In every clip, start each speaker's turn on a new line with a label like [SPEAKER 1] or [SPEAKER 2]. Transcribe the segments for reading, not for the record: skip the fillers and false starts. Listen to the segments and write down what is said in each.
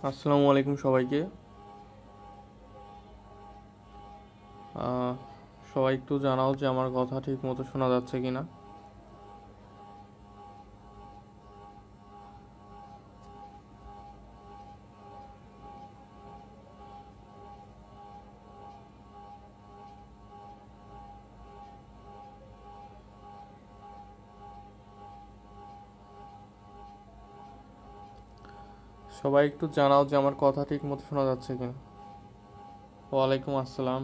[SPEAKER 1] আসসালামু আলাইকুম সবাইকে। সবাই একটু জানাও যে আমার কথা ঠিক মতো শোনা যাচ্ছে কিনা। সবাই একটু জানাও যে আমার কথা ঠিক মতো শোনা যাচ্ছে কিনা। ওয়ালাইকুম আসসালাম।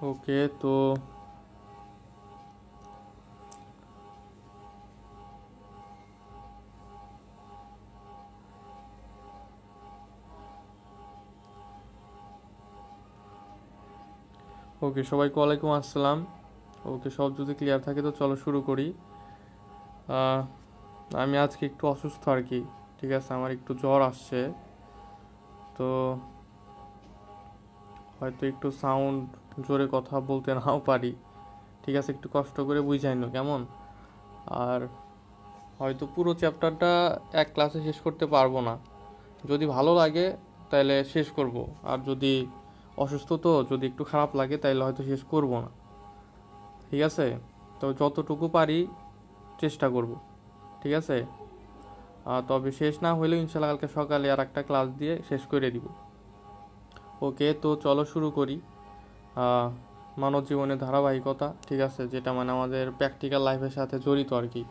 [SPEAKER 1] ওকে, তো ওকে সবাইকে ওয়ালাইকুম আসসালাম। ওকে, সব যদি ক্লিয়ার থাকে তো চলো শুরু করি। আমি আজকে একটু অসুস্থ আর কি, ঠিক আছে। আমার একটু জ্বর আসছে, তো হয়তো একটু সাউন্ড জোরে কথা বলতে নাও পারি, ঠিক আছে। একটু কষ্ট করে বুঝাই না কেমন। আর হয়তো পুরো চ্যাপ্টারটা এক ক্লাসে শেষ করতে পারবো না। যদি ভালো লাগে তাহলে শেষ করব, আর যদি অসুস্থ তো যদি একটু খারাপ লাগে তাহলে হয়তো শেষ করব না, ঠিক আছে। তো যতটুকু পারি চেষ্টা করব, ঠিক আছে। তবে শেষ না হলেও ইনশাল্লাহ কালকে সকালে আর একটা ক্লাস দিয়ে শেষ করে দিব। ওকে, তো চলো শুরু করি। মানব জীবনের ধারাবাহিকতা, ঠিক আছে, যেটা মানে আমাদের প্র্যাকটিক্যাল লাইফের সাথে জড়িত আর কি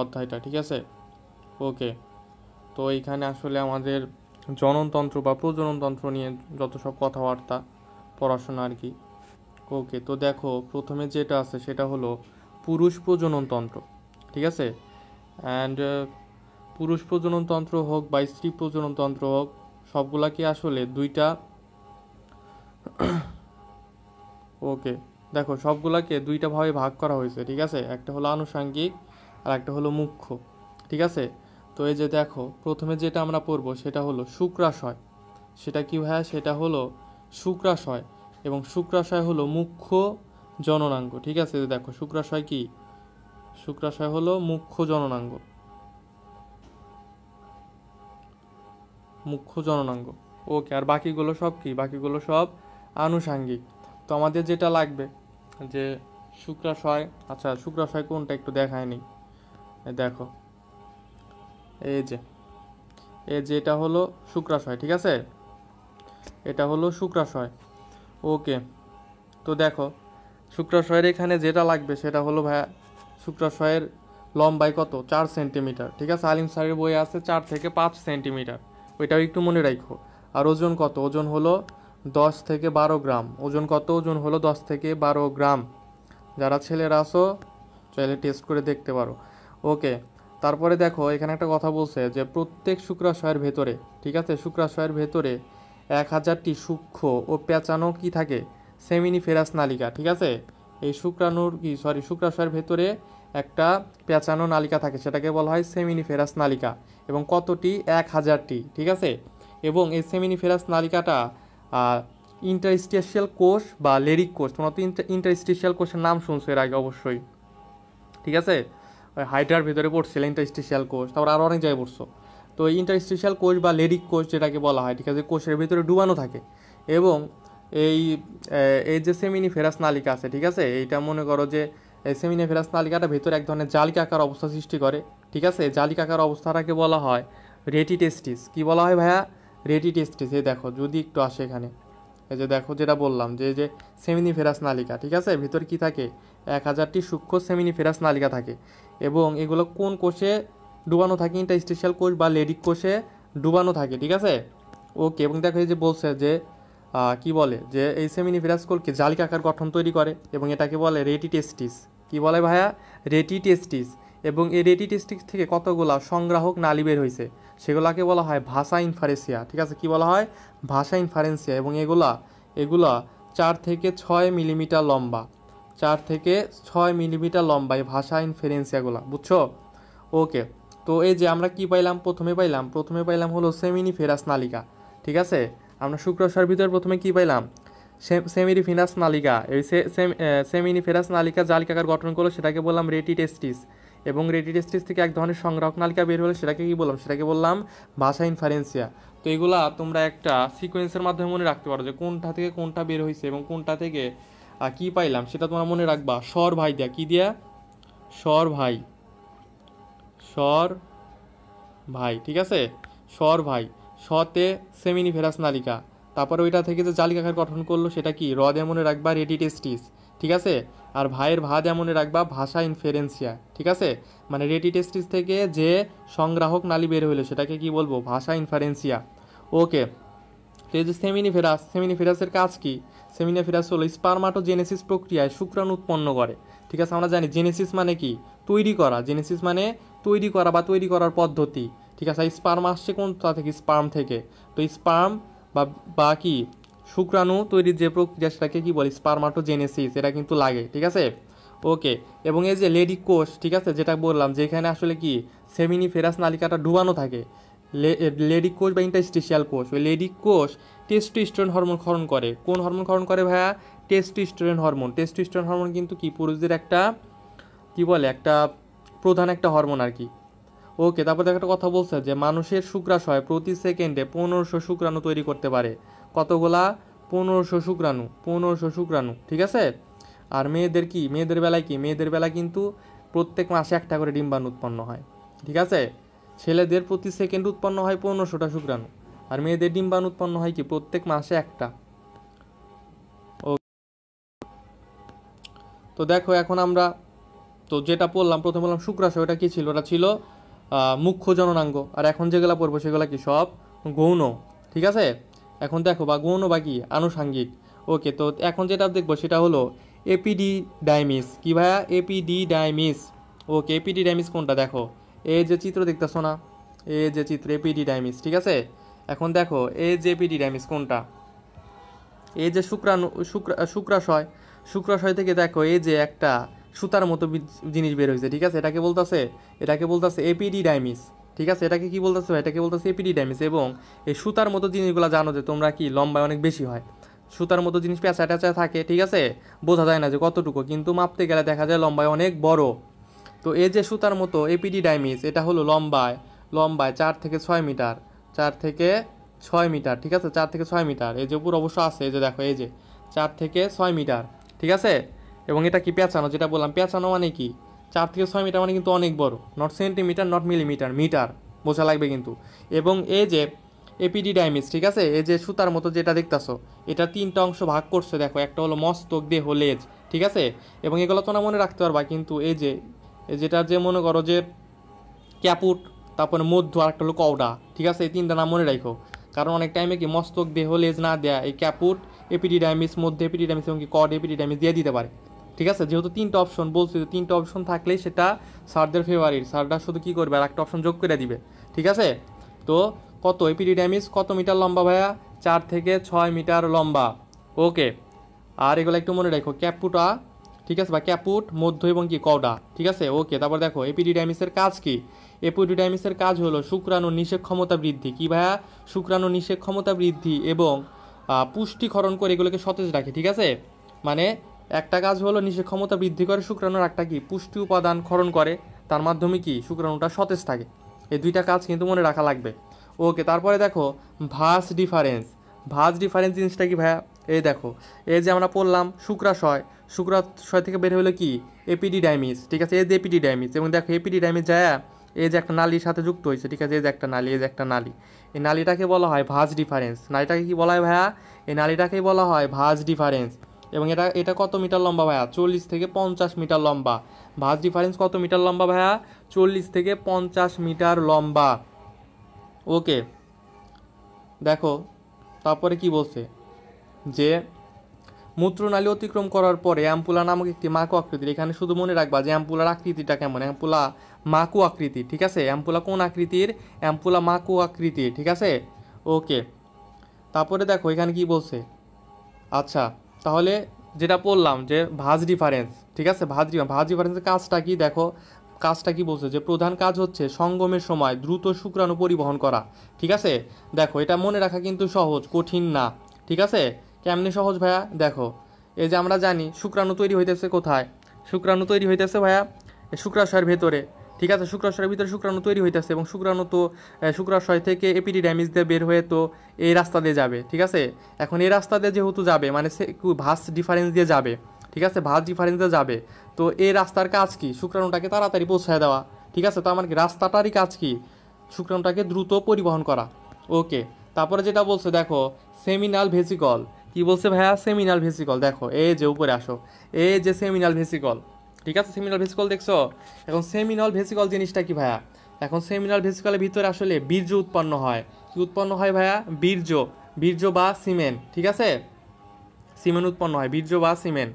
[SPEAKER 1] অধ্যায়টা, ঠিক আছে। ওকে, তো এইখানে আসলে আমাদের জননতন্ত্র বা প্রজননতন্ত্র নিয়ে যত সব কথাবার্তা পড়াশোনা আর কি। ওকে, তো দেখো প্রথমে যেটা আছে সেটা হলো পুরুষ প্রজননতন্ত্র, ঠিক আছে। অ্যান্ড পুরুষ প্রজননতন্ত্র হোক বা স্ত্রী প্রজননতন্ত্র হোক, সবগুলাকে আসলে দুইটা ওকে, দেখো সবগুলাকে দুইটা ভাবে ভাগ করা হয়েছে, ঠিক আছে। একটা হলো আনুষাঙ্গিক আর একটা হলো মুখ্য, ঠিক আছে। তো এই যে দেখো প্রথমে যেটা আমরা পড়বো সেটা হলো শুক্রাশয়। সেটা কি ভাইয়া? সেটা হলো শুক্রাশয়, এবং শুক্রাশয় হলো মুখ্য জননাঙ্গ, ঠিক আছে। দেখো শুক্রাশয় কি? শুক্রাশয় হলো মুখ্য জননাঙ্গ, মুখ্য জননাঙ্গ। ওকে, আর বাকিগুলো সব কি? বাকিগুলো সব আনুষাঙ্গিক। তো আমাদের যেটা লাগবে যে শুক্রাশয়, আচ্ছা শুক্রাশয় কোনটা একটু দেখায় নি। দেখো এই যে এটা হলো শুক্রাশয়, ঠিক আছে। এটা হলো শুক্রাশয়। ওকে, তো দেখো শুক্রাশয়ের এখানে যেটা লাগবে সেটা হলো ভাইয়া শুক্রাশয়ের লম্বাই কত? 4 সেন্টিমিটার, ঠিক আছে। আলিম স্যারের বই আছে 4 থেকে 5 সেন্টিমিটার, ওইটাও একটু মনে রাখো। আর ওজন কত? ওজন হলো 10 থেকে 12 গ্রাম। ওজন কত? ওজন হলো 10 থেকে 12 গ্রাম। যারা ছেলেরা আসো চাইলে টেস্ট করে দেখতে পারো। ওকে, তারপরে দেখো এখানে একটা কথা বলছে যে প্রত্যেক শুক্রাশয়ের ভেতরে, ঠিক আছে, শুক্রাশয়ের ভেতরে 1000টি সূক্ষ্ম ও পেঁচানো কি থাকে? সেমিনিফেরাস নালিকা, ঠিক আছে। এই শুক্রাশয়ের ভেতরে একটা পেঁচানো নালিকা থাকে, সেটাকে বলা হয় সেমিনিফেরাস নালিকা। এবং কতটি? 1000টি, ঠিক আছে। এবং এই সেমিনিফেরাস নালিকাটা ইন্টারস্টিশিয়াল কোষ বা লেরিক কোষ, তোমরা তো ইন্টারস্টিশিয়াল কোষের নাম শুনছো এর আগে অবশ্যই, ঠিক আছে। ওই হাইড্রার ভেতরে পড়ছিল ইন্টারস্টিশিয়াল কোষ, তারপর আরও অনেক জায়গায় পড়ছো। তো এই ইন্টারস্টিশিয়াল কোষ বা লেরিক কোষ যেটাকে বলা হয়, ঠিক আছে, কোষের ভেতরে ডুবানো থাকে। এবং এই এই যে সেমিনিফেরাস নালিকা আছে, ঠিক আছে, এইটা মনে করো যে এই সেমিনিফেরাস নালিকাটা ভেতরে এক ধরনের জালিকাকার অবস্থা সৃষ্টি করে, ঠিক আছে। জালিকাকার অবস্থাটাকে বলা হয় রেটিটেস্টিস। কি বলা হয় ভাইয়া? রেটিটেস্টিস। এই দেখো যদি একটু আসে এখানে, এই যে দেখো যেটা বললাম যে সেমিনিফেরাস নালিকা, ঠিক আছে, ভিতরে কি থাকে? 1000টি সূক্ষ্ম সেমিনিফেরাস নালিকা থাকে এবং এগুলো কোন কোষে ডুবানো থাকে? ইন্টারস্টিশিয়াল কোষ বা লেডিক কোষে ডুবানো থাকে, ঠিক আছে। ওকে, এবং দেখো এই যে বলছে যে কি বলে যে এই সেমিনিফেরাস কোষকে জালিকাকার গঠন তৈরি করে এবং এটাকে বলে রেটিটেস্টিস। কি বলে ভাইয়া? রেটিটেস্টিস। এবং এই রেটিটেস্টিস থেকে কতগুলা সংগ্রাহক নালী বের হয়েছে, সেগুলাকে বলা হয় ভাষা ইনফারেন্সিয়া, ঠিক আছে। কি বলা হয়? ভাষা ইনফারেন্সিয়া। এবং এগুলা 4 থেকে 6 মিলিমিটার লম্বা, 4 থেকে 6 মিলিমিটার লম্বা এই ভাষা ইনফারেন্সিয়াগুলা, বুঝছো? ওকে, তো এই যে আমরা কি পাইলাম? প্রথমে পাইলাম হলো সেমিনিফেরাস নালিকা, ঠিক আছে। আমরা শুক্রাশয়ের ভিতরে প্রথমে কি পাইলাম? সেমিনিফেরাস নালিকা। এই সেমিনিফেরাস নালিকা জালিকাকার গঠন করলো, সেটাকে বললাম রেটিটেস্টিস। এবং রেটিটেস্টিস থেকে এক ধরনের সংগ্রাহক নালিকা বের হলো, সেটাকে কি বললাম? সেটাকে বললাম ভাষা ইনফারেন্সিয়া। তো এগুলা তোমরা একটা সিকোয়েন্সের মাধ্যমে মনে রাখতে পারো যে কোনটা থেকে কোনটা বের হয়েছে এবং কোনটা থেকে কি পাইলাম সেটা তোমরা মনে রাখবা স্বর ভাই দিয়া। কি দিয়া? স্বর ভাই, ঠিক আছে। স্বর ভাই, সতে সেমিনিফেরাস নালিকা, তারপরে ওইটা থেকে যে জালিকাকার গঠন করলো সেটা কি? র দিয়ে মনে রাখবা রেটিটেস্টিস, ঠিক আছে। আর ভাইয়ের ভা দিয়ে মনে রাখবা ভাষা ইনফারেন্সিয়া, ঠিক আছে। মানে রেটিটেস্টিস থেকে যে সংগ্রাহক নালী বের হইলো সেটাকে কি বলবো? ভাষা ইনফারেন্সিয়া। ওকে, তো এই যে সেমিনিফেরাসের কাজ কি? সেমিনিফেরাস হলো স্পারমাটোজেনেসিস প্রক্রিয়ায় শুক্রাণু উৎপন্ন করে, ঠিক আছে। আমরা জানি জেনেসিস মানে কি? তৈরি করা। জেনেসিস মানে তৈরি করা বা তৈরি করার পদ্ধতি, ঠিক আছে। স্পার্ম আসছে কোনটা থেকে? স্পার্ম থেকে। তো স্পার্ম বা কি শুক্রাণু তৈরির যে প্রক্রিয়া সেটাকে কি বলে? স্পারমাটোজেনেসিস। এটা কিন্তু লাগে, ঠিক আছে। ওকে, এবং এই যে লেডিক কোষ, ঠিক আছে, যেটা বললাম যেখানে আসলে কি সেমিনিফেরাস নালিকাটা ডুবানো থাকে, লেডিক কোষ বা ইন্টারস্টিশিয়াল কোষ, ওই লেডিক কোষ টেস্টোস্টেরন হরমোন ক্ষরণ করে। কোন হরমোন ক্ষরণ করে ভাইয়া? Testosterone hormone. টেস্টোস্টেরন হরমোন কিন্তু কি পুরুষদের একটা কি বলে একটা প্রধান একটা হরমোন আর কি। ওকে, তারপর দেখো একটা কথা বলছে যে মানুষের শুক্রাশয় প্রতি সেকেন্ডে 1500 শুক্রাণু তৈরি করতে পারে। কতগুলা? 1500 শুক্রাণু, ঠিক আছে। আর মেয়েদের কি? মেয়েদের বেলায় কি? মেয়েদের বেলায় কিন্তু প্রত্যেক মাসে একটা করে ডিম্বাণু উৎপন্ন হয়, ঠিক আছে। ছেলেদের প্রতি সেকেন্ড উৎপন্ন হয় 1500টা শুক্রাণু, আর মেয়েদের ডিম্বাণু উৎপন্ন হয় কি? প্রত্যেক মাসে একটা। ও, তো দেখো এখন আমরা তো যেটা পড়লাম, প্রথমে বললাম শুক্রাশয়, ওটা কি ছিল? ওটা ছিল মুখ্য জননাঙ্গ। আর এখন যেগুলো পড়বো সেগুলো কি? সব গৌণ, ঠিক আছে। এখন দেখো বা গৌণ বা কি আনুষাঙ্গিক। ওকে, তো এখন যেটা দেখবো সেটা হলো এপিডিডাইমিস। কি ভাইয়া? এপিডিডাইমিস। ওকে, এপিডিডাইমিস কোনটা? দেখো এই যে চিত্র দেখতেছো না, এই যে চিত্র, এপিডিডাইমিস, ঠিক আছে। এখন দেখো এই যে এপিডিডাইমিস কোনটা? এই যে শুক্রাশয় থেকে দেখো এই যে একটা সুতার মতো জিনিস বের হয়েছে, ঠিক আছে। এটাকে বলতেছে এপিডিডাইমিস, ঠিক আছে। এটাকে কি বলতেছে? এটাকে বলতেছে এপিডিডাইমিস। এবং এই সুতার মতো জিনিসগুলো জানো যে তোমরা কি লম্বায় অনেক বেশি হয়, সুতার মতো জিনিস পেঁচা টেঁচা থাকে, ঠিক আছে। বোঝা যায় না যে কতটুকু, কিন্তু মাপতে গেলে দেখা যায় লম্বায় অনেক বড়। তো এই যে সুতার মতো এপিডিডাইমিস, এটা হলো লম্বায় 4 থেকে 6 মিটার, 4 থেকে 6 মিটার, ঠিক আছে। 4 থেকে 6 মিটার। এই যে উপর অবশ্য আছে, এই যে দেখো এই যে 4 থেকে 6 মিটার, ঠিক আছে। এবং এটা কি পেঁচানো? যেটা বললাম পেঁচানো মানে কি? 4 থেকে 6 মিটার মানে কিন্তু অনেক বড়, not centimetre, not millimetre, metre বোঝা লাগবে কিন্তু। এবং এই যে এপিডিডাইমিস, ঠিক আছে, এই যে সুতার মতো যেটা দেখতেছো, এটা 3টা অংশ ভাগ করছে, দেখো একটা হলো মস্তক, দেহ, লেজ, ঠিক আছে। এবং এগুলো তো না মনে রাখতে পারবা, কিন্তু এই যেটা যে মনে করো যে ক্যাপুট, তারপরে মধ্য, আর একটা হলো কওডা, ঠিক আছে। এই 3টা নাম মনে রাখো, কারণ অনেক টাইমে কি মস্তক, দেহ, লেজ না দেয়া এই ক্যাপুট, এপিডিডাইমিস, মধ্য এপিডিডাইমিস এবং কি কড এপিডিডাইমিস দিয়ে দিতে পারে, ঠিক আছে। যেহেতু 3টা অপশন বলছি, 3টা অপশন থাকলেই সেটা স্যারদের ফেভারিট, স্যাররা শুধু কি করবে আর একটা অপশন যোগ করে দিবে, ঠিক আছে। তো কত এপিডিডাইমিস কত মিটার লম্বা ভাইয়া? 4 থেকে 6 মিটার লম্বা। ওকে, আর এগুলো একটু মনে রাখো, ক্যাপুটা, ঠিক আছে, বা ক্যাপুট, মধ্য এবং কি কওডা, ঠিক আছে। ওকে, তারপর দেখো এপিডিডাইমিসের কাজ কি? এপিডিডাইমিসের কাজ হলো শুক্রাণু নিষেক ক্ষমতা বৃদ্ধি। কি ভাইয়া? শুক্রাণু নিষেক ক্ষমতা বৃদ্ধি এবং পুষ্টিক্ষরণ করে এগুলোকে সতেজ রাখে, ঠিক আছে। মানে একটা কাজ হলো নিষেক ক্ষমতা বৃদ্ধি করে শুক্রাণুর, একটা কি পুষ্টি উপাদান ক্ষরণ করে, তার মাধ্যমে কি শুক্রাণুটা সতেজ থাকে। এই 2টা কাজ কিন্তু মনে রাখা লাগবে। ওকে, তারপরে দেখো ভাস ডিফারেন্স জিনিসটা কি ভাইয়া? এই দেখো এই যে আমরা পড়লাম শুক্রাশয় থেকে বের হলো কি এপিডিডাইমিস, ঠিক আছে, এই যে এপিডিডাইমিস, এবং দেখো এপিডিডাইমিস যায় এই যে একটা নালীর সাথে যুক্ত হয়েছে, ঠিক আছে, এই যে একটা নালী, এই যে একটা নালী, এই নালীটাকে বলা হয় ভাঁজ ডিফারেন্স। নালীটাকে কি বলা হয় ভাইয়া? এই নালীটাকেই বলা হয় ভাঁজ ডিফারেন্স। এবং এটা এটা কত মিটার লম্বা ভাইয়া? 40 থেকে 50 মিটার লম্বা। ভাঁজ ডিফারেন্স কত মিটার লম্বা ভাইয়া? 40 থেকে 50 মিটার লম্বা। ওকে, দেখো তারপরে কি বলছে যে মূত্রনালী অতিক্রম করার পরে অ্যাম্পুলা নামক একটি মাকু আকৃতির, এখানে শুধু মনে রাখবা যে অ্যাম্পুলার আকৃতিটা কেমন, অ্যাম্পুলা মাকু আকৃতির, ঠিক আছে, অ্যাম্পুলা কোন আকৃতির? অ্যাম্পুলা মাকু আকৃতির, ঠিক আছে। ওকে, তারপরে দেখো এখানে কি বলছে। আচ্ছা, তাহলে যেটা বললাম যে ভাঁজ ডিফারেন্স, ঠিক আছে, ভাঁজ ডিফারেন্সের কাজটা কি দেখো, কাজটা কি বলছে যে প্রধান কাজ হচ্ছে সঙ্গমের সময় দ্রুত শুক্রাণু পরিবহন করা, ঠিক আছে। দেখো এটা মনে রাখা কিন্তু সহজ, কঠিন না, ঠিক আছে। কেমনে সহজ ভাইয়া? দেখো এই যে আমরা জানি শুক্রাণু তৈরি হইতেছে কোথায়? শুক্রাণু তৈরি হইতেছে ভাইয়া শুক্রাশয়ের ভেতরে, ঠিক আছে, শুক্রাশয়ের ভিতরে শুক্রাণু তৈরি হইতেছে, এবং শুক্রাণু তো শুক্রাশয় থেকে এপিডিডাইমিস দিয়ে বের হয়ে তো এই রাস্তা দিয়ে যাবে, ঠিক আছে। এখন এই রাস্তা দিয়ে যেহেতু যাবে, মানে সে ভাঁজ ডিফারেন্স দিয়ে যাবে, ঠিক আছে, ভাঁজ ডিফারেন্স দিয়ে যাবে, তো এই রাস্তার কাজ কি? শুক্রাণুটাকে তাড়াতাড়ি পৌঁছায় দেওয়া, ঠিক আছে। তো আমার কি রাস্তাটারই কাজ কি? শুক্রাণুটাকে দ্রুত পরিবহন করা। ওকে, তারপরে যেটা বলছে দেখো সেমিনাল ভেসিকল, কি বলছে ভাইয়া? সেমিনাল ভেসিকল, দেখো এই যে উপরে আসো, এই যে সেমিনাল ভেসিকল, ঠিক আছে, সেমিনাল ভেসিকল দেখছো। এখন সেমিনাল ভেসিকল জিনিসটা কি ভাইয়া? এখন সেমিনাল ভেসিকলের ভিতরে আসলে বীর্য উৎপন্ন হয়। কি উৎপন্ন হয় ভাইয়া? বীর্য, বীর্য বা সিমেন, ঠিক আছে, সিমেন উৎপন্ন হয়, বীর্য বা সিমেন।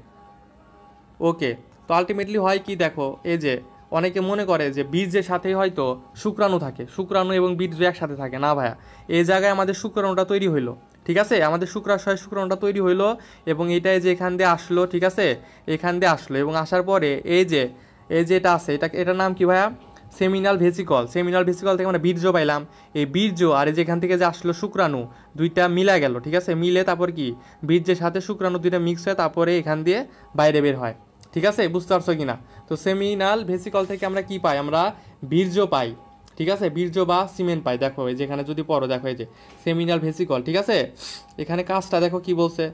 [SPEAKER 1] ওকে, তো আলটিমেটলি হয় কি দেখো, এই যে অনেকে মনে করে যে বীর্যের সাথেই হয়তো শুক্রাণু থাকে, শুক্রাণু এবং বীর্য একসাথে থাকে না ভাইয়া। এই জায়গায় আমাদের শুক্রাণুটা তৈরি হইলো, ঠিক আছে, আমাদের শুক্রাশয় শুক্রাণুটা তৈরি হইলো, এবং এটাই যে এখান দিয়ে আসলো, ঠিক আছে, এখান দিয়ে আসলো, এবং আসার পরে এই যে এটা আছে, এটার নাম কি ভাইয়া? Seminal vesicle. সেমিনাল ভেসিকল থেকে আমরা বীর্য পাইলাম, এই বীর্য আর এই যেখান থেকে যে আসলো শুক্রাণু, দুইটা মিলা গেল, ঠিক আছে, মিলে তারপর কি বীর্যের সাথে শুক্রাণু দুইটা মিক্স হয়, তারপরে এখান দিয়ে বাইরে বের হয়, ঠিক আছে, বুঝতে পারছো কিনা? তো সেমিনাল ভেসিকল থেকে আমরা কি পাই? আমরা বীর্য পাই, ঠিক আছে, বীর্য বা সিমেন্ট পাই। দেখো এই যেখানে যদি পড়ো, দেখো এই যে সেমিনাল ভেসিকল, ঠিক আছে। এখানে কাজটা দেখো কি বলছে,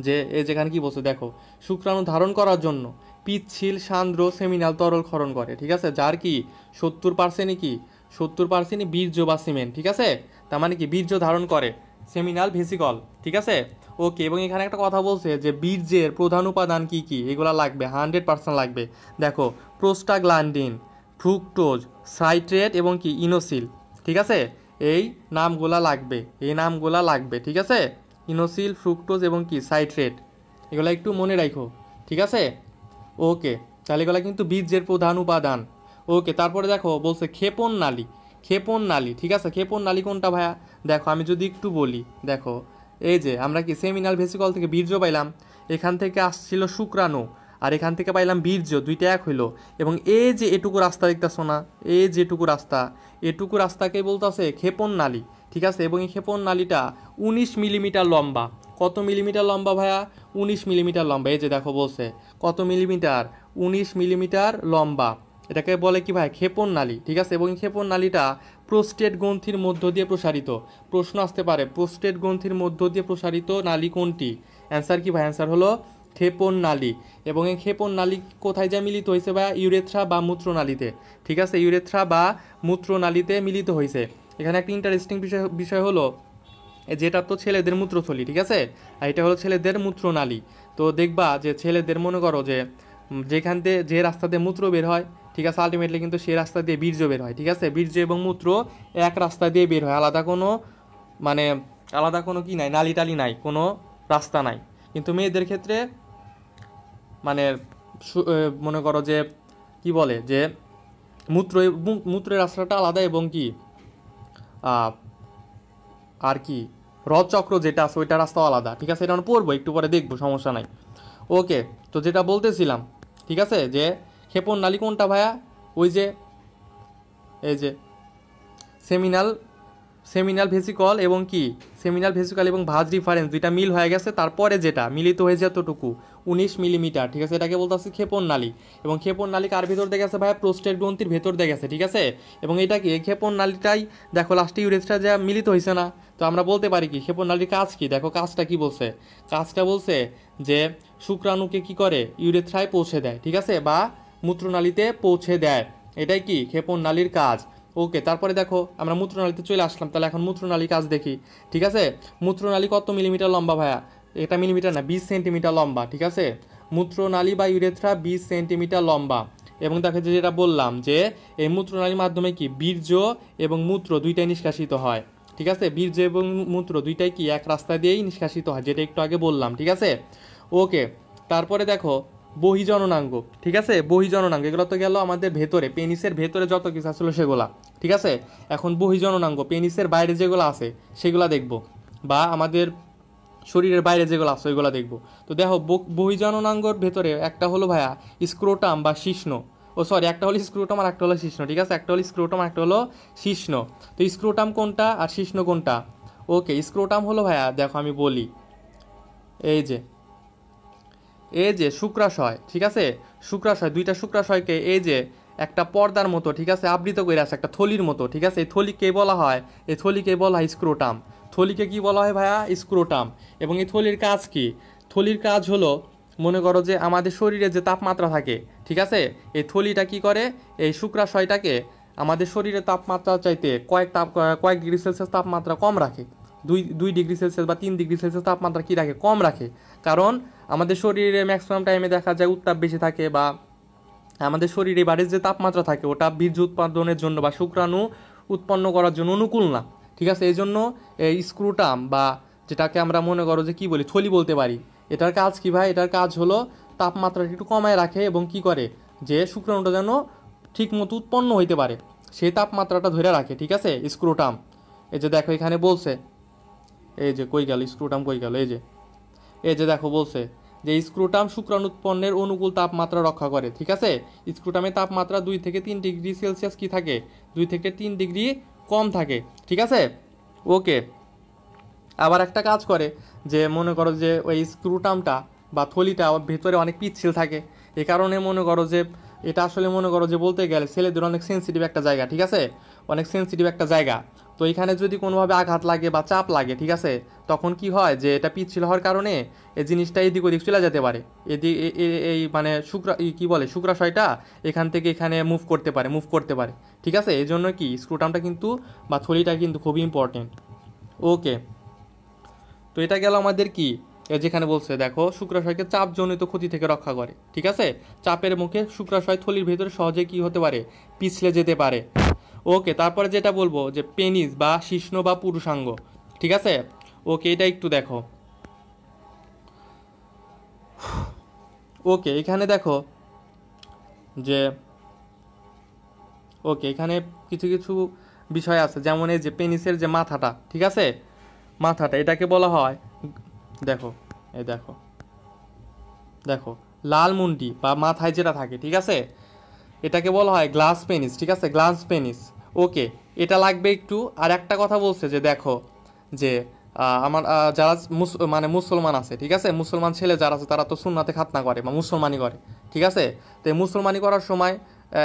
[SPEAKER 1] যে এই যেখানে কি বলছে দেখো, শুক্রাণু ধারণ করার জন্য পিচ্ছিল সান্দ্র সেমিনাল তরল ক্ষরণ করে, ঠিক আছে, যার কি 70% কি 70% বীর্য বা সিমেন্ট, ঠিক আছে। তার মানে কি বীর্য ধারণ করে সেমিনাল ভেসিকল, ঠিক আছে। ওকে, এবং এখানে একটা কথা বলছে যে বীর্যের প্রধান উপাদান কি কি, এগুলা লাগবে, 100% লাগবে। দেখো প্রোস্টাগ্ল্যান্ডিন, ফ্রুক্টোজ, সাইট্রেট এবং কি ইনোসিল, ঠিক আছে, এই নামগুলা লাগবে, এই নামগুলা লাগবে, ঠিক আছে। ইনোসিল, ফ্রুক্টোজ এবং কি সাইট্রেট, এগুলো একটু মনে রাখো, ঠিক আছে। ওকে, তাহলে এগুলো কিন্তু বীর্যের প্রধান উপাদান। ওকে, তারপরে দেখো বলছে ক্ষেপণ নালী, ক্ষেপণ নালী, ঠিক আছে, ক্ষেপণ নালী কোনটা ভাইয়া? দেখো আমি যদি একটু বলি, দেখো এই যে আমরা কি সেমিনাল ভেসিকল থেকে বীর্য পাইলাম, এখান থেকে আসছিল শুক্রাণু, আর এখান থেকে পাইলাম বীর্য, দুইটা এক হইলো, এবং এই যে এটুকু রাস্তা দেখতেছো না, এই যেটুকু রাস্তা, এটুকু রাস্তাকে বলতেছে ক্ষেপণ নালী, ঠিক আছে। এবং এই ক্ষেপণ নালীটা 19 মিলিমিটার লম্বা। কত মিলিমিটার লম্বা ভাইয়া? 19 মিলিমিটার লম্বা। এই যে দেখো বলছে কত মিলিমিটার? 19 মিলিমিটার লম্বা। এটাকে বলে কি ভাই? ক্ষেপণ নালী, ঠিক আছে। এবং এই ক্ষেপণ নালীটা প্রোস্টেট গ্রন্থির মধ্য দিয়ে প্রসারিত। প্রশ্ন আসতে পারে প্রোস্টেট গ্রন্থির মধ্য দিয়ে প্রসারিত নালী কোনটি? অ্যান্সার কি ভাই? অ্যান্সার হলো ক্ষেপণ নালী। এবং এই ক্ষেপণ নালী কোথায় যা মিলিত হয়েছে ভাইয়া? ইউরেথ্রা বা মূত্রনালীতে, ঠিক আছে, ইউরেথ্রা বা মূত্রনালীতে মিলিত হয়েছে। এখানে একটা ইন্টারেস্টিং বিষয় হলো যেটা তো ছেলেদের মূত্রথলি, ঠিক আছে, আর এটা হলো ছেলেদের মূত্রনালী। তো দেখবা যে ছেলেদের মনে করো যে যেখান দিয়ে যে রাস্তা দিয়ে মূত্র বের হয়, ঠিক আছে, আলটিমেটলি কিন্তু সেই রাস্তা দিয়ে বীর্য বের হয়, ঠিক আছে, বীর্য এবং মূত্র এক রাস্তা দিয়ে বের হয়, আলাদা কোনো কি নাই, নালী টালি নাই, কোনো রাস্তা নাই। কিন্তু মেয়েদের ক্ষেত্রে মানে মনে করো যে কি বলে যে মূত্রের রাস্তাটা আলাদা, এবং কি আর কি হ্রদচক্র যেটা আছে ওইটা রাস্তাও আলাদা, ঠিক আছে, এটা আমরা পড়বো একটু পরে, দেখবো, সমস্যা নাই। ওকে, তো যেটা বলতেছিলাম, ঠিক আছে, যে ক্ষেপণ নালী কোনটা ভাইয়া? ওই যে এই যে সেমিনাল ভেসিকল এবং কি সেমিনাল ভেসিকল এবং ভাঁজ ডিফারেন্স দুইটা মিল হয়ে গেছে, তারপরে যেটা মিলিত হয়েছে এতটুকু 19 মিলিমিটার, ঠিক আছে, এটাকে বলতে আছে ক্ষেপণ নালী। এবং ক্ষেপণ নালী কার ভেতর দিয়ে গেছে ভাইয়া? প্রোস্টেট গ্রন্থির ভেতর দিয়ে গেছে, ঠিক আছে। এবং এটা কি এই ক্ষেপণ নালীটাই দেখো লাস্টে ইউরেথ্রা যা মিলিত হয়েছে না, তো তো আমরা বলতে পারি কি ক্ষেপণনালীর কাজ কি, দেখো কাজটা কি বলছে, কাজটা বলছে যে শুক্রাণুকে কি করে ইউরেথ্রায় পৌঁছে দেয়, ঠিক আছে, বা মূত্রনালীতে পৌঁছে দেয়, এটাই কি ক্ষেপণনালীর কাজ। ওকে, তারপরে দেখো আমরা মূত্রনালীতে চলে আসলাম, তাহলে এখন মূত্রনালী কাজ দেখি, ঠিক আছে। মূত্রনালী কত মিলিমিটার লম্বা ভাইয়া, এটা মিলিমিটার না 20 সেন্টিমিটার লম্বা, ঠিক আছে। মূত্রনালী বা ইউরেথ্রা 20 সেন্টিমিটার লম্বা। এবং দেখো যে যেটা বললাম যে এই মূত্রনালীর মাধ্যমে কি বীর্য এবং মূত্র দুইটাই নিষ্কাশিত হয়, ঠিক আছে। বীর্য এবং মূত্র দুইটাই কি এক রাস্তা দিয়েই নিষ্কাশিত হয়, যেটা একটু আগে বললাম, ঠিক আছে। ওকে, তারপরে দেখো বহিজননাঙ্গ, ঠিক আছে। বহিজননাঙ্গ এগুলো তো গেল আমাদের ভেতরে, পেনিসের ভেতরে যত কিছু আসলে সেগুলা, ঠিক আছে। এখন বহিজননাঙ্গ পেনিসের বাইরে যেগুলো আছে সেগুলা দেখব, বা আমাদের শরীরের বাইরে যেগুলো আছে ওইগুলো দেখব। তো দেখো বহিজননাঙ্গর ভেতরে একটা হলো ভাইয়া স্ক্রোটাম বা শিশ্ন, ও সরি একটা হলো স্ক্রোটাম আর একটা হলো শিশ্ন, ঠিক আছে। একটা হলো স্ক্রোটাম আর একটা হলো শিশ্ন। তো স্ক্রোটাম কোনটা আর শিশ্ন কোনটা? ওকে, স্ক্রোটাম হলো ভাইয়া, দেখো আমি বলি, এই যে শুক্রাশয়, ঠিক আছে। শুক্রাশয়, দুইটা শুক্রাশয়কে এই যে একটা পর্দার মতো, ঠিক আছে, আবৃত করে আছে একটা থলির মতো, ঠিক আছে। এই থলিকে বলা হয়, এই থলিকে বলা হয় স্ক্রোটাম। থলিকে কি বলা হয় ভাইয়া? স্ক্রোটাম। এবং এই থলির কাজ কি? থলির কাজ হলো, মনে করো যে আমাদের শরীরে যে তাপমাত্রা থাকে, ঠিক আছে, এই থলিটা কি করে এই শুক্রাশয়টাকে আমাদের শরীরের তাপমাত্রা চাইতে কয়েক ডিগ্রি সেলসিয়াস তাপমাত্রা কম রাখে। দুই ডিগ্রি সেলসিয়াস বা 3 ডিগ্রি সেলসিয়াস তাপমাত্রা কি রাখে? কম রাখে। কারণ আমাদের শরীরে ম্যাক্সিমাম টাইমে দেখা যায় উত্তাপ বেশি থাকে, বা আমাদের শরীরে বাড়ির যে তাপমাত্রা থাকে ওটা বীর্য উৎপাদনের জন্য বা শুক্রাণু উৎপন্ন করার জন্য অনুকূল না, ঠিক আছে। এই জন্য এই স্ক্রুটাম বা যেটাকে আমরা মনে করো যে কি বলি, থলি বলতে পারি, এটার কাজ কি ভাই? এটার কাজ হলো তাপমাত্রাটা একটু কমায় রাখে এবং কি করে যে শুক্রাণুটা যেন ঠিক মতো উৎপন্ন হইতে পারে, সেই তাপমাত্রাটা ধরে রাখে, ঠিক আছে, স্ক্রুটাম। এই যে দেখো এখানে বলছে, এই যে কই গেল স্ক্রুটাম, কই গেল, এই যে দেখো বলছে যে স্ক্রুটাম শুক্রাণু উৎপন্নের অনুকূল তাপমাত্রা রক্ষা করে, ঠিক আছে। স্ক্রুটামের তাপমাত্রা 2 থেকে 3 ডিগ্রি সেলসিয়াস কি থাকে? 2 থেকে 3 ডিগ্রি কম থাকে, ঠিক আছে। ওকে, আবার একটা কাজ করে যে মনে করো যে ওই স্ক্রুটামটা বা থলিটা ভেতরে অনেক পিচ্ছিল থাকে, এ কারণে মনে করো যে এটা আসলে মনে করো যে বলতে গেলে ছেলেদের অনেক সেন্সিটিভ একটা জায়গা, ঠিক আছে, অনেক সেন্সিটিভ একটা জায়গা। তো এখানে যদি কোনোভাবে আঘাত লাগে বা চাপ লাগে, ঠিক আছে, তখন কি হয় যে এটা পিচ্ছিল হওয়ার কারণে এই জিনিসটা এদিক ওদিক চলে যেতে পারে, এদিক এই মানে কি বলে শুক্রাশয়টা এখান থেকে এখানে মুভ করতে পারে, ঠিক আছে। এই জন্য কি স্ক্রুটামটা কিন্তু বা থলিটা কিন্তু খুবই ইম্পর্টেন্ট। ওকে, তো এটা গেল আমাদের কি, যেখানে বলছে দেখো শুক্রাশয়কে চাপজনিত ক্ষতি থেকে রক্ষা করে, ঠিক আছে। চাপের মুখে শুক্রাশয় থলির ভেতরে সহজে কি হতে পারে? পিছলে যেতে পারে। ওকে, তারপরে যেটা বলবো যে পেনিস বা শিশ্ন বা পুরুষাঙ্গ, ঠিক আছে। ওকে, এটা একটু দেখো। ওকে, এখানে দেখো যে ওকে এখানে কিছু কিছু বিষয় আছে, যেমন এই যে পেনিসের যে মাথাটা, ঠিক আছে, মাথাটা এটাকে বলা হয়, দেখো এই দেখো দেখো লাল মুন্ডি বা মাথায় যেটা থাকে, ঠিক আছে, এটাকে বলা হয় গ্লাস পেনিস, ঠিক আছে, গ্লাস পেনিস। ওকে, এটা লাগবে একটু। আর একটা কথা বলছে যে দেখো যে আমার যারা মানে মুসলমান আছে, ঠিক আছে, মুসলমান ছেলে যারা আছে তারা তো সুন্নাতে খাতনা করে বা মুসলমানি করে, ঠিক আছে। তো এই মুসলমানি করার সময়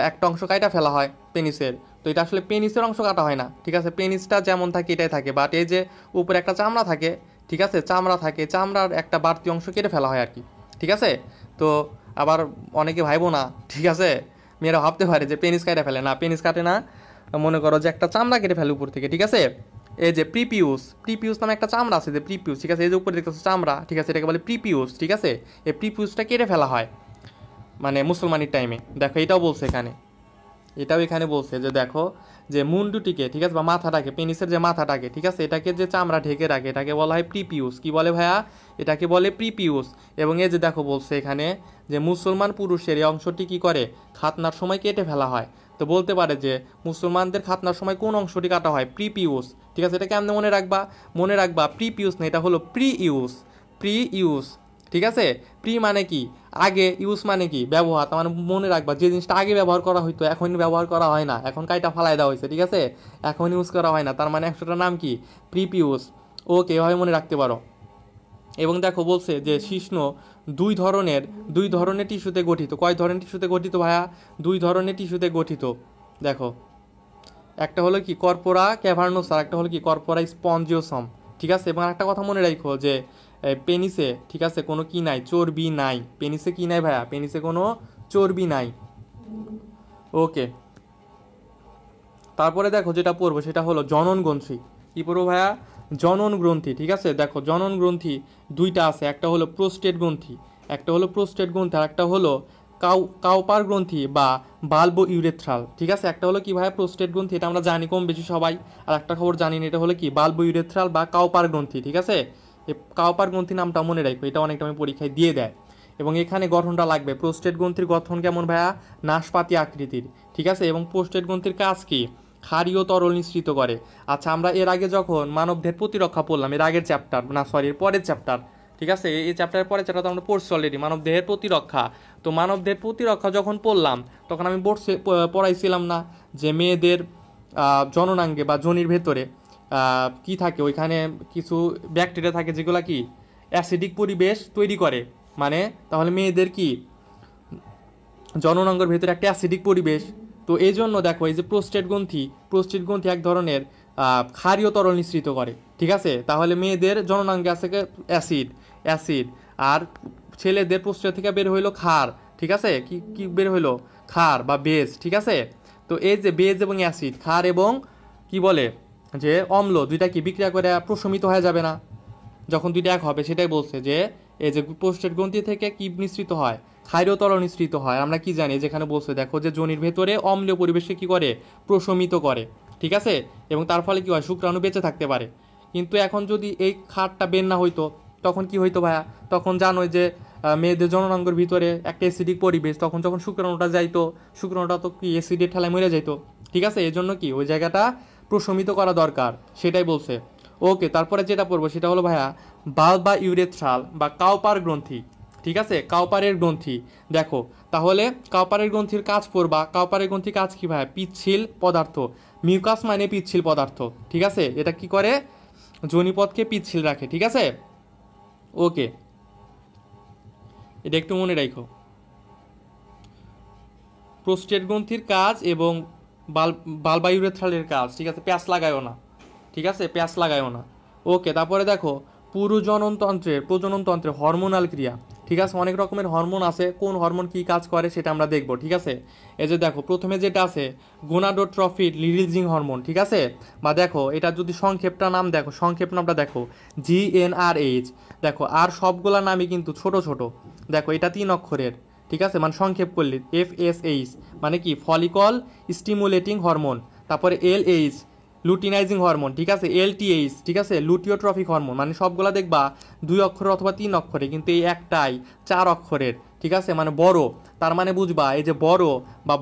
[SPEAKER 1] একটা অংশ কাটা ফেলা হয় পেনিসের। তো এটা আসলে পেনিসের অংশ কাটা হয় না, ঠিক আছে, পেনিসটা যেমন থাকে এটাই থাকে, বাট এই যে উপরে একটা চামড়া থাকে, ঠিক আছে, চামড়ার একটা বাড়তি অংশ কেটে ফেলা হয় আর কি, ঠিক আছে। তো আবার অনেকে ভাইবো না, ঠিক আছে, মেয়েরা ভাবতে পারে যে পেনিস কাটে ফেলে, না পেনিস কাটে না, মনে করো যে একটা চামড়া কেটে ফেলে উপর থেকে, ঠিক আছে। এই যে প্রিপিউস নামে একটা চামড়া আছে, যে প্রিপিউস, ঠিক আছে, এই যে উপরে দেখতেছে চামড়া, ঠিক আছে, এটাকে বলে প্রিপিউস, ঠিক আছে। এই প্রিপিউসটা কেটে ফেলা হয় মানে মুসলমানির টাইমে। দেখো এটাও বলছে এখানে বলছে যে দেখো যে মুন্ডুটিকে, ঠিক আছে, বা মাথাটাকে, পেনিসের যে মাথাটাকে, ঠিক আছে, এটাকে যে চামড়া ঢেকে রাখে এটাকে বলা হয় প্রিপিউস। কি বলে ভাইয়া? এটাকে বলে প্রিপিউস। এবং এই যে দেখো বলছে এখানে যে মুসলমান পুরুষের এই অংশটি কি করে? খাতনার সময় কেটে ফেলা হয়। তো বলতে পারে যে মুসলমানদের খাতনার সময় কোন অংশটি কাটা হয়? প্রিপিউস, ঠিক আছে। এটা কেমনে মনে রাখবা প্রিপিউস না, এটা হলো প্রি ইউস, ঠিক আছে। প্রি মানে কি? আগে, ইউজ মানে কি? ব্যবহার। তার মানে মনে রাখবা যে জিনিসটা আগে ব্যবহার করা হইতো এখন ব্যবহার করা হয় না, এখন কাইটা ফালাই দেওয়া হয়েছে, ঠিক আছে, এখন ইউজ করা হয় না, তার মানে একশোটার নাম কি? প্রিপিউস। ওকে, এভাবে মনে রাখতে পারো। এবং দেখো বলছে যে শিশ্ন দুই ধরনের টিস্যুতে গঠিত। কয় ধরনের টিস্যুতে গঠিত ভাইয়া? 2 ধরনের টিস্যুতে গঠিত। দেখো একটা হলো কি কর্পোরা ক্যাভার্নোসা, একটা হলো কি কর্পোরা স্পঞ্জিওসাম, ঠিক আছে। এবং একটা কথা মনে রাখো যে পেনিসে, ঠিক আছে, কোনো কি নাই, চর্বি নাই। পেনিসে কি নাই ভাইয়া? পেনিসে কোনো চর্বি নাই। ওকে, তারপরে দেখো যেটা পড়বো সেটা হলো জনন গ্রন্থি। কি পড়বো ভাইয়া? জনন গ্রন্থি, ঠিক আছে। দেখো জনন গ্রন্থি দুইটা আছে, একটা হলো প্রোস্টেট গ্রন্থি, একটা হলো প্রোস্টেট গ্রন্থি, আর একটা হলো কাউপার গ্রন্থি বা বাল্বো ইউরেথ্রাল, ঠিক আছে। একটা হলো কি ভাইয়া? প্রোস্টেট গ্রন্থি, এটা আমরা জানি কম বেশি সবাই। আর একটা খবর জানি না, এটা হলো কি বাল্বো ইউরেথ্রাল বা কাউপার গ্রন্থি, ঠিক আছে। এই কাউপার গ্রন্থি নামটা মনে রাখো, এটা অনেকটা আমি পরীক্ষায় দিয়ে দেয়। এবং এখানে গঠনটা লাগবে, প্রোস্টেট গ্রন্থির গঠন কেমন ভাইয়া? নাশপাতি আকৃতির, ঠিক আছে। এবং প্রোস্টেট গ্রন্থির কাজ কি? ক্ষারীয় তরল নিঃসৃত করে। আচ্ছা, আমরা এর আগে যখন মানবদেহের প্রতিরক্ষা পড়লাম, এর আগের চ্যাপ্টার না, সরি, এর পরের চ্যাপ্টার, ঠিক আছে, এই চ্যাপ্টারের পরের চ্যাপ্টার তো আমরা পড়ছি অলরেডি, মানবদেহের প্রতিরক্ষা। তো মানবদেহের প্রতিরক্ষা যখন পড়লাম তখন আমি পড়াইছিলাম না যে মেয়েদের জননাঙ্গে বা যোনির ভেতরে কি থাকে, ওইখানে কিছু ব্যাকটেরিয়া থাকে যেগুলো কি অ্যাসিডিক পরিবেশ তৈরি করে। মানে তাহলে মেয়েদের কি জননাঙ্গের ভেতরে একটা অ্যাসিডিক পরিবেশ। তো এই জন্য দেখো এই যে প্রোস্টেট গ্রন্থি এক ধরনের ক্ষারীয় তরল নিঃসৃত করে, ঠিক আছে। তাহলে মেয়েদের জননাঙ্গে আছে অ্যাসিড, আর ছেলেদের প্রোস্টেট থেকে বের হইলো ক্ষার, ঠিক আছে। কি কি বের হইলো? ক্ষার বা বেজ, ঠিক আছে। তো এই যে বেজ এবং অ্যাসিড, ক্ষার এবং কি বলে যে অম্ল, দুইটা কি বিক্রিয়া করে প্রশমিত হয়ে যাবে না যখন দুইটা এক হবে? সেটাই বলছে যে এই যে প্রোস্টেট গ্রন্থি থেকে কি নিঃসৃত হয়? ক্ষারীয় তরল নিঃসৃত হয়। আমরা কি জানি, যেখানে বলছে দেখো যে যোনির ভেতরে অম্লীয় পরিবেশকে কি করে? প্রশমিত করে, ঠিক আছে। এবং তার ফলে কি হয়? শুক্রাণু বেঁচে থাকতে পারে। কিন্তু এখন যদি এই ক্ষারটা বের না হইতো তখন কি হইতো ভাইয়া? তখন জানোই যে মেয়েদের জননাঙ্গের ভিতরে একটা অ্যাসিডিক পরিবেশ, তখন যখন শুক্রাণুটা যাইতো, শুক্রাণুটা তো কি অ্যাসিডের ঠেলায় মরে যাইতো, ঠিক আছে। এই জন্য কি ওই জায়গাটা প্রশমিত করা দরকার, সেটাই বলছে। ওকে, তারপরে যেটা পড়বো সেটা হলো ভাইয়া বাল্ব বা ইউরেথ্রাল বা কাউপার গ্রন্থি, ঠিক আছে। কাউপারের গ্রন্থি, দেখো তাহলে কাউপারের গ্রন্থির কাজ পড়বা। কাউপারের গ্রন্থির কাজ কি ভাই? পিচ্ছিল পদার্থ, মিউকাস মানে পিচ্ছিল পদার্থ, ঠিক আছে। এটা কি করে? যোনিপথকে পিচ্ছিল রাখে, ঠিক আছে। ওকে, এটা একটু মনে রাখো। প্রোস্টেট গ্রন্থির কাজ এবং বাল্বা ইউরেথ্রালের কাজ, ঠিক আছে। প্যাঁচ লাগায়ও না, ঠিক আছে, প্যাঁচ লাগায়ও না। ওকে, তারপরে দেখো প্রজননতন্ত্রের হরমোনাল ক্রিয়া, ঠিক আছে। অনেক রকমের হরমোন আছে, কোন হরমোন কি কাজ করে সেটা আমরা দেখব, ঠিক আছে। এই যে দেখো প্রথমে যেটা আছে গোনাডোট্রফিন রিলিজিং হরমোন, ঠিক আছে। বা দেখো এটা যদি সংক্ষেপটা নাম দেখো, সংক্ষেপ নামটা দেখো GnRH। দেখো আর সবগুলা নামই কিন্তু ছোট ছোট। দেখো এটা 3 অক্ষরের, ঠিক আছে। মানে সংক্ষেপ করলে FSH মানে কি ফলিকল স্টিমুলেটিং হরমোন। তারপরে LH লুটিনাইজিং হরমোন, ঠিক আছে। LTH, ঠিক আছে, লুটিওট্রফিক হরমোন। মানে সবগুলা দেখবা 2 অক্ষরের অথবা 3 অক্ষরে, কিন্তু এই একটাই 4 অক্ষরের, ঠিক আছে, মানে বড়। তার মানে বুঝবা এই যে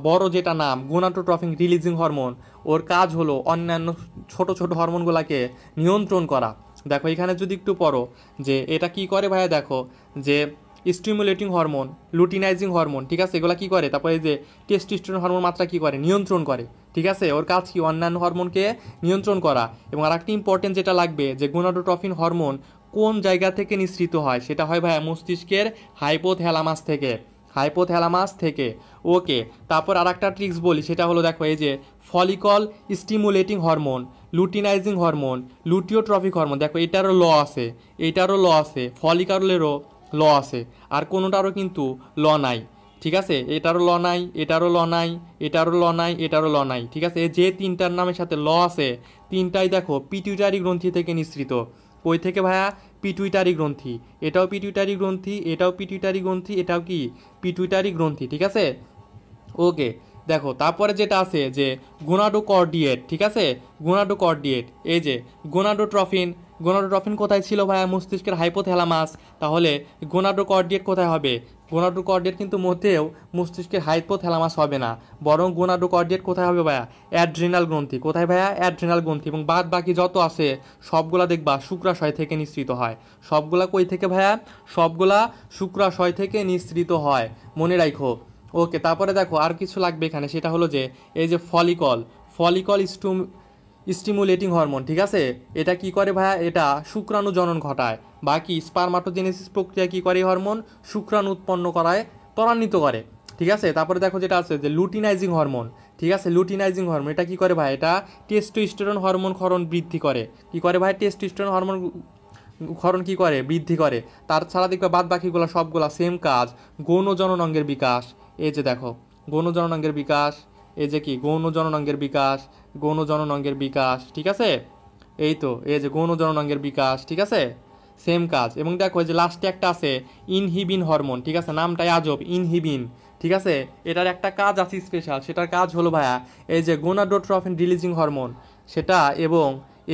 [SPEAKER 1] বড় যেটা নাম গোনাডোট্রফিক রিলিজিং হরমোন, ওর কাজ হলো অন্যান্য ছোট ছোট হরমোনগুলোকে নিয়ন্ত্রণ করা। দেখো এখানে যদি একটু পড়ো যে এটা কি করে ভাইয়া, দেখো যে স্টিমুলেটিং হরমোন, লুটিনাইজিং হরমোন, ঠিক আছে, এগুলো কি করে। তারপরে এই যে টেস্টোস্টেরন হরমোন মাত্রা কি করে? নিয়ন্ত্রণ করে, ঠিক আছে। ওর কাজ কি? অন্যান্য হরমোনকে নিয়ন্ত্রণ করা। এবং আর একটা ইম্পর্টেন্ট যেটা লাগবে যে গোনাডোট্রফিন হরমোন কোন জায়গা থেকে নিঃসৃত হয়? সেটা হয় ভাইয়া মস্তিষ্কের হাইপোথ্যালামাস থেকে। ওকে, তারপর আর একটা ট্রিক্স বলি, সেটা হলো দেখো এই যে follicle stimulating hormone, luteinizing hormone, luteotrophic hormone, দেখো এটারও ল আছে, ফলিকলেরও ল আছে, আর কোনোটারও কিন্তু ল নাই, ঠিক আছে। এটারও ল নাই, এটারও ল নাই, এটারও ল নাই, এটারও ল নাই, ঠিক আছে। যে তিনটার নামের সাথে ল আছে তিনটাই দেখো পিটুইটারি গ্রন্থি থেকে নিঃসৃত। কই থেকে ভাইয়া? পিটুইটারি গ্রন্থি। এটাও পিটুইটারি গ্রন্থি, এটাও পিটুইটারি গ্রন্থি, এটাও কি পিটুইটারি গ্রন্থি, ঠিক আছে। ওকে, দেখো তারপরে যেটা আছে যে গোনাডোকর্ডিয়েট, ঠিক আছে। গোনাডোকর্ডিয়েট, এই যে গোনাডোট্রফিন কোথায় ছিল ভাইয়া? মস্তিষ্কের হাইপোথ্যালামাস। তাহলে গোনাডোকর্ডিয়েট কোথায় হবে? গোনাডোকর্ডিয়েট কিন্তু মধ্যেও মস্তিষ্কের হাইপোথ্যালামাস হবে না, বরং গোনাডোকর্ডিয়েট কোথায় হবে ভাইয়া? অ্যাড্রিনাল গ্রন্থি। কোথায় ভাইয়া? অ্যাড্রিনাল গ্রন্থি। এবং বাদ বাকি যত আছে সবগুলা দেখবা শুক্রাশয় থেকে নিঃসৃত হয়। সবগুলা কই থেকে ভাইয়া? সবগুলা শুক্রাশয় থেকে নিঃসৃত হয়, মনে রাখো। ওকে, তারপরে দেখো আর কিছু লাগবে এখানে, সেটা হলো যে এই যে ফলিকল স্টিমুলেটিং হরমোন, ঠিক আছে। এটা কি করে ভাইয়া? এটা শুক্রাণু জনন ঘটায়। বাকি স্পারমাটোজেনেসিস প্রক্রিয়া কি করে? হরমোন শুক্রাণু উৎপন্ন করায় ত্বরান্বিত করে। ঠিক আছে। তারপরে দেখো যেটা আছে যে লুটিনাইজিং হরমোন, ঠিক আছে। লুটিনাইজিং হরমোন এটা কি করে ভাই, এটা টেস্টোস্টেরন হরমোন ক্ষরণ বৃদ্ধি করে। কি করে ভাই, টেস্টোস্টেরন হরমোন ক্ষরণ কি করে, বৃদ্ধি করে। তাছাড়া দেখবে বাদ বাকিগুলো সবগুলা সেম কাজ, গৌণ জননাঙ্গের বিকাশ। এই যে দেখো গৌণ জননাঙ্গের বিকাশ, এই যে কি গৌণ জননাঙ্গের বিকাশ, গৌণ জননাঙ্গের বিকাশ, ঠিক আছে। এই তো এই যে গৌণ জননাঙ্গের বিকাশ, ঠিক আছে, সেম কাজ। এবং দেখো এই যে লাস্টে একটা আছে ইনহিবিন হরমোন, ঠিক আছে, নামটাই আজব, ইনহিবিন, ঠিক আছে। এটার একটা কাজ আছে স্পেশাল, সেটার কাজ হলো ভাইয়া এই যে গোনাডোট্রফিন রিলিজিং হরমোন সেটা, এবং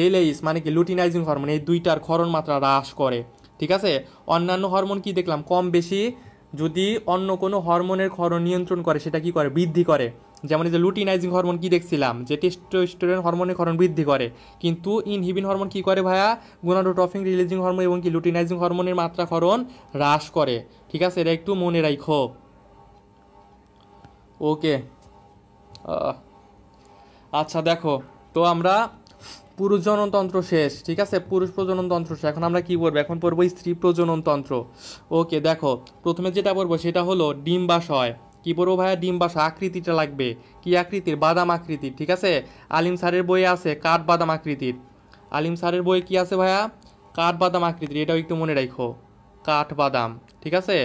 [SPEAKER 1] এলএইচ মানে কি লুটিনাইজিং হরমোন, এই দুইটার ক্ষরণ মাত্রা হ্রাস করে, ঠিক আছে। অন্যান্য হরমোন কি দেখলাম, কম বেশি যদি অন্য কোনো হরমোনের ক্ষরণ নিয়ন্ত্রণ করে সেটা কি করে, বৃদ্ধি করে। যেমন এই যে লুটিনাইজিং হরমোন কি দেখছিলাম, যে টেস্টোস্টেরন হরমোনের ক্ষরণ বৃদ্ধি করে, কিন্তু ইনহিবিন হরমোন কি করে ভাইয়া, গোনাডোট্রফিন রিলিজিং হরমোন এবং কি লুটিনাইজিং হরমোনের মাত্রা ক্ষরণ হ্রাস করে, ঠিক আছে। এটা একটু মনে রাখো। ওকে, আচ্ছা দেখো, তো আমরা পুরুষ জননতন্ত্র শেষ, ঠিক আছে, পুরুষ প্রজননতন্ত্র শেষ। এখন আমরা কি পড়বো, এখন পড়বো স্ত্রী প্রজননতন্ত্র। ওকে দেখো, প্রথমে যেটা পড়বো সেটা হলো ডিম্বাশয়। কি পড়বো ভাইয়া, ডিম্বাশয়। আকৃতিটা লাগবে কি আকৃতির, বাদাম আকৃতির, ঠিক আছে। আলিম স্যারের বইয়ে আছে কাঠ বাদাম আকৃতির, আলিম স্যারের বইয়ে কি আছে ভাইয়া, কাঠ বাদাম আকৃতির, এটাও একটু মনে রাখো, কাঠ বাদাম, ঠিক আছে,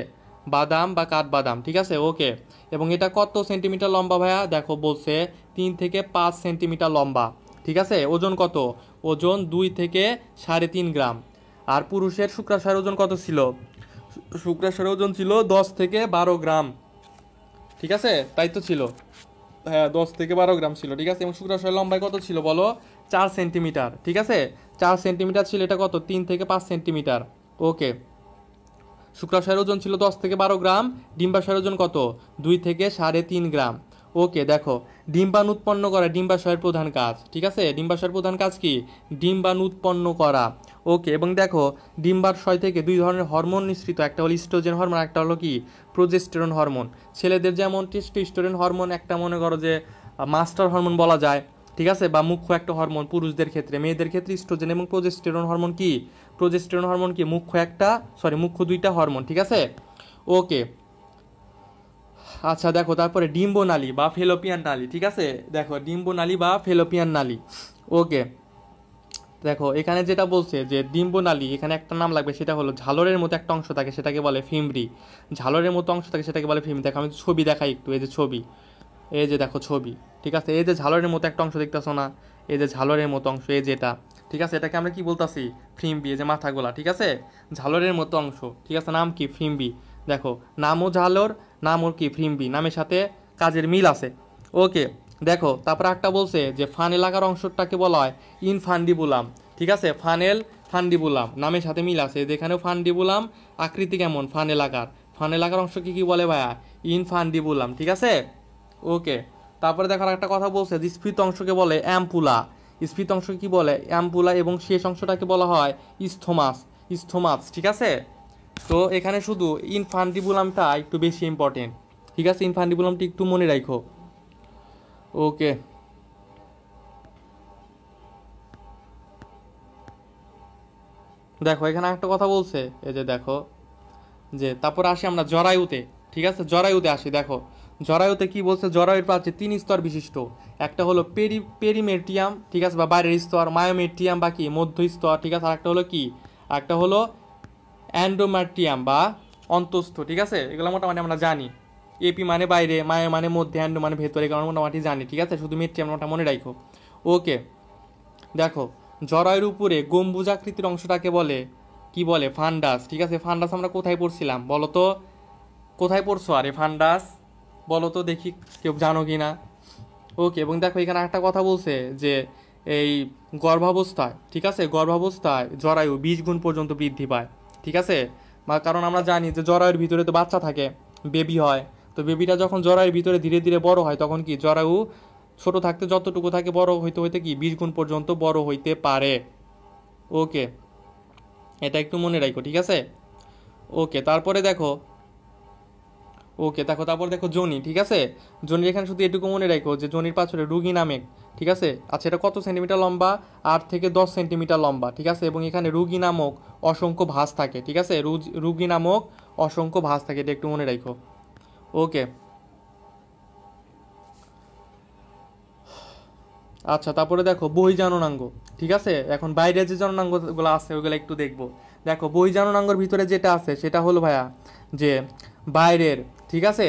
[SPEAKER 1] বাদাম বা কাঠ বাদাম, ঠিক আছে। ওকে, এবং এটা কত সেন্টিমিটার লম্বা ভাইয়া, দেখো বলছে 3 থেকে 5 সেন্টিমিটার লম্বা, ঠিক আছে। ওজন কত, ওজন 2 থেকে 3.5 গ্রাম। আর পুরুষের শুক্রাশয়ের ওজন কত ছিল, শুক্রাশয়ের ওজন ছিল 10 থেকে 12 গ্রাম, ঠিক আছে, তাই তো ছিল, হ্যাঁ 10 থেকে 12 গ্রাম ছিল, ঠিক আছে। এবং শুক্রাশয়ের লম্বায় কত ছিল বলো, 4 সেন্টিমিটার, ঠিক আছে, 4 সেন্টিমিটার ছিল, এটা কত 3 থেকে 5 সেন্টিমিটার। ওকে, শুক্রাশয়ের ওজন ছিল 10 থেকে 12 গ্রাম, ডিম্বাশয়ের ওজন কত, 2 থেকে 3.5 গ্রাম। ওকে দেখো, ডিম্বাণু উৎপন্ন করা ডিম্বাশয়ের প্রধান কাজ, ঠিক আছে। ডিম্বাশয়ের প্রধান কাজ কি, ডিম্বাণু উৎপন্ন করা। ওকে, এবং দেখো ডিম্বাশয় থেকে 2 ধরনের হরমোন নিঃসৃত, একটা হলো ইস্ট্রোজেন হরমোন, একটা হলো কি প্রোজেস্টেরন হরমোন। ছেলেদের যেমন টেস্টোস্টেরন হরমোন একটা মনে করো যে মাস্টার হরমোন বলা যায়, ঠিক আছে, বা মুখ্য একটা হরমোন পুরুষদের ক্ষেত্রে। মেয়েদের ক্ষেত্রে ইস্ট্রোজেন এবং প্রোজেস্টেরন হরমোন কি, প্রোজেস্টেরন হরমোন কি মুখ্য একটা, মুখ্য 2টা হরমোন, ঠিক আছে। ওকে, আচ্ছা দেখো, তারপরে ডিম্বনালী বা ফেলোপিয়ান নালী, ঠিক আছে। দেখো ডিম্বনালী বা ফেলোপিয়ান নালী। ওকে দেখো, এখানে যেটা বলছে যে ডিম্বনালী, এখানে একটা নাম লাগবে, সেটা হলো ঝালরের মতো একটা অংশ থাকে সেটাকে বলে ফিমরি। ঝালরের মতো অংশ থাকে সেটাকে বলে ফিমরি। দেখো আমি ছবি দেখাই একটু, এই যে ছবি, এই যে দেখো ছবি, ঠিক আছে। এই যে ঝালরের মতো একটা অংশ দেখতেছো না, এই যে ঝালরের মতো অংশ, এই যেটা, ঠিক আছে, এটাকে আমরা কি বলতাছি, ফিমবি। এই যে মাথাগুলা, ঠিক আছে, ঝালরের মতো অংশ, ঠিক আছে, নাম কি ফিমবি। দেখো নামও ঝালর, নামও কি ফিমবি, নামের সাথে কাজের মিল আছে। ওকে দেখো, তারপর একটা বলছে যে ফানেল আকার অংশটাকে বলা হয় ইনফান্ডিবুলাম, ঠিক আছে, ফানেল ফান্ডিবুলাম, নামের সাথে মিল আছে। যেখানেও ফান্ডিবুলাম, আকৃতি কেমন, ফানেল আকার। ফানেল আকার অংশকে কি বলে ভাইয়া, ইনফান্ডিবুলাম, ঠিক আছে। ওকে, তারপরে দেখার একটা কথা বলছে যে স্ফীত অংশকে বলে অ্যাম্পুলা, স্ফীত অংশকে কি বলে, অ্যাম্পুলা, এবং শেষ অংশটাকে বলা হয় ইস্থোমাস, ইস্থোমাস, ঠিক আছে। তো এখানে শুধু ইনফান্ডিবুলামটা একটু বেশি ইম্পর্টেন্ট, ঠিক আছে, ইনফান্ডিবুলামটা একটু মনে রাখো। ওকে, দেখো এখানে একটা কথা বলছে, এই যে দেখো, যে তারপর আসি আমরা জরায়ুতে, ঠিক আছে, জরায়ুতে আসি। দেখো জরায়ুতে কি বলছে, জরায়ুর প্রাচীর 3 স্তর বিশিষ্ট। একটা হলো পেরিমেটিয়াম, ঠিক আছে, বা বাইরের স্তর, মায়োমেটিয়াম বা কি মধ্য স্তর, ঠিক আছে। আর একটা হলো কি, একটা হলো অ্যান্ডোমার্টিয়াম বা অন্তস্থ, ঠিক আছে। এগুলো মোটামুটি আমরা জানি, এপি মানে বাইরে, মায়ো মানে মধ্যে, অ্যান্ডো মানে ভেতরে, এগুলো আমরা মোটামুটি জানি, ঠিক আছে। শুধু মেট্রিয়ামটা মনে রাখো। ওকে দেখো, জরায়ুর উপরে গম্বুজাকৃতির অংশটাকে বলে কি বলে, ফান্ডাস, ঠিক আছে। ফান্ডাস আমরা কোথায় পড়ছিলাম বলো তো, কোথায় পড়ছো আরে ফান্ডাস, বলো তো দেখি, কেউ জানো কি না। ওকে, এবং দেখো এখানে একটা কথা বলছে যে এই গর্ভাবস্থায়, ঠিক আছে, গর্ভাবস্থায় জরায়ু 20 গুণ পর্যন্ত বৃদ্ধি পায়, ঠিক আছে। বা কারণ আমরা জানি যে জরায়ুর ভিতরে তো বাচ্চা থাকে, বেবি হয়, তো বেবিটা যখন জরায়ুর ভিতরে ধীরে ধীরে বড় হয় তখন কি জরায়ু ছোট থাকতে যতটুকু থাকে বড় হইতে হইতে কি 20 গুণ পর্যন্ত বড় হইতে পারে। ওকে, এটা একটু মনে রাখো, ঠিক আছে। ওকে তারপরে দেখো, ওকে দেখো, তারপর দেখো জনি, ঠিক আছে। জনির এখানে শুধু এটুকু মনে রাখো যে জনির পাছরে রুগী নামে, ঠিক আছে। আচ্ছা এটা কত সেন্টিমিটার লম্বা, 8 থেকে 10 সেন্টিমিটার লম্বা, ঠিক আছে। এবং এখানে রুগী নামক অসংখ্য ভাঁজ থাকে, ঠিক আছে, রুগী নামক অসংখ্য ভাঁজ থাকে, এটা একটু মনে রাখো। ওকে আচ্ছা, তারপরে দেখো বহির্জননাঙ্গ। ঠিক আছে, এখন বাইরে যে জননাঙ্গগুলো আছে ওইগুলো একটু দেখবো। দেখো বহির্জননাঙ্গর ভিতরে যেটা আছে সেটা হলো ভাইয়া যে বাইরের, ঠিক আছে,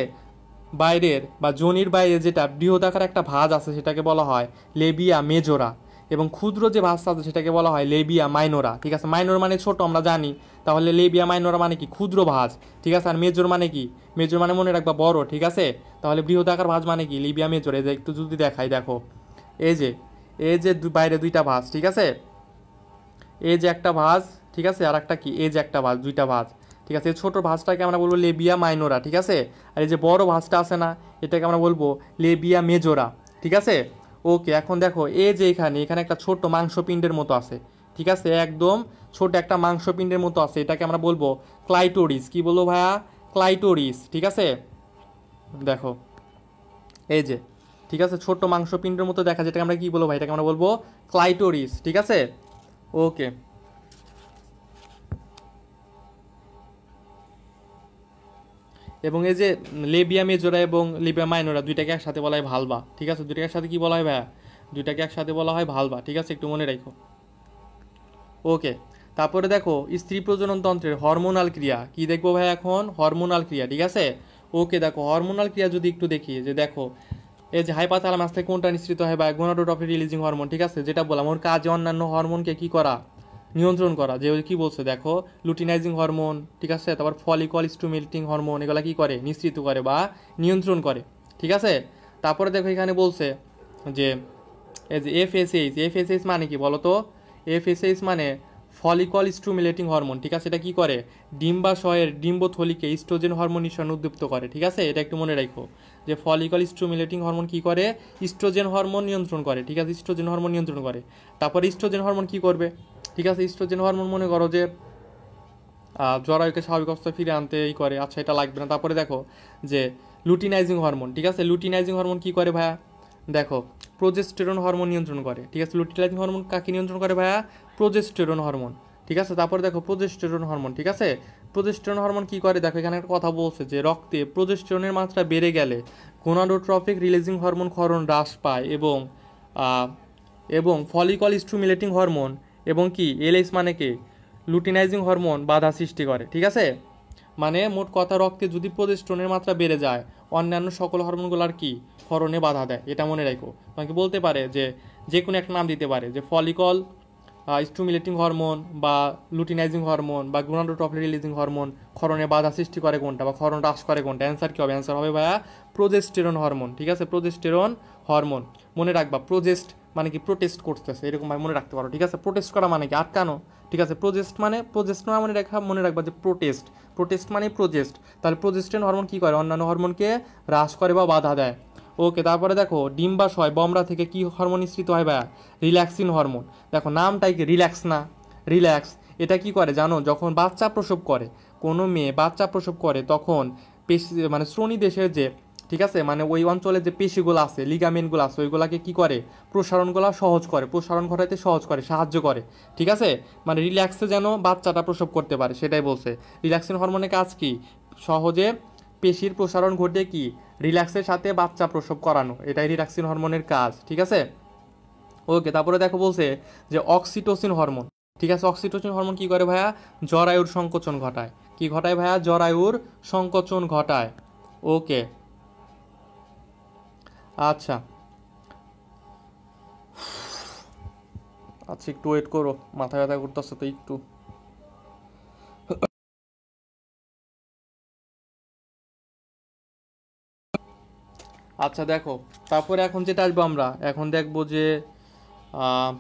[SPEAKER 1] বাইরের বা যোনির বাইরে যেটা বৃহদাকার একটা ভাঁজ আছে সেটাকে বলা হয় লেবিয়া মেজোরা, এবং ক্ষুদ্র যে ভাঁজটা আছে সেটাকে বলা হয় লেবিয়া মাইনোরা। ঠিক আছে, মাইনোর মানে ছোট আমরা জানি, তাহলে লেবিয়া মাইনোরা মানে কি ক্ষুদ্র ভাঁজ। ঠিক আছে, আর মেজর মানে কি, মেজর মানে মনে রাখবা বড়। ঠিক আছে, তাহলে বৃহদাকার ভাঁজ মানে কি লিবিয়া মেজর। এই যে একটু যদি দেখাই, দেখো এই যে বাইরে দুইটা ভাঁজ, ঠিক আছে, এই যে একটা ভাঁজ, ঠিক আছে, আর একটা কি এই যে একটা ভাঁজ, দুইটা ভাঁজ। ঠিক আছে, এই ছোট ভাঁজটাকে আমরা বলবো লেবিয়া মাইনোরা। ঠিক আছে, আর এই যে বড় ভাঁজটা আছে না, এটাকে আমরা বলবো লেবিয়া মেজোরা। ঠিক আছে, ওকে। এখন দেখো এই যে এখানে এখানে একটা ছোট মাংসপিণ্ডের মতো আছে। ঠিক আছে, একদম ছোট একটা মাংসপিণ্ডের মতো আছে, এটাকে আমরা বলবো ক্লাইটোরিস। কি বলবো ভাইয়া? ক্লাইটোরিস। ঠিক আছে, দেখো এই যে, ঠিক আছে, ছোট মাংসপিণ্ডের মতো দেখা, যেটাকে আমরা কি বলবো ভাই? এটাকে আমরা বলবো ক্লাইটোরিস। ঠিক আছে, ওকে। এবং এই যে লেবিয়া মেজোরা এবং লেবিয়া মাইনোরা দুইটাকে একসাথে বলা হয় ভালবা। ঠিক আছে, দুইটাকে একসাথে কি বলা হয় ভাইয়া? দুইটাকে একসাথে বলা হয় ভালবা। ঠিক আছে, একটু মনে রাখো। ওকে, তারপরে দেখো স্ত্রী প্রজনন তন্ত্রের হরমোনাল ক্রিয়া কি দেখবো ভাই? এখন হরমোনাল ক্রিয়া। ঠিক আছে, ওকে। দেখো হরমোনাল ক্রিয়া যদি একটু দেখি, যে দেখো এই যে হাইপোথ্যালামাস থেকে কোনটা নিঃসৃত হয়? বা গোনাডোট্রপিন রিলিজিং হরমোন। ঠিক আছে, যেটা বললাম ওর কাজে অন্যান্য হরমোনকে কি করা? নিয়ন্ত্রণ করা। যে কি বলছে দেখো, লুটিনাইজিং হরমোন, ঠিক আছে, তারপর ফলিকল স্টিমুলেটিং হরমোন, এগুলা কি করে? নিঃসৃত করে বা নিয়ন্ত্রণ করে। ঠিক আছে, তারপরে দেখো এখানে বলছে যে এই যে এফএসএইচ। এফএসএইচ মানে কি বলো তো? এফএসএইচ মানে ফলিকল স্টিমুলেটিং হরমোন। ঠিক আছে, এটা কি করে? ডিম্বাশয়ের ডিম্বথলিকে ইস্ট্রোজেন হরমোন নিঃসরণ উদ্দীপ্ত করে। ঠিক আছে, এটা একটু মনে রাখো যে ফলিকল স্টিমুলেটিং হরমোন কি করে? ইস্ট্রোজেন হরমোন নিয়ন্ত্রণ করে। ঠিক আছে, ইস্ট্রোজেন হরমোন নিয়ন্ত্রণ করে। তারপরে ইস্ট্রোজেন হরমোন কি করবে? ঠিক আছে, ইস্ট্রোজেন হরমোন মনে করো যে জরায়ুকে স্বাভাবিক অবস্থায় ফিরে আনতে এই করে। আচ্ছা, এটা লাগবে না। তারপরে দেখো যে লুটিনাইজিং হরমোন। ঠিক আছে, লুটিনাইজিং হরমোন কি করে ভাইয়া? দেখো প্রোজেস্টেরন হরমোন নিয়ন্ত্রণ করে। ঠিক আছে, লুটিনাইজিং হরমোন কাকে নিয়ন্ত্রণ করে ভাইয়া? Progesterone hormone. ঠিক আছে, তারপরে দেখো প্রোজেস্টেরন হরমোন। ঠিক আছে, প্রোজেস্টেরন হরমোন কি করে? দেখো এখানে একটা কথা বলছে যে রক্তে প্রোজেস্টেরনের মাত্রা বেড়ে গেলে গোনাডোট্রপিক রিলিজিং হরমোন ক্ষরণ হ্রাস পায়, এবং ফলিকল স্টিমুলেটিং হরমোন এবং কি এলএইচ মানে কি লুটিনাইজিং হরমোন বাধা সৃষ্টি করে। ঠিক আছে, মানে মোট কথা রক্তে যদি প্রোজেস্টেরনের মাত্রা বেড়ে যায়, অন্যান্য সকল হরমোনগুলোর কি ক্ষরণে বাধা দেয়। এটা মনে রাখো। তোমাকে বলতে পারে যে কোনো একটা নাম দিতে পারে, যে ফলিকল স্টিমুলেটিং হরমোন বা লুটিনাইজিং হরমোন বা গোনাডোট্রপিক রিলিজিং হরমোন ক্ষরণে বাধা সৃষ্টি করে কোনটা বা ক্ষরণ হ্রাস করে কোনটা? অ্যান্সার কী হবে? অ্যান্সার হবে ভাইয়া প্রোজেস্টেরন হরমোন। ঠিক আছে, প্রোজেস্টেরন হরমোন। মনে রাখবা প্রোজেস্ট মানে কি প্রোটেস্ট করতেছে, এরকম ভাবে মনে রাখতে পারো। ঠিক আছে, প্রোটেস্ট করা মানে কি আটকানো। ঠিক আছে, প্রোজেস্ট মানে প্রোজেস্ট না মনে রাখবা যে প্রোটেস্ট, প্রোটেস্ট মানে প্রোজেস্ট। তাহলে প্রোজেস্টেরন হরমোন কি করে? অন্যান্য হরমোনকে হ্রাস করে বা বাধা দেয়। ওকে, তারপরে দেখো ডিম্বাশয় বমরা থেকে কি হরমোন নিঃসৃত হয় ভাইয়া? Relaxin hormone. দেখো নামটাই কি রিল্যাক্স না? রিল্যাক্স। এটা কি করে জানো? যখন বাচ্চা প্রসব করে, কোনো মেয়ে বাচ্চা প্রসব করে, তখন পেশি মানে শ্রোণী দেশের যে, ঠিক আছে, মানে ওই অঞ্চলে যে পেশিগুলো আছে, লিগামেন্টগুলো আছে, ওইগুলাকে কি করে? প্রসারণগুলো সহজ করে, প্রসারণ ঘটাইতে সহজ করে, সাহায্য করে। ঠিক আছে, মানে রিল্যাক্সে যেন বাচ্চাটা প্রসব করতে পারে, সেটাই বলছে। রিল্যাক্সিন হরমোনের কাজ কি? সহজে পেশির প্রসারণ ঘটে কি রিল্যাক্সের সাথে বাচ্চা প্রসব করানো, এটাই রিল্যাক্সিন হরমোনের কাজ। ঠিক আছে, ওকে। তারপরে দেখো বলছে যে অক্সিটোসিন হরমোন। ঠিক আছে, অক্সিটোসিন হরমোন কি করে ভাইয়া? জরায়ুর সংকোচন ঘটায়। কি ঘটায় ভাইয়া? জরায়ুর সংকোচন ঘটায়। ওকে, আচ্ছা আচ্ছা, একটু ওয়েট করো, মাথা ব্যথা করতেছে তো একটু। আচ্ছা দেখো, তারপরে এখন যেটা আসবো আমরা, এখন দেখবো যে আহ,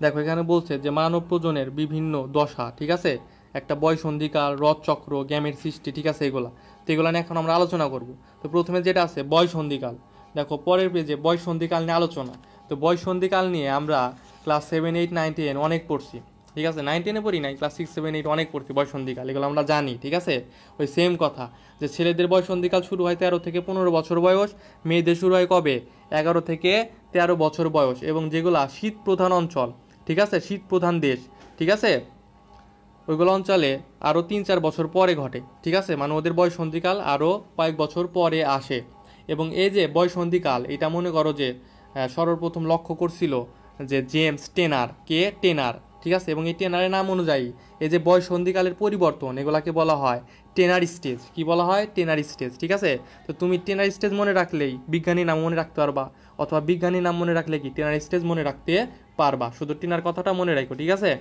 [SPEAKER 1] দেখো এখানে বলছে যে মানব প্রজনের বিভিন্ন দশা। ঠিক আছে, একটা বয়সন্ধিকাল, রথচক্র, গ্যামের সৃষ্টি। ঠিক আছে, এগুলা তো এগুলো নিয়ে এখন আমরা আলোচনা করব। তো প্রথমে যেটা আছে বয়সন্ধিকাল। দেখো পরের পেজে বয়সন্ধিকাল নিয়ে আলোচনা। তো বয়সন্ধিকাল নিয়ে আমরা ক্লাস 7, 8, 9, 10 অনেক পড়ছি। ঠিক আছে, 9, 10-এ পড়ি নাই, ক্লাস 6, 7, 8 অনেক পড়ছি বয়সন্ধিকাল, এগুলো আমরা জানি। ঠিক আছে, ওই সেম কথা যে ছেলেদের বয়সন্ধিকাল শুরু হয় 13 থেকে 15 বছর বয়স, মেয়েদের শুরু হয় কবে? 11 থেকে 13 বছর বয়স, এবং যেগুলা শীত প্রধান অঞ্চল, ঠিক আছে, শীত প্রধান দেশ, ঠিক আছে, ওইগুলো অঞ্চলে আরও 3-4 বছর পরে ঘটে। ঠিক আছে, মানে ওদের বয়সন্ধিকাল আরও কয়েক বছর পরে আসে। এবং এই যে বয়সন্ধিকাল, এটা মনে করো যে সর্বপ্রথম লক্ষ্য করছিল যে জেমস টেনার, কে টেনার, ঠিক আছে। এবং এই টেনারের নাম অনুযায়ী এই যে বয়ঃসন্ধিকালের পরিবর্তন এগুলাকে বলা হয় টেনার স্টেজ। কি বলা হয়? টেনার স্টেজ, ঠিক আছে। তো তুমি টেনার স্টেজ মনে রাখলেই বিজ্ঞানীর নাম মনে রাখতে পারবা, অথবা বিজ্ঞানীর নাম মনে রাখলে কি টেনার স্টেজ মনে রাখতে পারবা। শুধু টেনার কথাটা মনে রাখো, ঠিক আছে।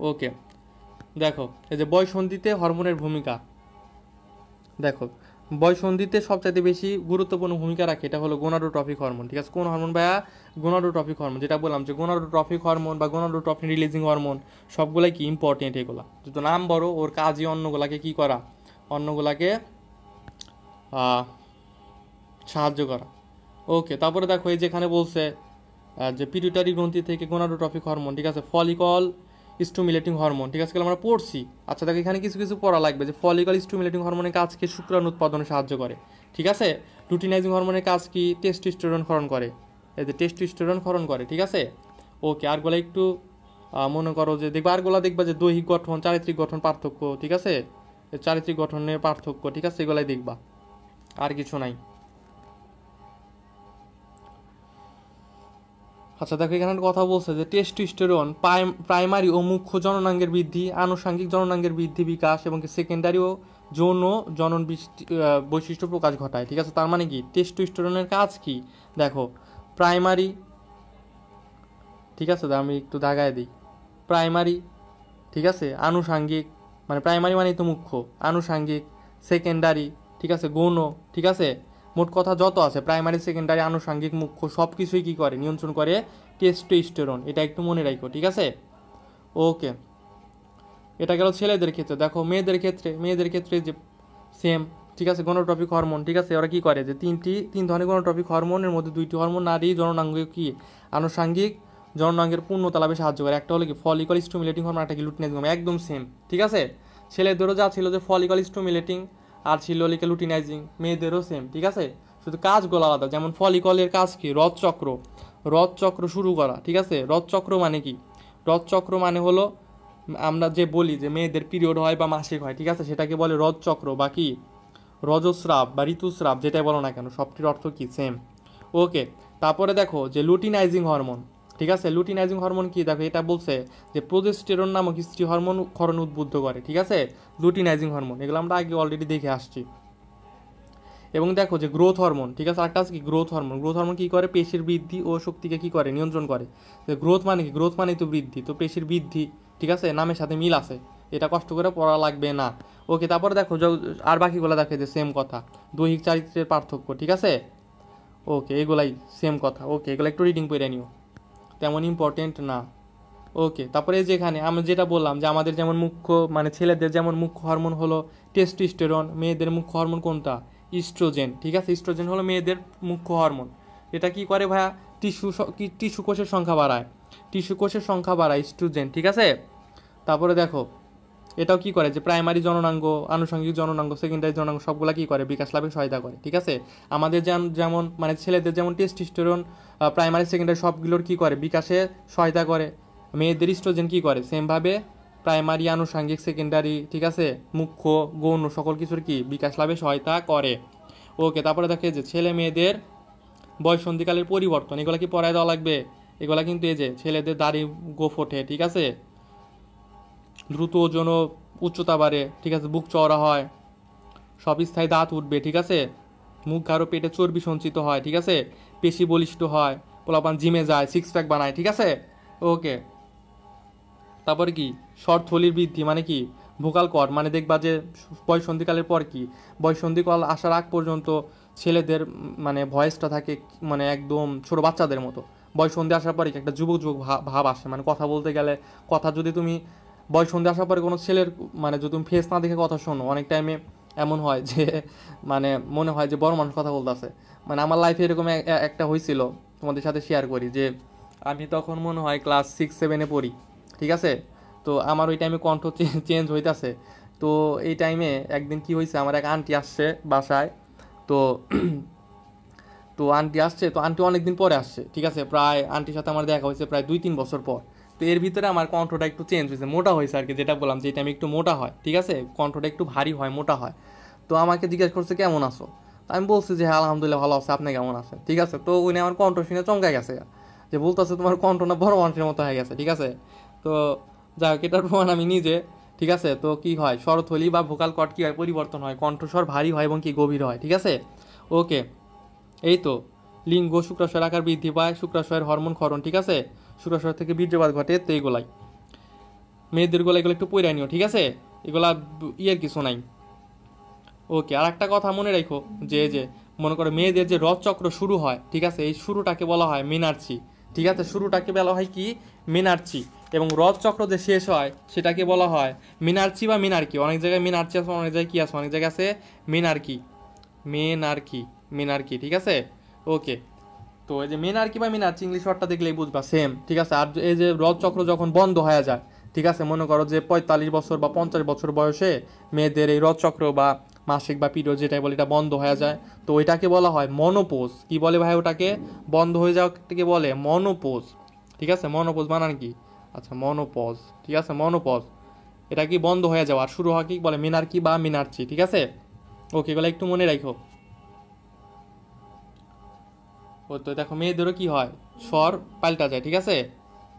[SPEAKER 1] ওকে, দেখো এই যে বয়ঃসন্ধিতে হরমোনের ভূমিকা, দেখো বয়ঃসন্ধিতে সবচাইতে বেশি গুরুত্বপূর্ণ ভূমিকা রাখে এটা হলো গোনাডোট্রপিক হরমোন, ঠিক আছে। কোন হরমোন ভাইয়া? Gonadotropic hormone. যেটা বললাম যে গোনাডোট্রপিক হরমোন বা গোনাডোট্রপিন রিলিজিং হরমোন সবগুলাই কি ইম্পর্টেন্ট। এগুলা যেহেতু নাম বড়, ওর কাজই অন্যগুলাকে কি করা, অন্যগুলাকে সাহায্য করা। ওকে, তারপরে দেখো এই যেখানে বলছে যে পিটুইটারি গ্রন্থি থেকে গোনাডোট্রপিক হরমোন, ঠিক আছে, ফলিকল স্টিমুলেটিং হরমোন, ঠিক আছে, আমরা পড়ছি। আচ্ছা দেখো এখানে কিছু কিছু পড়া লাগবে যে ফলিকল স্টিমুলেটিং হরমোনের কাজকে শুক্রাণু উৎপাদনে সাহায্য করে, ঠিক আছে। লুটিনাইজিং হরমোনের কাজ কি? টেস্টোস্টেরন ক্ষরণ করে, এই যে টেস্টোস্টেরন ক্ষরণ করে, ঠিক আছে। ওকে, আরগুলা একটু মনে করো যে দেখবা, আরগুলা দেখবা যে দৈহিক গঠন, চারিত্রিক গঠন পার্থক্য, ঠিক আছে, চারিত্রিক গঠনের পার্থক্য, ঠিক আছে, এগুলাই দেখবা, আর কিছু নাই। আচ্ছা দেখো এখানে কথা বলছে যে টেস্টোস্টেরন প্রাইমারি ও মুখ্য জননাঙ্গের বৃদ্ধি, আনুষঙ্গিক জননাঙ্গের বৃদ্ধি বিকাশ এবং সেকেন্ডারি ও যৌন জনন বৈশিষ্ট্য প্রকাশ ঘটায়, ঠিক আছে। তার মানে কি টেস্টোস্টেরনের কাজ কি? দেখো প্রাইমারি, ঠিক আছে, আমি একটু দাগায় দিই, প্রাইমারি, ঠিক আছে, আনুষাঙ্গিক, মানে প্রাইমারি মানে তো মুখ্য, আনুষাঙ্গিক, সেকেন্ডারি, ঠিক আছে, গৌণ, ঠিক আছে, মোট কথা যত আছে প্রাইমারি, সেকেন্ডারি, আনুষাঙ্গিক, মুখ্য সব কিছুই কী করে? নিয়ন্ত্রণ করে টেস্টোস্টেরন। এটা একটু মনে রাখো, ঠিক আছে। ওকে, এটা গেল ছেলেদের ক্ষেত্রে। দেখো মেয়েদের ক্ষেত্রে যে সেম, ঠিক আছে, গণট্রপিক হরমোন, ঠিক আছে, ওরা কী করে যে তিন ধরনের গণট্রপিক হরমোনের মধ্যে দুইটি হরমোন নারী জননাঙ্গ কি আনুষাঙ্গিক জননাঙ্গের পূর্ণতা লাভে সাহায্য করে। একটা হলো কি ফলিকল স্টিমুলেটিং হরমোন, একটা কি লুটিনাইজিং হরমোন, একদম সেম, ঠিক আছে। ছেলেদেরও যা ছিল যে ফলিকল স্টিমুলেটিং আর ছিল লিকে লুটিনাইজিং, মেয়েদেরও সেম, ঠিক আছে, শুধু কাজগুলো আলাদা। যেমন ফলিকলের কাজ কি? রথচক্র শুরু করা, ঠিক আছে। রথচক্র মানে কি? রথচক্র মানে হলো আমরা যে বলি যে মেয়েদের পিরিয়ড হয় বা মাসিক হয়, ঠিক আছে, সেটাকে বলে রথচক্র বা কি রজস্রাব বা ঋতুস্রাব, যেটাই বলো না কেন, সবটির অর্থ কি? সেম। ওকে, তারপরে দেখো যে লুটিনাইজিং হরমোন, ঠিক আছে। লুটিনাইজিং হরমোন কি? দেখো এটা বলছে যে প্রোজেস্টেরন নামক স্ত্রী হরমোন ক্ষরণ উদ্বুদ্ধ করে, ঠিক আছে, লুটিনাইজিং হরমোন। এগুলো আমরা আগে অলরেডি দেখে আসছি। এবং দেখো যে গ্রোথ হরমোন, ঠিক আছে, আরেকটা আছে কি গ্রোথ হরমোন কী করে? পেশির বৃদ্ধি ও শক্তিকে কী করে? নিয়ন্ত্রণ করে। গ্রোথ মানে কি? গ্রোথ মানে তো বৃদ্ধি, তো পেশির বৃদ্ধি, ঠিক আছে, নামের সাথে মিল আছে, এটা কষ্ট করে পড়া লাগবে না। ওকে, তারপরে দেখো আর বাকিগুলো দেখে যে সেম কথা, দৈহিক চারিত্রের পার্থক্য, ঠিক আছে। ওকে, এগুলাই সেম কথা। ওকে, এগুলো একটু রিডিং করে নিও, তেমন ইম্পর্টেন্ট না। ওকে, তারপরে যে এখানে আমি যেটা বললাম যে আমাদের যেমন মুখ্য, মানে ছেলেদের যেমন মুখ্য হরমোন হলো টেস্টোস্টেরন, মেয়েদের মুখ্য হরমোন কোনটা? ইস্ট্রোজেন, ঠিক আছে। ইস্ট্রোজেন হলো মেয়েদের মুখ্য হরমোন। এটা কি করে ভাইয়া? টিস্যু কোষের সংখ্যা বাড়ায় ইস্ট্রোজেন, ঠিক আছে। তারপরে দেখো এটাও কি করে যে প্রাইমারি জননাঙ্গ, আনুষঙ্গিক জননাঙ্গ, সেকেন্ডারি জননাঙ্গ সবগুলা কি করে? বিকাশ লাভে সহায়তা করে, ঠিক আছে। আমাদের যেমন মানে ছেলেদের যেমন টেস্টোস্টেরন প্রাইমারি সেকেন্ডারি সবগুলোর কি করে? বিকাশে সহায়তা করে। মেয়েদের ইস্ট্রোজেন কি করে? সেমভাবে প্রাইমারি, আনুষঙ্গিক, সেকেন্ডারি, ঠিক আছে, মুখ্য, গৌণ সকল কিছুর কি বিকাশ লাভে সহায়তা করে। ওকে, তারপরে দেখে যে ছেলে মেয়েদের বয়ঃসন্ধিকালের পরিবর্তন, এগুলো কি পড়ায় দেওয়া লাগবে? এগুলা কিন্তু এই যে ছেলেদের দাড়ি গোঁফ ওঠে, ঠিক আছে, দ্রুত ওজন ও উচ্চতা বাড়ে, ঠিক আছে, বুক চওড়া হয়, সব স্থায়ী দাঁত উঠবে, ঠিক আছে, মুখ গাঢ়, পেটে চর্বি সঞ্চিত হয়, ঠিক আছে, পেশি বলিষ্ঠ হয়, পোলাপান জিমে যায়, সিক্স প্যাক বানায়, ঠিক আছে। ওকে, তারপরে কি শর্ট থলির বৃদ্ধি মানে কি? ভোকাল কর্ড, মানে দেখবা যে বয়ঃসন্ধিকালের পর কি বয়ঃসন্ধিকাল আসার আগ পর্যন্ত ছেলেদের মানে ভয়েসটা থাকে মানে একদম ছোট বাচ্চাদের মতো, বয়ঃসন্ধি আসার পরে একটা যুবক ভাব আসে, মানে কথা বলতে গেলে কথা যদি তুমি বয়ঃসন্ধি আসার পরে কোনো ছেলের মানে যদি তুমি ফেস না দেখে কথা শোনো, অনেক টাইমে এমন হয় যে মানে মনে হয় যে বড় মানুষ কথা বলতেছে। মানে আমার লাইফে এরকম একটা হয়েছিল, তোমাদের সাথে শেয়ার করি যে আমি তখন মনে হয় ক্লাস 6-7-এ পড়ি, ঠিক আছে। তো আমার ওই টাইমে কণ্ঠ চেঞ্জ হইতেছে। তো এই টাইমে একদিন কি হয়েছে, আমার এক আন্টি আসছে বাসায়। তো তো আন্টি আসছে, তো আন্টি অনেকদিন পরে আসছে, ঠিক আছে, প্রায় আন্টির সাথে আমার দেখা হয়েছে প্রায় 2-3 বছর পর। তো এর ভিতরে আমার কণ্ঠটা একটু চেঞ্জ হয়েছে, মোটা হয়েছে আর কি, যেটা বললাম যে এটা আমি একটু মোটা হয়, ঠিক আছে, কণ্ঠটা একটু ভারী হয়, মোটা হয়। তো আমাকে জিজ্ঞেস করছে কেমন আছো। তো আমি বলছি যে হ্যাঁ আলহামদুলিল্লাহ ভালো আছে, আপনি কেমন আছেন, ঠিক আছে। তো উনি আমার কণ্ঠ শুনে চমকাই গেছে, যে বলতেছে তোমার কণ্ঠ না বড় মানুষের মতো হয়ে গেছে, ঠিক আছে। তো যাই হোক, এটার প্রমাণ আমি নিজে, ঠিক আছে। তো কি হয়, স্বরথলি বা ভোকাল কর্ড কী হয়, পরিবর্তন হয়, কণ্ঠস্বর ভারী হয় এবং কি গভীর হয়, ঠিক আছে। ওকে, এই তো লিঙ্গ শুক্রাশয়ের আকার বৃদ্ধি পায়, শুক্রাশয়ের হরমোন ক্ষরণ, ঠিক আছে, শুক্রাশয় থেকে বীর্যপাত ঘটে, তো এইগুলাই মেয়েদের গোলা, এগুলো একটু পইরা নিও, ঠিক আছে। এগুলা ইয়ের কিছু নাই। ওকে, আর একটা কথা মনে রাখো, যে মনে করো মেয়েদের যে রথচক্র শুরু হয়, ঠিক আছে, এই শুরুটাকে বলা হয় মিনার্চি, ঠিক আছে, শুরুটাকে বলা হয় কি মিনার্চি, এবং রথচক্র যে শেষ হয় সেটাকে বলা হয় মিনার্চি বা মিনার্কি। অনেক জায়গায় মিনার্চি আছে, অনেক জায়গায় কি আছে, অনেক জায়গায় আছে মিনার্কি, মেনার্কি, মিনার্কি, ঠিক আছে। ওকে, তো এই যে মেনার্কি বা মিনার্চি ইংলিশ ওয়ার্ডটা দেখলেই বুঝবা সেম, ঠিক আছে। আর এই যে রথচক্র যখন বন্ধ হয়ে যায়, ঠিক আছে, মনে করো যে 45 বছর বা 50 বছর বয়সে মেয়েদের এই রথচক্র বা মাসিক বা পিরিয়ড যেটাই বলে এটা বন্ধ হয়ে যায়, তো ওইটাকে বলা হয় মনোপোজ। কি বলে ভাই ওটাকে, বন্ধ হয়ে যাওয়াকে বলে মনোপোজ, ঠিক আছে। মনোপোজ বানান কি, আচ্ছা মনোপজ, ঠিক আছে, মনোপজ, এটা কি বন্ধ হয়ে যাওয়া, আর শুরু হয় কি বলে মিনার্কি বা মিনার্চি, ঠিক আছে। ওকে, এগুলো একটু মনে রাখো। ও তো দেখো মেয়েদেরও কি হয়, স্বর পাল্টা যায়, ঠিক আছে।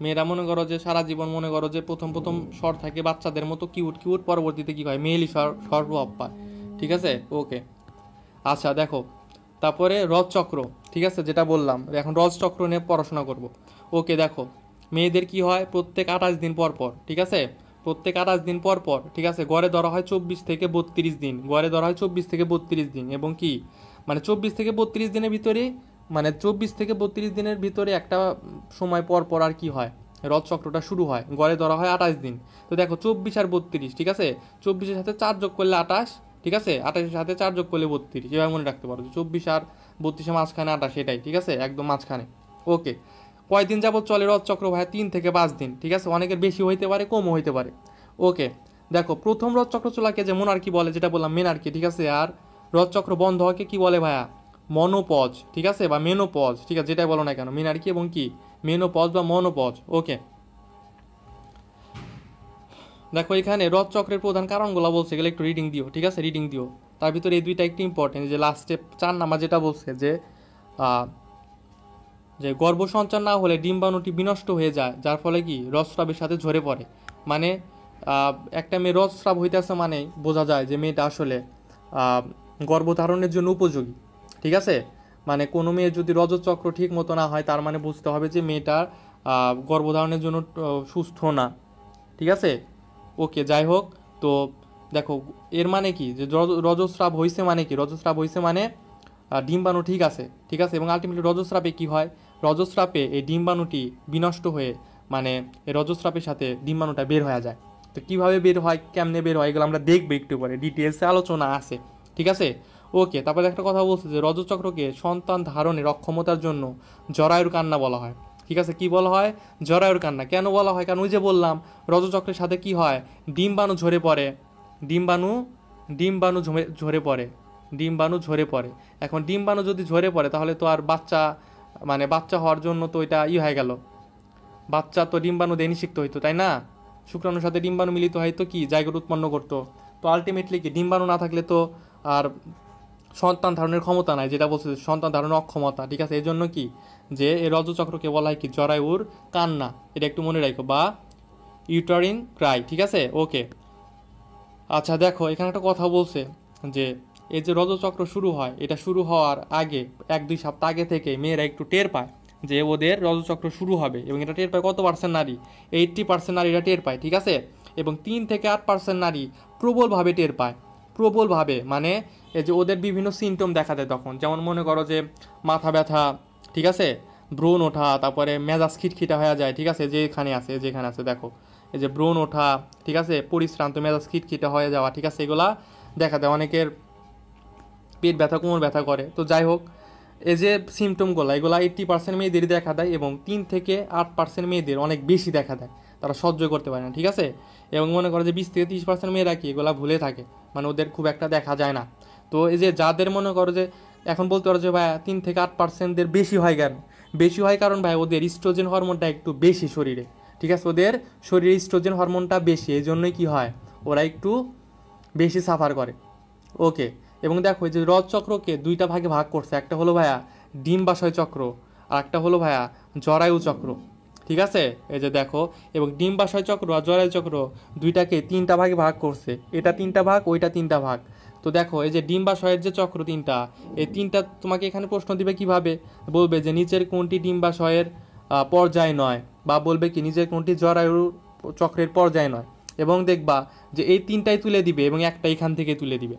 [SPEAKER 1] মেয়েরা মনে করো যে সারা জীবন মনে করো যে প্রথম প্রথম স্বর থাকে বাচ্চাদের মতো কিউট কিউট, পরবর্তীতে কি হয় মেয়েলি স্বর প্রভাব পায়, ঠিক আছে। ওকে, আচ্ছা দেখো, তারপরে রথচক্র, ঠিক আছে, যেটা বললাম, এখন রথচক্র নিয়ে পড়াশোনা করব। ওকে দেখো, মেয়েদের কি হয় প্রত্যেক 28 দিন পর পর, ঠিক আছে, প্রত্যেক 28 দিন পর পর, ঠিক আছে, গড়ে ধরা হয় 24 থেকে 32 দিন, গড়ে ধরা হয় 24 থেকে 32 দিন, এবং কি মানে 24 থেকে 32 দিনের ভিতরে, মানে 24 থেকে 32 দিনের ভিতরে একটা সময় পর পর আর কি হয়, রথচক্রটা শুরু হয়, গড়ে ধরা হয় 28 দিন। তো দেখো 24 আর 32, ঠিক আছে, 24-এর সাথে 4 যোগ করলে 28, ঠিক আছে, 28-এর সাথে 4 যোগ করলে 32, এভাবে মনে রাখতে পারো, 24 আর 32-এর মাঝখানে 28, এটাই, ঠিক আছে, একদম মাঝখানে। ওকে, কয়দিন যাবত চলে রথচক্র ভাই, 3 থেকে 5 দিন, ঠিক আছে, অনেকের বেশি হইতে পারে, কমও হইতে পারে। ওকে, দেখো প্রথম রথচক্র চলাকে যে মোনার্কি বলে, যেটা বললাম মেনার্কি, ঠিক আছে, আর রথচক্র বন্ধ হওয়াকে কি বলে ভাইয়া, মনোপজ, ঠিক আছে, বা মেনোপজ, ঠিক আছে, যেটাই বলো না কেন, মিনার্কি এবং কি মেনোপজ বা মনোপজ। ওকে, দেখো এখানে রথচক্রের প্রধান কারণগুলো বলছে, গেলে একটু রিডিং দিও, ঠিক আছে, রিডিং দিও। তার ভিতরে এই দুইটা একটু ইম্পর্টেন্ট, যে লাস্টে 4 নাম্বার যেটা বলছে যে যে গর্ভসঞ্চার না হলে ডিম্বাণুটি বিনষ্ট হয়ে যায়, যার ফলে কি রসস্রাবের সাথে ঝরে পড়ে। মানে একটা মেয়ে রসস্রাব হইতেছে মানে বোঝা যায় যে মেয়েটা আসলে গর্ভধারণের জন্য উপযোগী, ঠিক আছে। মানে কোনো মেয়ের যদি রজচক্র ঠিক মতো না হয়, তার মানে বুঝতে হবে যে মেয়েটার গর্ভধারণের জন্য সুস্থ না, ঠিক আছে। ওকে, যাই হোক, তো দেখো এর মানে কি, যে রজস্রাব হয়েছে মানে কি, রজস্রাব হয়েছে মানে ডিম্বাণু ঠিক আছে, ঠিক আছে, এবং আলটিমেটলি রজস্রাপে কি হয়, রজস্রাপে এই ডিম্বাণুটি বিনষ্ট হয়ে, মানে এই রজস্রাপের সাথে ডিম্বাণুটা বের হয়ে যায়। তো কীভাবে বের হয়, কেমনে বের হয়, এগুলো আমরা দেখবো একটু পরে, ডিটেলসে আলোচনা আছে, ঠিক আছে। ওকে, তারপরে একটা কথা বলছে যে রজচক্রকে সন্তান ধারণের অক্ষমতার জন্য জরায়ুর কান্না বলা হয়, ঠিক আছে। কি বলা হয়, জরায়ুর কান্না। কেন বলা হয়, কারণ ওই যে বললাম রজচক্রের সাথে কি হয়, ডিম্বাণু ঝরে পড়ে, ডিম্বাণু ডিম্বাণু ঝরে পড়ে, ডিম্বাণু ঝরে পড়ে। এখন ডিম্বাণু যদি ঝরে পড়ে তাহলে তো আর বাচ্চা, মানে বাচ্চা হওয়ার জন্য তো এটা হয়ে গেল, বাচ্চা তো ডিম্বাণু দিয়ে নিষিক্ত হইতো, তাই না, শুক্রাণুর সাথে ডিম্বাণু মিলিত হয়তো কি জায়গা উৎপন্ন করতো। তো আলটিমেটলি কি ডিম্বাণু না থাকলে তো আর সন্তান ধারণের ক্ষমতা নাই, যেটা বলছে সন্তান ধারণের অক্ষমতা, ঠিক আছে। এই জন্য কি যে এই রজচক্রকে বলা হয় কি জরায়ুর কান্না, এটা একটু মনে রাখো, বা ইউটারিন ক্রাই, ঠিক আছে। ওকে, আচ্ছা দেখো এখানে একটা কথা বলছে যে এই যে রজচক্র শুরু হয়, এটা শুরু হওয়ার আগে 1-2 সপ্তাহ আগে থেকে মেয়েরা একটু টের পায় যে ওদের রজচক্র শুরু হবে, এবং এটা টের পায় কত পার্সেন্ট নারী, 80% নারীরা টের পায়, ঠিক আছে। এবং 3 থেকে 8% নারী প্রবলভাবে টের পায়, প্রবলভাবে, মানে এই যে ওদের বিভিন্ন সিমটম দেখা দেয় তখন, যেমন মনে করো যে মাথা ব্যথা, ঠিক আছে, ব্রণ ওঠা, তারপরে মেজাজ খিটখিটা হয়ে যায়, ঠিক আছে, যেখানে আছে দেখো, এই যে ব্রণ ওঠা, ঠিক আছে, পরিশ্রান্ত, মেজাজ খিটখিটা হয়ে যাওয়া, ঠিক আছে, এগুলা দেখা দেয়। অনেকের পেট ব্যথা, কোমর ব্যথা করে। তো যাই হোক, এই যে সিমটমগুলো, এগুলো 80% মেয়েদেরই দেখা দেয়, এবং 3 থেকে 8% মেয়েদের অনেক বেশি দেখা দেয়, তারা সহ্য করতে পারে না, ঠিক আছে। এবং মনে করে যে 20 থেকে 30% মেয়েরা কি এগুলা ভুলে থাকে, মানে ওদের খুব একটা দেখা যায় না। তো এই যে যাদের মনে করো যে এখন বলতে পারো যে ভাই 3 থেকে 8%দের বেশি হয়, কেন বেশি হয়, কারণ ভাই ওদের ইস্ট্রোজেন হরমোনটা একটু বেশি শরীরে, ঠিক আছে, ওদের শরীরে ইস্ট্রোজেন হরমোনটা বেশি, এই জন্যই কি হয় ওরা একটু বেশি সাফার করে। ওকে, এবং দেখো এই যে রজচক্রকে দুইটা ভাগে ভাগ করছে, একটা হলো ভাইয়া ডিম্বাশয় চক্র আর একটা হলো ভাইয়া জরায়ু চক্র। ঠিক আছে, এই যে দেখো, এবং ডিম্বাশয় চক্র আর জরায়ু চক্র দুইটাকে তিনটা ভাগে ভাগ করছে, এটা তিনটা ভাগ ওইটা তিনটা ভাগ। তো দেখো এই যে ডিম্বাশয়ের যে চক্র তিনটা, এই তিনটা তোমাকে এখানে প্রশ্ন দিবে কিভাবে, বলবে যে নিচের কোনটি ডিম্বাশয়ের পর্যায় নয়, বা বলবে কি নিচের কোনটি জরায়ু চক্রের পর্যায় নয়, এবং দেখবা যে এই তিনটাই তুলে দিবে এবং একটা এখান থেকে তুলে দিবে।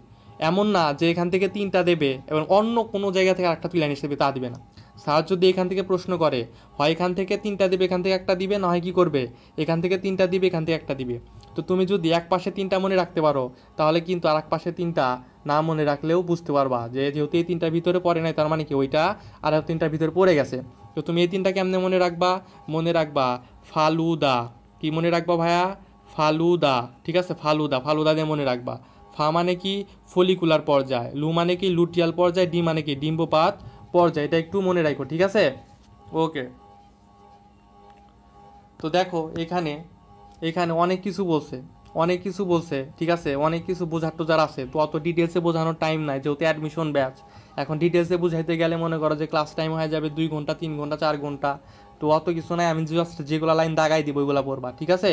[SPEAKER 1] এমন না যে এখান থেকে তিনটা দেবে এবং অন্য কোনো জায়গা থেকে একটা তুলে নিয়ে দেবে, তা দিবে না। স্যার যদি এখান থেকে প্রশ্ন করে, হয় এখান থেকে তিনটা দিবে এখান থেকে একটা দিবে, না হয় কি করবে এখান থেকে তিনটা দিবে এখান থেকে একটা দিবে। তো তুমি যদি এক পাশে তিনটা মনে রাখতে পারো, তাহলে কিন্তু আর এক পাশে তিনটা না মনে রাখলেও বুঝতে পারবা যে যেহেতু এই তিনটার ভিতরে পড়ে নাই, তার মানে কি ওইটা আর তিনটার ভিতরে পড়ে গেছে। তো তুমি এই তিনটা কেমনে মনে রাখবা, মনে রাখবা ফালুদা। কি মনে রাখবা ভাইয়া, ফালুদা। ঠিক আছে, ফালুদা, ফালুদা দিয়ে মনে রাখবা। ফা মানে কি ফলিকুলার পর্যায়, লু মানে কি লুটিয়াল পর্যায়, ডি মানে কি ডিম্বপাত পর্যায়, এটা একটু মনে রাখো। ঠিক আছে, ওকে। তো দেখো এখানে এখানে অনেক কিছু বলছে, অনেক কিছু বলছে। ঠিক আছে, অনেক কিছু বোঝার টোঝার আছে, তো অত ডিটেলসে বোঝানোর টাইম নাই, যেহেতু অ্যাডমিশন ব্যাচ। এখন ডিটেলসে বুঝাইতে গেলে মনে করো যে ক্লাস টাইম হয়ে যাবে 2 ঘন্টা 3 ঘন্টা 4 ঘন্টা। তো অত কিছু নাই, আমি জাস্ট যেগুলো লাইন দাগাই দিব ওইগুলো পড়বা। ঠিক আছে,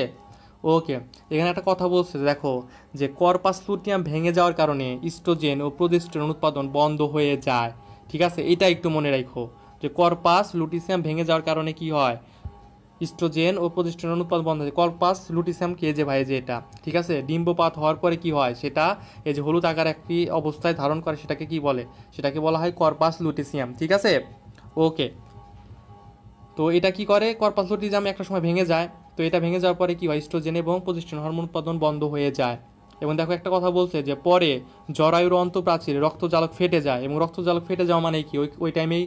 [SPEAKER 1] ওকে। এখানে একটা কথা বলছে, দেখো যে কর্পাস লুটিয়াম ভেঙে যাওয়ার কারণে ইস্ট্রোজেন ও প্রোজেস্টেরন উৎপাদন বন্ধ হয়ে যায়। ঠিক আছে, এটা একটু মনে রাখো যে কর্পাস লুটিসিয়াম ভেঙে যাওয়ার কারণে কি হয়, ইস্ট্রোজেন ও প্রোজেস্টেরন উৎপাদন বন্ধ হয়। কর্পাস লুটিসিয়াম কে যে ভাই যে এটা, ঠিক আছে, ডিম্বপাত হওয়ার পরে কি হয় সেটা, এই যে হলুদ আকার একটি অবস্থায় ধারণ করে, সেটাকে কি বলে, সেটাকে বলা হয় কর্পাস লুটিসিয়াম। ঠিক আছে, ওকে। তো এটা কি করে, কর্পাস লুটিসিয়াম একটা সময় ভেঙে যায়। তো এটা ভেঙে যাওয়ার পরে কি হয়, ইস্ট্রোজেন এবং প্রোজেস্টেরন হরমোন উৎপাদন বন্ধ হয়ে যায়। এবং দেখো একটা কথা বলছে যে পরে জরায়ুর অন্তঃপ্রাচীরে রক্তজালক ফেটে যায়, এবং রক্তজালক ফেটে যাওয়া মানে কি, ওই টাইমেই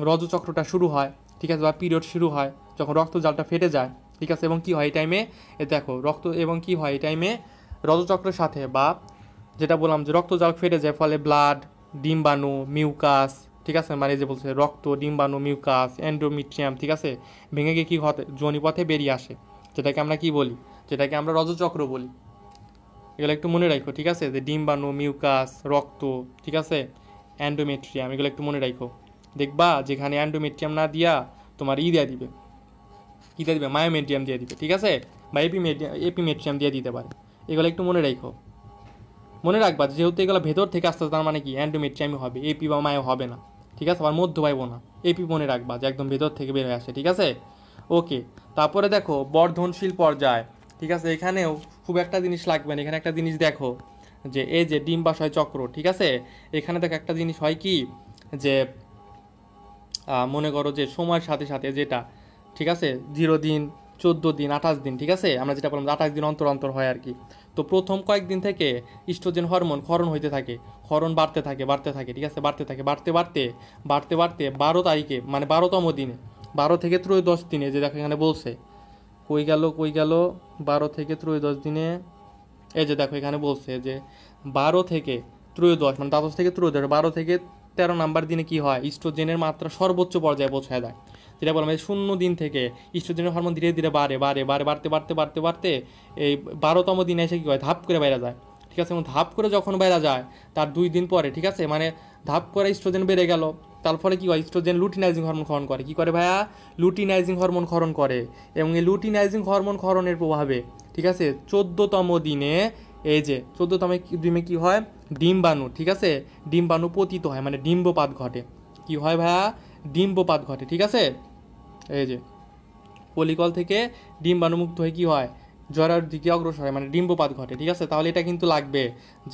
[SPEAKER 1] রজচক্রটা শুরু হয়। ঠিক আছে, বা পিরিয়ড শুরু হয় যখন রক্তজালটা ফেটে যায়। ঠিক আছে, এবং কি হয় এই টাইমে, দেখো রক্ত, এবং কি হয় এই টাইমে রজচক্রের সাথে, বা যেটা বললাম যে রক্তজালক ফেটে যায়, ফলে ব্লাড, ডিম্বাণু, মিউকাস, ঠিক আছে, মানে যে বলছে রক্ত, ডিম্বাণু, মিউকাস, এন্ডোমেট্রিয়াম, ঠিক আছে, ভেঙে গিয়ে কী হতে যোনিপথে বেরিয়ে আসে, যেটাকে আমরা কি বলি, যেটাকে আমরা রজচক্র বলি। এগুলো একটু মনে রাখো। ঠিক আছে, যে ডিম্বাণু, মিউকাস, রক্ত, ঠিক আছে, অ্যান্ডোমেট্রিয়াম, এগুলো একটু মনে রাখো। দেখবা যেখানে অ্যান্ডোমেট্রিয়াম না দিয়া তোমার দেওয়া দিবে, কী দিয়ে দিবে, মায়োমেট্রিয়াম দিয়ে দিবে। ঠিক আছে, বা এপিমেট্রিয়াম দিয়ে দিতে পারে। এগুলো একটু মনে রাখো, মনে রাখবা যেহেতু এগুলো ভেতর থেকে আসতে, তার মানে কি অ্যান্ডোমেট্রিয়ামই হবে, এপি বা মায়ো হবে না। ঠিক আছে, আবার মধ্য পাইবো না, এপি মনে রাখবা যে একদম ভেতর থেকে বের হয়ে আসে। ঠিক আছে, ওকে। তারপরে দেখো বর্ধনশীল পর্যায়। ঠিক আছে, এখানেও খুব একটা জিনিস লাগবে না। এখানে একটা জিনিস দেখো যে এই যে ডিম্বাশয় চক্র, ঠিক আছে, এখানে দেখো একটা জিনিস হয় কি, যে মনে করো যে সময়ের সাথে সাথে যেটা, ঠিক আছে, 0 দিন, 14 দিন, 28 দিন, ঠিক আছে, আমরা যেটা বললাম 28 দিন অন্তর অন্তর হয় আর কি। তো প্রথম কয়েকদিন থেকে ইস্ট্রোজেন হরমোন ক্ষরণ হইতে থাকে, ক্ষরণ বাড়তে থাকে বাড়তে থাকে, ঠিক আছে, বাড়তে থাকে, বাড়তে বাড়তে বাড়তে বাড়তে 12 তারিখে, মানে 12তম দিনে, 12 থেকে 13 দিনে, যে দেখো এখানে বলছে, কই গেল 12 থেকে 13 দিনে, এই যে দেখো এখানে বলছে যে 12 থেকে 13, মানে 12 থেকে 13, 12 থেকে 13 নাম্বার দিনে কি হয়, ইস্ট্রোজেনের মাত্রা সর্বোচ্চ পর্যায়ে পৌঁছায় যায়। যেটা বললাম, এই 0 দিন থেকে ইস্ট্রোজেনের হরমোন ধীরে ধীরে বাড়ে বাড়ে বাড়ে বাড়তে বাড়তে বাড়তে বাড়তে এই 12তম দিনে এসে কী হয়, ধাপ করে বাইরে যায়। ঠিক আছে, এবং ধাপ করে যখন বাইরে যায় তার 2 দিন পরে, ঠিক আছে, মানে ধাপ করে ইস্ট্রোজেন বেড়ে গেল, তারপরে কী হয়, ইস্ট্রোজেন লুটিনাইজিং হরমোন ক্ষরণ করে। কী করে ভাইয়া, লুটিনাইজিং হরমোন ক্ষরণ করে। এবং এই লুটিনাইজিং হরমোন ক্ষরণের প্রভাবে, ঠিক আছে, 14তম দিনে, এই যে 14তম দিনে কী হয়, ডিম্বাণু, ঠিক আছে, ডিম্বাণু পতিত হয়, মানে ডিম্বপাত ঘটে। কি হয় ভাইয়া, ডিম্বপাত ঘটে। ঠিক আছে, এই যে ফলিকল থেকে ডিম্বাণুমুক্ত হয়ে কী হয়, জরায়ুর দিকে অগ্রসর হয়, মানে ডিম্বপাত ঘটে। ঠিক আছে, তাহলে এটা কিন্তু লাগবে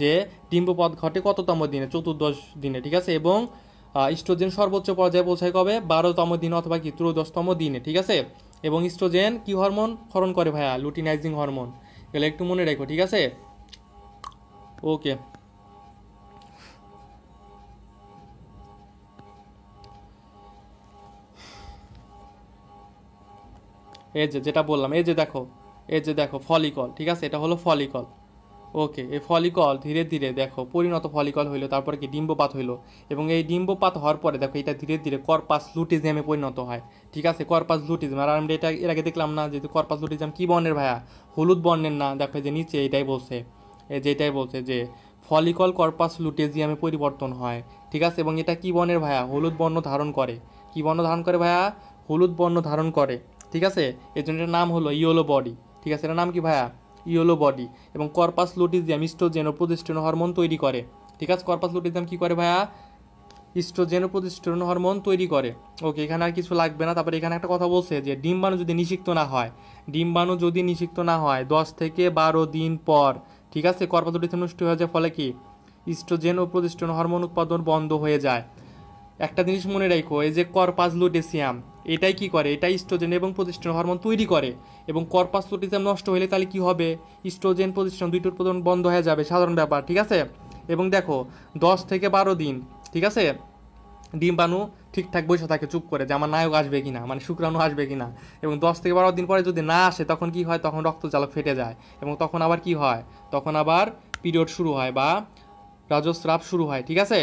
[SPEAKER 1] যে ডিম্বপাত ঘটে কততম দিনে, 14 দিনে। ঠিক আছে, এবং ইস্ট্রোজেন সর্বোচ্চ পর্যায়ে পৌঁছায় কবে, 12তম দিনে অথবা কি 13তম দিনে। ঠিক আছে, এবং ইস্ট্রোজেন কি হরমোন ক্ষরণ করে ভাইয়া, লুটিনাইজিং হরমোন। এগুলো একটু মনে রেখো। ঠিক আছে, ওকে। এই যে যেটা বললাম, এই যে দেখো ফলিকল, ঠিক আছে, এটা হলো ফলিকল। ওকে, এই ফলিকল ধীরে ধীরে দেখো পরিণত ফলিকল হইলো, তারপরে কি ডিম্বপাত হইলো, এবং এই ডিম্বপাত হওয়ার পরে দেখো এটা ধীরে ধীরে কর্পাস লুটিজমে পরিণত হয়। ঠিক আছে, কর্পাস লুটিজম। আর আমরা এটা এর আগে দেখলাম না যে কর্পাস লুটিজম কি বর্ণের ভাইয়া, হলুদ বর্ণের না। দেখো যে নিচে এটাই বলছে, এই যে এটাই বলছে যে ফলিকল কর্পাস লুটেজিয়ামে পরিবর্তন হয়, ঠিক আছে। এবং এটা কি বর্ণের ভাইয়া? হলুদ বর্ণ ধারণ করে। কি বর্ণ ধারণ করে ভাইয়া? হলুদ বর্ণ ধারণ করে, ঠিক আছে। এর জন্য এটার নাম হলো ইয়েলো বডি, ঠিক আছে। এটার নাম কি ভাইয়া? Yellow body. এবং কর্পাস লুটিজিয়াম ইস্ট্রোজেন ও প্রজেস্টেরন হরমোন তৈরি করে, ঠিক আছে। কর্পাস লুটিজিয়াম কি করে ভাইয়া? ইস্ট্রোজেন ও প্রজেস্টেরন হরমোন তৈরি করে। ওকে, এখানে আর কিছু লাগবে না। তারপরে এখানে একটা কথা বলছে যে ডিম্বাণু যদি নিষিক্ত না হয়, ডিম্বাণু যদি নিষিক্ত না হয় 10 থেকে 12 দিন পর, ঠিক আছে, কর্পাস লুটিজিয়াম নষ্ট হয়ে যায়, ফলে কি ইস্ট্রোজেন ও প্রজেস্টেরন হরমোন উৎপাদন বন্ধ হয়ে যায়। একটা জিনিস মনে রাখো, এই যে কর্পাস লুটেসিয়াম এটাই কি করে? এটা ইস্ট্রোজেন এবং প্রজেস্টেরন হরমোন তৈরি করে। এবং কর্পাস লুটেসিয়াম নষ্ট হলে তাহলে কি হবে? ইস্ট্রোজেন প্রজেস্টেরন দুইটার উৎপাদন বন্ধ হয়ে যাবে, সাধারণ ব্যাপার, ঠিক আছে। এবং দেখো 10 থেকে 12 দিন, ঠিক আছে, ডিম্বাণু ঠিকঠাক বসে থাকে চুপ করে যে আমার নায়ক আসবে কিনা, মানে শুক্রাণু আসবে কিনা। এবং 10 থেকে 12 দিন পরে যদি না আসে তখন কি হয়? তখন রক্তজালক ফেটে যায় এবং তখন আবার কি হয়? তখন আবার পিরিয়ড শুরু হয় বা রজস্রাব শুরু হয়, ঠিক আছে।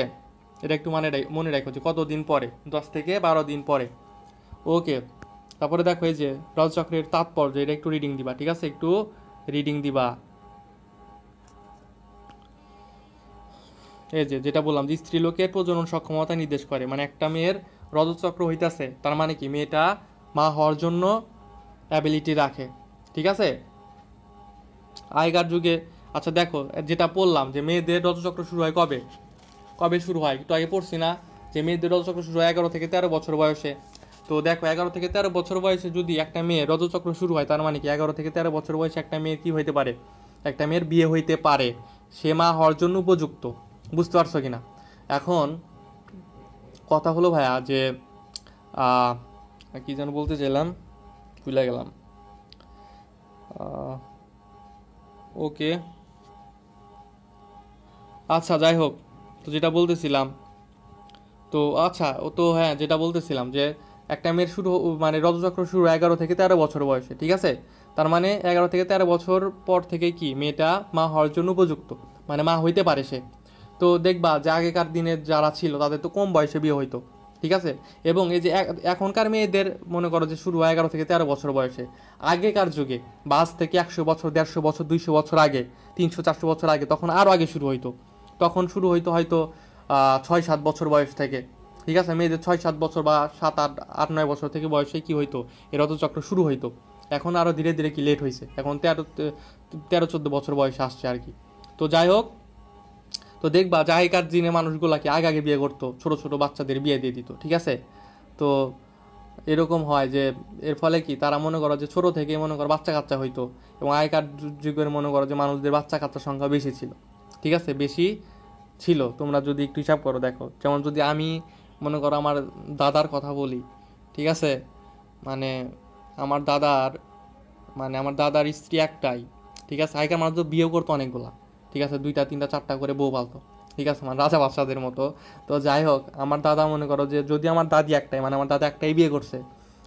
[SPEAKER 1] এটা একটু মনে রাখো যে কতদিন পরে, 10 থেকে 12 দিন পরে। ওকে, তারপরে দেখো এই যে রজচক্রের তাৎপর্য, এটা একটু রিডিং দিবা, ঠিক আছে, একটু রিডিং দিবা। এই যে যেটা বললাম যে স্ত্রীলোকের প্রজনন সক্ষমতা নির্দেশ করে, মানে একটা মেয়ের রজচক্র হইতাছে তার মানে কি মেয়েটা মা হওয়ার জন্য অ্যাবিলিটি রাখে, ঠিক আছে। আগেকার যুগে, আচ্ছা দেখো যেটা বললাম যে মেয়েদের রজচক্র শুরু হয় কবে? কবে শুরু হয়? একটু আগে পড়ছি না যে মেয়েদের রজচক্র শুরু হয় 11 থেকে 13 বছর বয়সে। তো দেখো 11 থেকে 13 বছর বয়সে যদি একটা মেয়ের রজচক্র শুরু হয় তার মানে কি 11 থেকে 13 বছর বয়সে একটা মেয়ের কি হইতে পারে? একটা মেয়ের বিয়ে হইতে পারে, সে মা হওয়ার জন্য উপযুক্ত। বুঝতে পারছো কিনা? এখন কথা হলো ভাইয়া যে আহ, কি যেন বলতে চাইলাম, ভুলে গেলাম। ওকে, আচ্ছা যাই হোক, তো যেটা বলতেছিলাম, তো আচ্ছা ও তো হ্যাঁ, যেটা বলতেছিলাম যে একটা মেয়ের শুরু মানে রজচক্র শুরু 11 থেকে 13 বছর বয়সে, ঠিক আছে। তার মানে 11 থেকে 13 বছর পর থেকে কি মেয়েটা মা হওয়ার জন্য উপযুক্ত, মানে মা হইতে পারে সে। তো দেখবা যে আগেকার দিনে যারা ছিল তাদের তো কম বয়সে বিয়ে হইতো, ঠিক আছে। এবং এই যে এখনকার মেয়েদের মনে করো যে শুরু হয় 11 থেকে 13 বছর বয়সে। আগেকার যুগে বা আজ থেকে 100 বছর, 150 বছর, 200 বছর আগে, 300 400 বছর আগে, তখন আরও আগে শুরু হইতো। তখন শুরু হইতো হয়তো 6-7 বছর বয়স থেকে, ঠিক আছে। মেয়েদের 6-7 বছর বা 7-8-9 বছর থেকে বয়সে কি হইতো? এই রজচক্র শুরু হইতো। এখন আরও ধীরে ধীরে কি লেট হয়েছে, এখন 13-14 বছর বয়সে আসছে আর কি। তো যাই হোক, তো দেখবা যে আগেকার দিনে মানুষগুলা কি আগে আগে বিয়ে করতো, ছোট ছোট বাচ্চাদের বিয়ে দিয়ে দিত, ঠিক আছে। তো এরকম হয় যে এর ফলে কি তারা মনে করো যে ছোট থেকে মনে করো বাচ্চা কাচ্চা হইতো। এবং আগেকার যুগের মনে করো যে মানুষদের বাচ্চা কাচ্চার সংখ্যা বেশি ছিল, ঠিক আছে, বেশি ছিল। তোমরা যদি একটু হিসাব করো দেখো, যেমন যদি আমি মনে করো আমার দাদার কথা বলি, ঠিক আছে, মানে আমার দাদার আমার দাদার স্ত্রী একটাই, ঠিক আছে। আগেকার মানুষ তো বিয়েও করতো অনেকগুলা, ঠিক আছে, 2টা 3টা 4টা করে বউ পালতো, ঠিক আছে, মানে রাজা বাদশাদের মতো। তো যাই হোক, আমার দাদা মনে করো যে যদি আমার দাদি একটাই, মানে আমার দাদা একটাই বিয়ে করছে,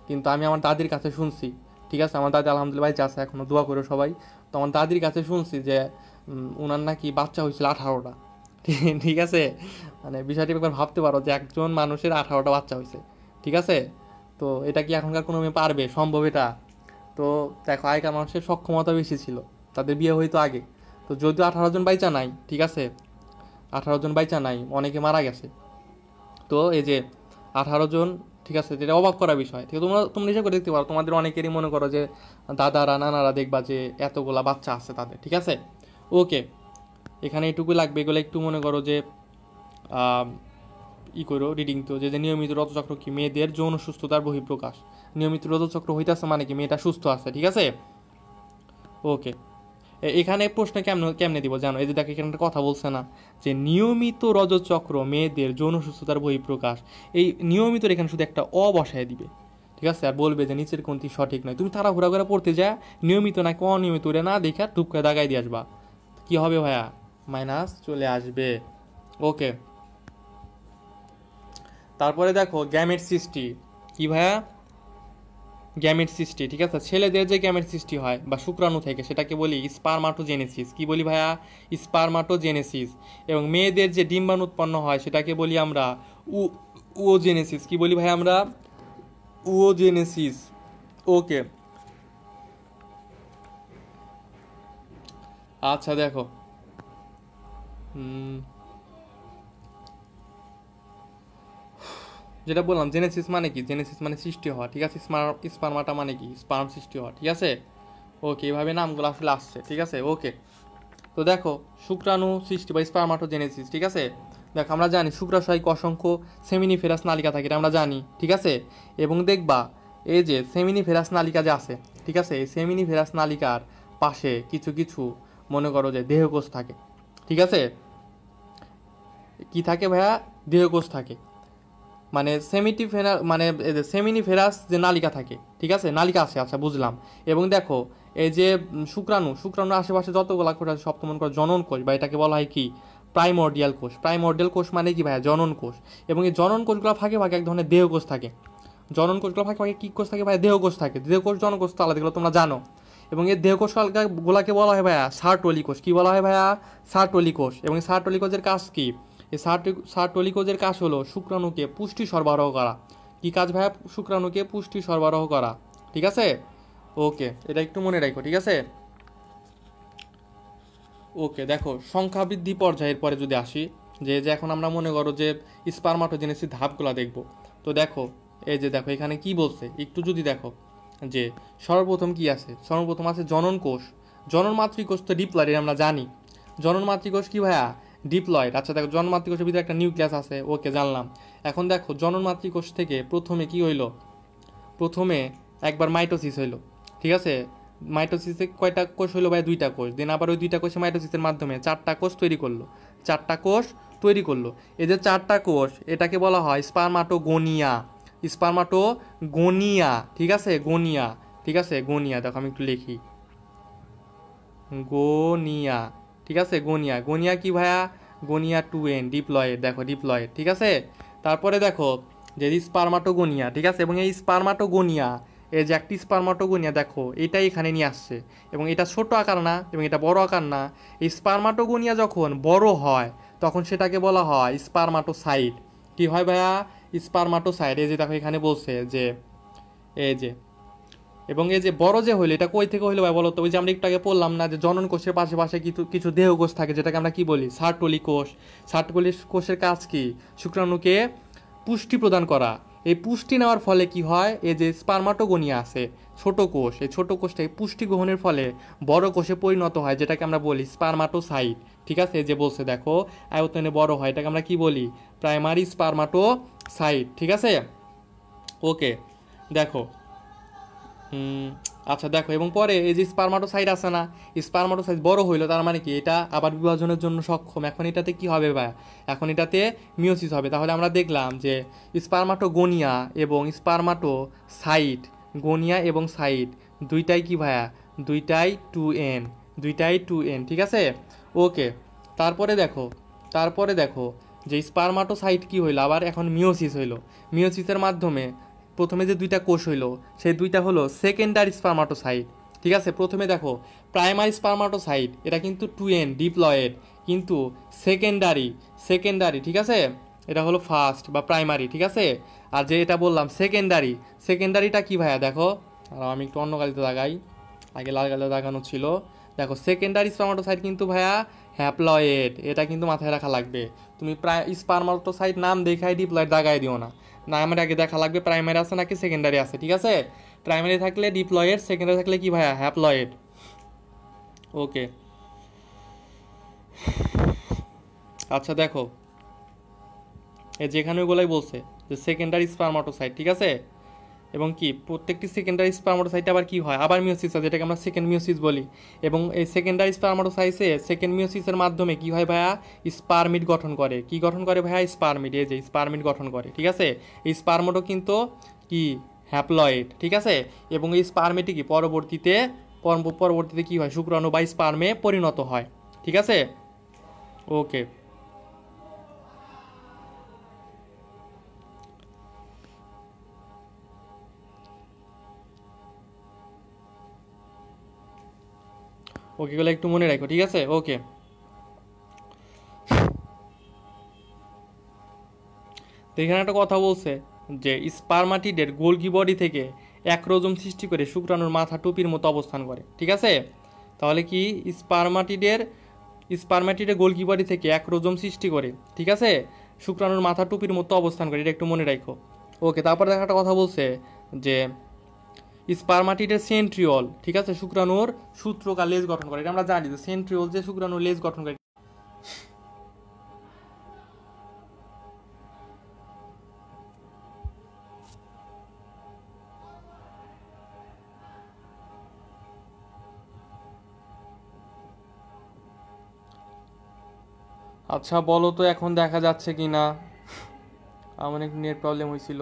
[SPEAKER 1] কিন্তু আমি আমার দাদির কাছে শুনছি, ঠিক আছে, আমার দাদি আলহামদুলিল্লাহ বাইচে আছে এখনো, দোয়া করে সবাই। তো আমার দাদির কাছে শুনছি যে ওনার নাকি বাচ্চা হয়েছিল 18টা, ঠিক আছে। মানে বিষয়টি একবার ভাবতে পারো যে একজন মানুষের 18টা বাচ্চা হয়েছে, ঠিক আছে। তো এটা কি এখনকার কোনো মেয়ে পারবে? সম্ভব এটা? তো দেখো আগেকার মানুষের সক্ষমতা বেশি ছিল, তাদের বিয়ে হইতো আগে। তো যদিও 18 জন বাইচা নাই, ঠিক আছে, 18 জন বাইচা নাই, অনেকে মারা গেছে। তো এই যে 18 জন, ঠিক আছে, যেটা অবাক করা বিষয়, ঠিক আছে। তোমরা তোমরা হিসাব করে দেখতে পারো, তোমাদের অনেকেরই মনে করো যে দাদারা নানারা দেখবা যে এতগুলা বাচ্চা আছে তাদের, ঠিক আছে। ওকে, এখানে এটুকুই লাগবে, এগুলো একটু মনে করো যে করো রিডিং। তো যে নিয়মিত রথচক্র কি মেয়েদের যৌন সুস্থতার বহিঃপ্রকাশ। নিয়মিত রথচক্র হইতেছে মানে কি মেয়েটা সুস্থ আছে, ঠিক আছে। ওকে, এখানে প্রশ্ন কেমনে কেমনে দিব জানো? এই যে দেখো এখানে একটা কথা বলছে না যে নিয়মিত রজচক্র মেয়েদের যৌন সুস্থতার বহিঃপ্রকাশ। এই নিয়মিত এখানে শুধু একটা বসায় দিবে, ঠিক আছে, আর বলবে যে নিচের কোনটি সঠিক নয়। তুমি তাড়াহুড়া করে পড়তে যা নিয়মিত নাকি অনিয়মিত ওরে না দেখা টুপ করে দাগাই দিয়ে আসবা, কি হবে ভাইয়া? মাইনাস চলে আসবে। ওকে, তারপরে দেখো গ্যামেট সৃষ্টি। কি ভাইয়া? গ্যামেট সৃষ্টি, ঠিক আছে। ছেলেদের যে গ্যামেট সৃষ্টি হয় বা শুক্রাণু থেকে, সেটাকে বলি স্পারমাটোজেনেসিস। কি বলি ভাইয়া? স্পারমাটোজেনেসিস। এবং মেয়েদের যে ডিম্বাণু উৎপন্ন হয় সেটাকে বলি আমরা উওজেনেসিস। কি বলি ভাই আমরা? উওজেনেসিস। ওকে, আচ্ছা দেখো যেটা বললাম জেনেসিস মানে কি, জেনেসিস মানে সৃষ্টি হওয়া, ঠিক আছে। স্পার্মাটা মানে কি, স্পার্ম সৃষ্টি হওয়া, ঠিক আছে। ওকে, এইভাবে নামগুলো আসলে আসছে, ঠিক আছে। ওকে, তো দেখো শুক্রাণু সৃষ্টি বা স্পার্মাটোজেনেসিস, ঠিক আছে। দেখো আমরা জানি শুক্রাশয়ে অসংখ্য সেমিনিফেরাস নালিকা থাকে, এটা আমরা জানি, ঠিক আছে। এবং দেখবা এই যে সেমিনিফেরাস নালিকা যে আছে, ঠিক আছে, এই সেমিনিফেরাস নালিকার পাশে কিছু কিছু মনে করো যে দেহকোষ থাকে, ঠিক আছে। কি থাকে ভাইয়া, দেহকোষ থাকে, মানে মানে সেমিনিফেরাস যে নালিকা থাকে, ঠিক আছে, নালিকা আছে, আচ্ছা বুঝলাম। এবং দেখো এই যে শুক্রাণুর আশেপাশে যতগুলা কোষ আছে সব তো মনে করো জনন কোষ, বা এটাকে বলা হয় কি, প্রাইমর্ডিয়াল কোষ। প্রাইমর্ডিয়াল কোষ মানে কি ভাইয়া, জনন কোষ। এবং এই জনন কোষগুলো ফাঁকে ফাঁকে এক ধরনের দেহকোষ থাকে। জনন কোষগুলো ফাঁকে ফাঁকে কী কোষ থাকে ভাইয়া, দেহকোষ থাকে। দেহকোষ জনকোষ তো আলাদা, এগুলো তোমরা জানো। এবং এই দেহকোষ গুলাকে বলা হয় ভাইয়া সার্টোলি কোষ। কি বলা হয় ভাইয়া, সার্টোলি কোষ। এবং সার্টোলি কোষের কাজ কি, এই সার্টোলি কোষের কাজ হলো শুক্রাণুকে পুষ্টি সরবরাহ করা। কি কাজ ভাইয়া, শুক্রাণুকে পুষ্টি সরবরাহ করা, ঠিক আছে। ওকে, এটা একটু মনে রাখো, ঠিক আছে। ওকে, দেখো সংখ্যা বৃদ্ধি পর্যায়ের পরে যদি আসি, যে যে এখন আমরা মনে করো যে স্পার্মাটোজেনেসিস ধাপগুলো দেখব। তো দেখো এই যে দেখো এখানে কি বলছে একটু যদি দেখো, যে সর্বপ্রথম কি আছে, সর্বপ্রথম আছে জনন কোষ। জনন মাতৃকোষ তো ডিপ্লয়েড, আমরা জানি। জনন মাতৃকোষ কি ভাইয়া, ডিপ্লয়েড। আচ্ছা দেখো জনন মাতৃকোষের ভিতরে একটা নিউক্লিয়াস আছে, ওকে জানলাম। এখন দেখো জনন মাতৃকোষ থেকে প্রথমে কি হইলো, প্রথমে একবার মাইটোসিস হইলো, ঠিক আছে। মাইটোসিসে কয়টা কোষ হইলো ভাই, দুইটা কোষ। দেন আবার ওই দুইটা কোষে মাইটোসিসের মাধ্যমে চারটা কোষ তৈরি করলো, চারটা কোষ তৈরি করলো। এই যে চারটা কোষ, এটাকে বলা হয় স্পার্মাটোগোনিয়া। স্পার্মাটোগোনিয়া, ঠিক আছে, গোনিয়া, ঠিক আছে, গোনিয়া। দেখো আমি একটু লিখি, গোনিয়া, ঠিক আছে, গোনিয়া। গোনিয়া কি ভাইয়া, গোনিয়া 2n, ডিপ্লয়েড। দেখো ডিপ্লয়েড, ঠিক আছে। তারপরে দেখো যে স্পার্মাটোগোনিয়া, ঠিক আছে। এবং এই স্পার্মাটোগোনিয়া, এই যে একটি স্পার্মাটোগোনিয়া দেখো এটাই এখানে নিয়ে আসছে। এবং এটা ছোট আকার না, এবং এটা বড় আকার না। এই স্পার্মাটোগোনিয়া যখন বড় হয় তখন সেটাকে বলা হয় স্পার্মাটোসাইট। কি হয় ভাইয়া, স্পার্মাটোসাইট। এই যে দেখো এখানে বলছে যে এই যে, এবং এই যে বড় যে হইলো এটা কই থেকে হইলো ভাই বলো তো। ওই যে আমরা একটু আগে বললাম না যে জনন কোষের পাশে পাশে কিছু কিছু দেহকোষ থাকে, যেটাকে আমরা কি বলি, সার্টোলি কোষ। সার্টোলি কোষের কাজ কি, শুক্রাণুকে পুষ্টি প্রদান করা। এই পুষ্টি নেওয়ার ফলে কি হয়, এই যে স্পার্মাটোগোনিয়া আছে ছোট কোষ, এই ছোট কোষটাই পুষ্টি গ্রহণের ফলে বড় কোষে পরিণত হয়, যেটাকে আমরা বলি স্পার্মাটোসাইট, ঠিক আছে। এই যে বলছে দেখো আয়তনে বড় হয়, এটাকে আমরা কি বলি, প্রাইমারি স্পার্মাটোসাইট, ঠিক আছে। ওকে, দেখো আচ্ছা দেখো, এবং পরে এই যে স্পার্মাটোসাইট আছে না, স্পার্মাটোসাইট বড় হইলো, তার মানে কি এটা আবার বিভাজনের জন্য সক্ষম। এখন এটাতে কি হবে ভাই, এখন এটাতে মিওসিস হবে। তাহলে আমরা দেখলাম যে স্পার্মাটোগোনিয়া এবং স্পার্মাটোসাইট, গোনিয়া এবং সাইট দুইটাই কি ভাইয়া, দুইটাই 2n, দুইটাই 2n, ঠিক আছে। ওকে, তারপরে দেখো যে স্পার্মাটোসাইট কি হইলো, আবার এখন মিওসিস হইলো। মিওসিসের মাধ্যমে প্রথমে যে দুইটা কোষ হইলো সেই দুইটা হলো সেকেন্ডারি স্পার্মাটোসাইট, ঠিক আছে। প্রথমে দেখো প্রাইমারি স্পার্মাটোসাইট, এটা কিন্তু 2n, ডিপ্লয়েড। কিন্তু সেকেন্ডারি, ঠিক আছে, এটা হলো ফার্স্ট বা প্রাইমারি, ঠিক আছে। আর যে এটা বললাম সেকেন্ডারিটা কি ভাইয়া, দেখো আর আমি একটু অন্য গালিতে লাগাই, আগে লাল গালিতে লাগানো ছিল। দেখো সেকেন্ডারি স্পার্মাটোসাইট কিন্তু ভাইয়া হ্যাপ্লয়েড, এটা কিন্তু মাথায় রাখা লাগবে। তুমি স্পার্মাটোসাইট নাম দেখাই ডিপ্লয়েড দাগাই দিও না, না আমার আগে দেখা লাগবে প্রাইমারি আছে নাকি সেকেন্ডারি আছে, ঠিক আছে। প্রাইমারি থাকলে ডিপ্লয়েড, সেকেন্ডারি থাকলে কি ভাইয়া, হ্যাপ্লয়েড। ওকে, আচ্ছা দেখো এই যেখানে ওগুলাই বলছে যে সেকেন্ডারি স্পার্মাটোসাইট, ঠিক আছে। এবং কি প্রত্যেকটি সেকেন্ডারি স্পার্মাটোসাইটে আবার কি হয়, আবার মিওসিস হয়, যেটাকে আমরা সেকেন্ড মিওসিস বলি। এবং এই সেকেন্ডারি স্পার্মাটোসাইটে সেকেন্ড মিওসিসের মাধ্যমে কি হয় ভাইয়া, স্পারমিড গঠন করে। কি গঠন করে ভাইয়া, স্পারমিড। এই যে স্পারমিড গঠন করে, ঠিক আছে। এই স্পারমিডও কিন্তু কি হ্যাপ্লয়েড, ঠিক আছে। এবং এই স্পারমিডটি কি পরবর্তীতে কি হয়, শুক্রাণু বা স্পার্মে পরিণত হয়, ঠিক আছে। ওকে, এগুলো একটু মনে রাখো, ঠিক আছে। ওকে, তো এখানে একটা কথা বলছে যে স্পার্মাটিডের গোলগি বডি থেকে অ্যাক্রোজোম সৃষ্টি করে শুক্রাণুর মাথা টুপির মতো অবস্থান করে, ঠিক আছে। তাহলে কি স্পার্মাটিডের স্পারম্যাটিডে গোলকিপারি থেকে অ্যাক্রোজোম সৃষ্টি করে, ঠিক আছে, শুক্রাণুর মাথা টুপির মতো অবস্থান করে, এটা একটু মনে রাখো। ওকে, তারপরে দেখা একটা কথা বলছে যে স্পারমাটিডের সেন্ট্রিওল, ঠিক আছে, শুক্রাণুর সূত্রকার লেজ গঠন করে, এটা আমরা জানি যে সেন্ট্রিওল যে শুক্রাণুর লেজ গঠন করে। আচ্ছা বলো তো এখন দেখা যাচ্ছে কি না? আমার একটু নেট প্রবলেম হয়েছিল,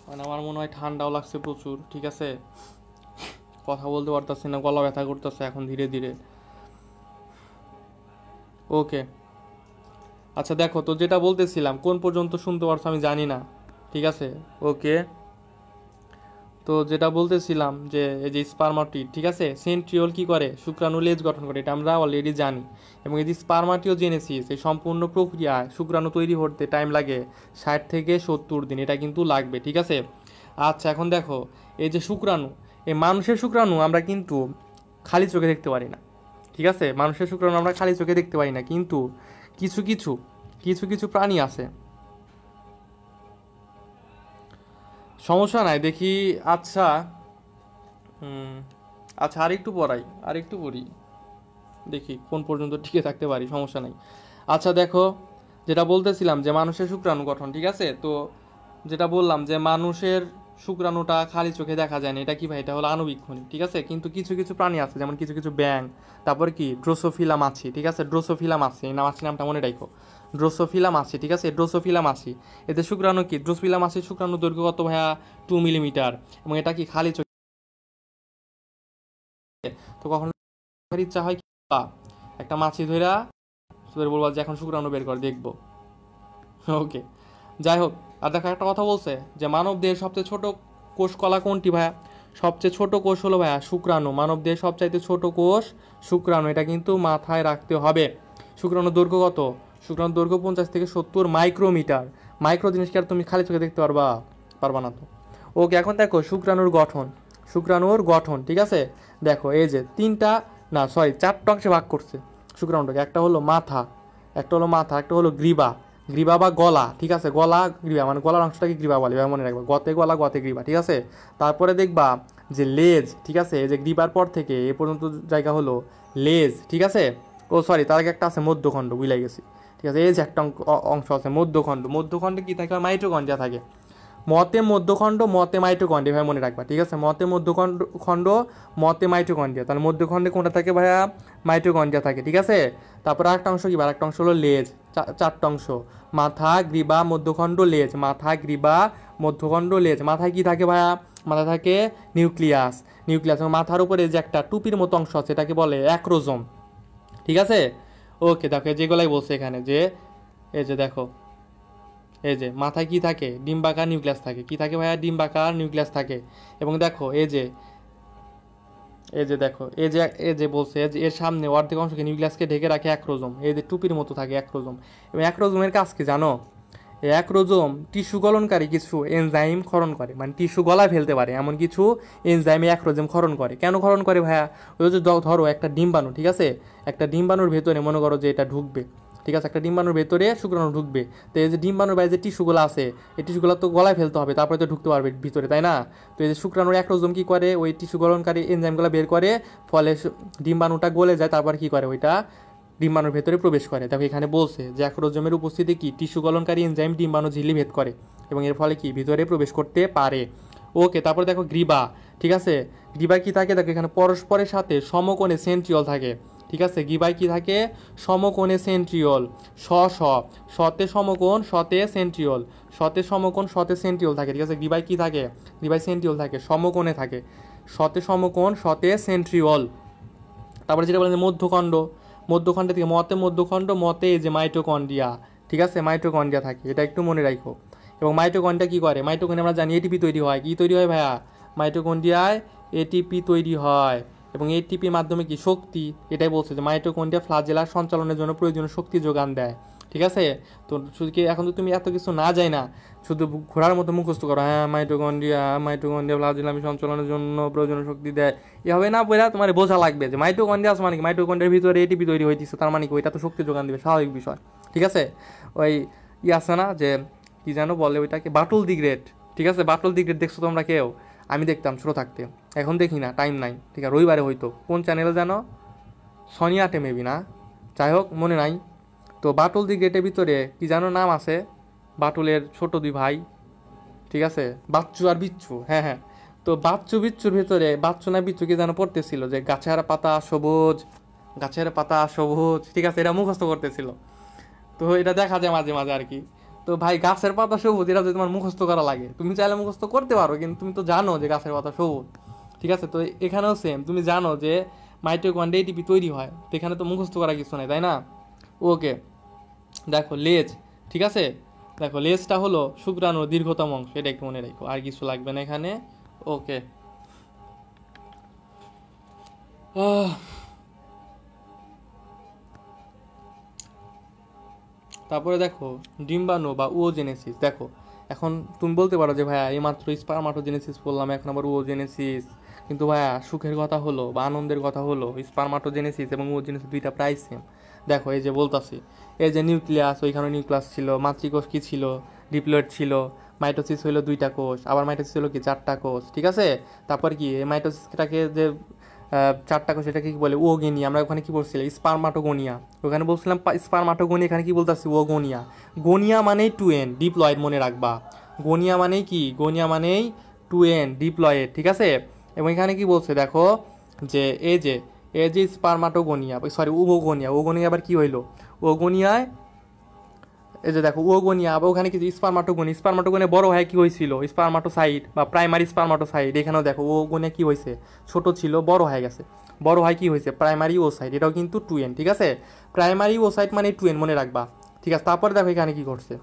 [SPEAKER 1] মানে আমার মনে হয় ঠান্ডাও লাগছে প্রচুর, ঠিক আছে, কথা বলতে পারতেছি না, গলা ব্যথা করতেছে এখন ধীরে ধীরে। ওকে, আচ্ছা দেখো তো, যেটা বলতেছিলাম কোন পর্যন্ত শুনতে পারছো আমি জানি না, ঠিক আছে। ওকে, তো যেটা বলতেছিলাম যে এই যে স্পারমাটিড, ঠিক আছে, সেন্ট্রিওল কি করে, শুক্রাণু লেজ গঠন করে, এটা আমরা অলরেডি জানি। এবং এই যে স্পারমাটিওজেনেসিস, এই সম্পূর্ণ প্রক্রিয়ায় শুক্রাণু তৈরি হতে টাইম লাগে 60 থেকে 70 দিন, এটা কিন্তু লাগবে, ঠিক আছে। আচ্ছা এখন দেখো, এই যে শুক্রাণু, এই মানুষের শুক্রাণু আমরা কিন্তু খালি চোখে দেখতে পারি না, ঠিক আছে, মানুষের শুক্রাণু আমরা খালি চোখে দেখতে পারি না, কিন্তু কিছু কিছু কিছু কিছু প্রাণী আছে, সমস্যা নাই দেখি। আচ্ছা, আচ্ছা আরেকটু পড়াই, আরেকটু পড়ি, দেখি কোন পর্যন্ত টিকে থাকতে পারি, সমস্যা নাই। আচ্ছা দেখো, যেটা বলতেছিলাম যে মানুষের শুক্রাণু গঠন, ঠিক আছে, তো যেটা বললাম যে মানুষের শুক্রাণুটা খালি চোখে দেখা যায় না, এটা কি ভাই, এটা হলো আণুবীক্ষণিক, ঠিক আছে, কিন্তু কিছু কিছু প্রাণী আছে, যেমন কিছু কিছু ব্যাঙ, তারপর কি ড্রোসোফিলা মাছি, ঠিক আছে, ড্রোসোফিলা মাছি, এই মাছির নামটা মনে রাখো, ড্রোসোফিলা মাছি, ঠিক আছে, ড্রোসোফিলা মাছি, এতে শুক্রাণু কি, ড্রোসোফিলা মাছির শুক্রাণু দৈর্ঘ্য কত ভাইয়া, 2 মিলিমিটার, এবং এটা কি খালি চোখে, তো কখনো ইচ্ছা হয় কি, একটা মাছি ধইরা তোদের বলবো যে এখন শুক্রাণু বের করে দেখবো। ওকে, যাই হোক, আর দেখো একটা কথা বলছে যে মানব দেহের সবচেয়ে ছোট কোষ কলা কোনটি ভাইয়া, সবচেয়ে ছোট কোষ হলো ভাইয়া শুক্রাণু, মানব দেহের সবচাইতে ছোট কোষ শুক্রাণু, এটা কিন্তু মাথায় রাখতে হবে। শুক্রাণুর দৈর্ঘ্য কত, শুক্রাণুর দৈর্ঘ্য 50 থেকে 70 মাইক্রোমিটার। মাইক্রো জিনিস কি আর তুমি খালি চোখে দেখতে পারবা, পারবা না তো। ওকে, এখন দেখো শুক্রাণুর গঠন, শুক্রাণুর গঠন, ঠিক আছে, দেখো এই যে তিনটা, না সরি 4টা অংশে ভাগ করছে শুক্রাণুটাকে, একটা হলো মাথা, একটা হলো মাথা, একটা হলো গ্রীবা, গ্রীবা বা গলা, ঠিক আছে, গলা গ্রীবা মানে গলার অংশটাকে গ্রীবা বলে, এবার মনে রাখবা, গতে গলা গতে গ্রীবা, ঠিক আছে। তারপরে দেখবা যে লেজ, ঠিক আছে, এই যে গ্রীবার পর থেকে এ পর্যন্ত জায়গা হলো লেজ, ঠিক আছে। ও সরি, তার আগে একটা আছে মধ্যখণ্ড, বুঝলাই গেছি, ঠিক আছে, এই যে একটা অংশ আছে মধ্যখণ্ড, মধ্যখণ্ডে কি থাকে, মাইটোকন্ড্রিয়া থাকে, মতে মধ্যখণ্ড মতে মাইটোকন্ড্রিয়া, ভাই মনে রাখবা, ঠিক আছে, মতে মধ্যখণ্ড খণ্ড মতে মাইটোকন্ড্রিয়া, তাহলে মধ্যখণ্ডে কোনটা থাকে ভাইয়া, মাইটোকন্ড্রিয়া থাকে, ঠিক আছে। তারপর আরেকটা অংশ কি, আরেকটা অংশ হলো লেজ, 4টা অংশ, মাথা গ্রীবা মধ্যখণ্ড লেজ, মাথা গ্রীবা মধ্যখণ্ড লেজ। মাথায় কি থাকে ভাইয়া, মাথায় থাকে নিউক্লিয়াস, নিউক্লিয়াস, এবং মাথার উপরে যে একটা টুপির মতো অংশ আছে এটাকে বলে অ্যাক্রোজোম, ঠিক আছে। ওকে দেখো যেগুলাই বলছে এখানে যে, এই যে দেখো, এই যে মাথায় কি থাকে, ডিম্বাকার নিউক্লিয়াস থাকে, কি থাকে ভাইয়া, ডিম্বাকার নিউক্লিয়াস থাকে। এবং দেখো এই যে, এই যে দেখো, এই যে বলছে যে এর সামনে অর্ধেক অংশকে নিউক্লিয়াসকে ঢেকে রাখে অ্যাক্রোজোম, এই যে টুপির মতো থাকে অ্যাক্রোজোম। এবং অ্যাক্রোজোমের কাজ কি জানো, এই অ্যাক্রোজোম টিস্যু গলনকারী কিছু এনজাইম ক্ষরণ করে, মানে টিস্যু গলায় ফেলতে পারে এমন কিছু এনজাইম অ্যাক্রোজোম ক্ষরণ করে। কেন ক্ষরণ করে ভাইয়া, ওই যে ধরো একটা ডিম্বাণু, ঠিক আছে, একটা ডিম্বাণুর ভেতরে মনে করো যে এটা ঢুকবে, ঠিক আছে, একটা ডিম্বাণুর ভেতরে শুক্রাণু ঢুকবে, তো এই যে ডিম্বাণুর বাইরে যে টিস্যুগুলো আছে, এই টিস্যুগুলো তো গলায় ফেলতে হবে, তারপরে তো ঢুকতে পারবে ভিতরে, তাই না। তো এই যে শুক্রাণুর অ্যাক্রোজোম কি করে, ওই টিস্যু গলনকারী এনজাইমগুলো বের করে, ফলে ডিম্বাণুটা গলে যায়, তারপর কি করে ওইটা ডিম্বাণুর ভেতরে প্রবেশ করে। দেখো এখানে বলছে যে অ্যাক্রোজোমের উপস্থিতি কি, টিস্যু গলনকারী এনজাইম ডিম্বাণু ঝিল্লি ভেদ করে এবং এর ফলে কি ভিতরে প্রবেশ করতে পারে। ওকে, তারপর দেখো গ্রীবা, ঠিক আছে, গ্রীবা কি থাকে, দেখো এখানে পরস্পরের সাথে সমকোণে সেন্ট্রিওল থাকে, ঠিক আছে, গ্রীবায় কি থাকে, সমকোণে সেন্ট্রিওল, স স সতে সমকোণ সতে সেন্ট্রিওল, সতে সমকোণ সতে সেন্ট্রিওল থাকে, ঠিক আছে, গ্রীবায় কি থাকে, গ্রীবায় সেন্ট্রিওল থাকে, সমকোণে থাকে, সতে সমকোণ সতে সেন্ট্রিওল। তারপরে যেটা বলেন যে মধ্যখণ্ড, মধ্যখণ্ডের থেকে মতে মধ্যখণ্ড মতে এই যে মাইটোকন্ড্রিয়া, ঠিক আছে, মাইটোকন্ড্রিয়া থাকে, এটা একটু মনে রাখো। এবং মাইটোকন্ড্রিয়া কি করে, মাইটোকন্ড্রিয়া আমরা জানি এটিপি তৈরি হয়, কি তৈরি হয় ভাইয়া, মাইটোকন্ড্রিয়ায় এটিপি তৈরি হয়, এবং এটিপির মাধ্যমে কি শক্তি, এটাই বলছে যে মাইটোকন্ড্রিয়া ফ্লাজেলার সঞ্চালনের জন্য প্রয়োজনীয় শক্তি যোগান দেয়। ঠিক আছে? তো শুধু কি এখন তো তুমি এত কিছু না যায় না, শুধু ঘোড়ার মতো মুখস্থ করো, হ্যাঁ মাইটোকন্ড্রিয়া প্লাজমিক সঞ্চালনের জন্য প্রয়োজনীয় শক্তি দেয়, এভাবে না পড়া তোমার বোঝা লাগবে যে মাইটোকন্ড্রিয়া মানে কি, মাইটোকন্ড্রিয়ার ভিতরে এটিপি তৈরি হইতেছে, তার মানে কি ওইটা তো শক্তি যোগান দিবে, স্বাভাবিক বিষয়। ঠিক আছে? ওই আছে না যে কি যেন বলে ওইটাকে, বাটল দি গ্রেট। ঠিক আছে? বাটল দি গ্রেট দেখছো তোমরা কেউ? আমি দেখতাম ছোটো থাকতে, এখন দেখি না, টাইম নাই। ঠিক আছে? রবিবারে হইতো, কোন চ্যানেলে জানো, সোনিয়াতে মেবি, না যাই হোক মনে নাই। তো বাটুল দি গ্রেটের ভিতরে কি যেন নাম আছে, বাটুলের ছোট দুই ভাই, ঠিক আছে, বাচ্চু আর বিচ্ছু, হ্যাঁ হ্যাঁ। তো বাচ্চু বিচ্ছুর ভিতরে, বাচ্চু না বিচ্ছু কি যেন পড়তেছিল যে গাছের পাতা সবুজ, গাছের পাতা সবুজ, ঠিক আছে, এটা মুখস্থ করতেছিল। তো এটা দেখা যায় মাঝে মাঝে আর কি। তো ভাই গাছের পাতা সবুজ, এটা যদি তোমার মুখস্থ করা লাগে, তুমি চাইলে মুখস্থ করতে পারো, কিন্তু তুমি তো জানো যে গাছের পাতা সবুজ। ঠিক আছে? তো এখানেও সেম, তুমি জানো যে মাইটোকন্ড্রিয়া এটিপি তৈরি হয়, তো এখানে তো মুখস্থ করা কিছু নাই, তাই না? ওকে, দেখো লেজ, ঠিক আছে, দেখো লেজটা হলো শুক্রাণুর দীর্ঘতম অংশ, এটা একটু মনে রাখো, আর কিছু লাগবে না এখানে। ওকে, তারপরে দেখো ডিম্বাণু বা ওজেনেসিস। দেখো এখন তুমি বলতে পারো যে ভাইয়া এইমাত্র স্পারমাটোজেনেসিস বললাম, এখন আবার ওজেনেসিস, কিন্তু ভাইয়া সুখের কথা হলো বা আনন্দের কথা হলো, স্পারমাটোজেনেসিস এবং ওজেনেসিস দুইটা প্রায় সেম। দেখো এই যে বলতাছি, এই যে নিউক্লিয়াস, ওইখানে নিউক্লিয়াস ছিল, মাতৃকোষ কি ছিল, ডিপ্লয়েড ছিল, মাইটোসিস হলো 2টা কোষ, আবার মাইটোসিস হলো কি 4টা কোষ। ঠিক আছে? তারপর কি এই মাইটোসিসটাকে যে 4টা কোষ, এটাকে কি বলে, ওগেনিয়া। আমরা ওখানে কি বলছিলাম, স্পারমাটোগোনিয়া, ওখানে বলছিলাম স্পারমাটোগোনিয়া, এখানে কি বলতেছি, ওগোনিয়া। গোনিয়া মানেই 2n ডিপ্লয়েড, মনে রাখবা। গোনিয়া মানেই কি, গোনিয়া মানেই 2n ডিপ্লয়েড। ঠিক আছে? এবং এখানে কি বলছে দেখো, যে এই যে স্পারমাটোগোনিয়া, সরি ওগোনিয়া, ওগোনিয়া আবার কি হইলো, ওগোনিয়ায় এই যে দেখো ওগোনিয়া, আবার ওখানে কিছু স্পারমাটোগোনি, স্পারমাটোগোনে বড় হয় কি হয়েছিল, স্পারমাটোসাইট বা প্রাইমারি স্পারমাটোসাইট। এখানেও দেখো ওগোনে কি হয়েছে, ছোট ছিল বড় হয়ে গেছে, বড় হয় কি হয়েছে, প্রাইমারি ওসাইট, এটাও কিন্তু 2n। ঠিক আছে? প্রাইমারি ওসাইট মানে 2n, মনে রাখবা। ঠিক আছে? তারপরে দেখো এখানে কি ঘটছে,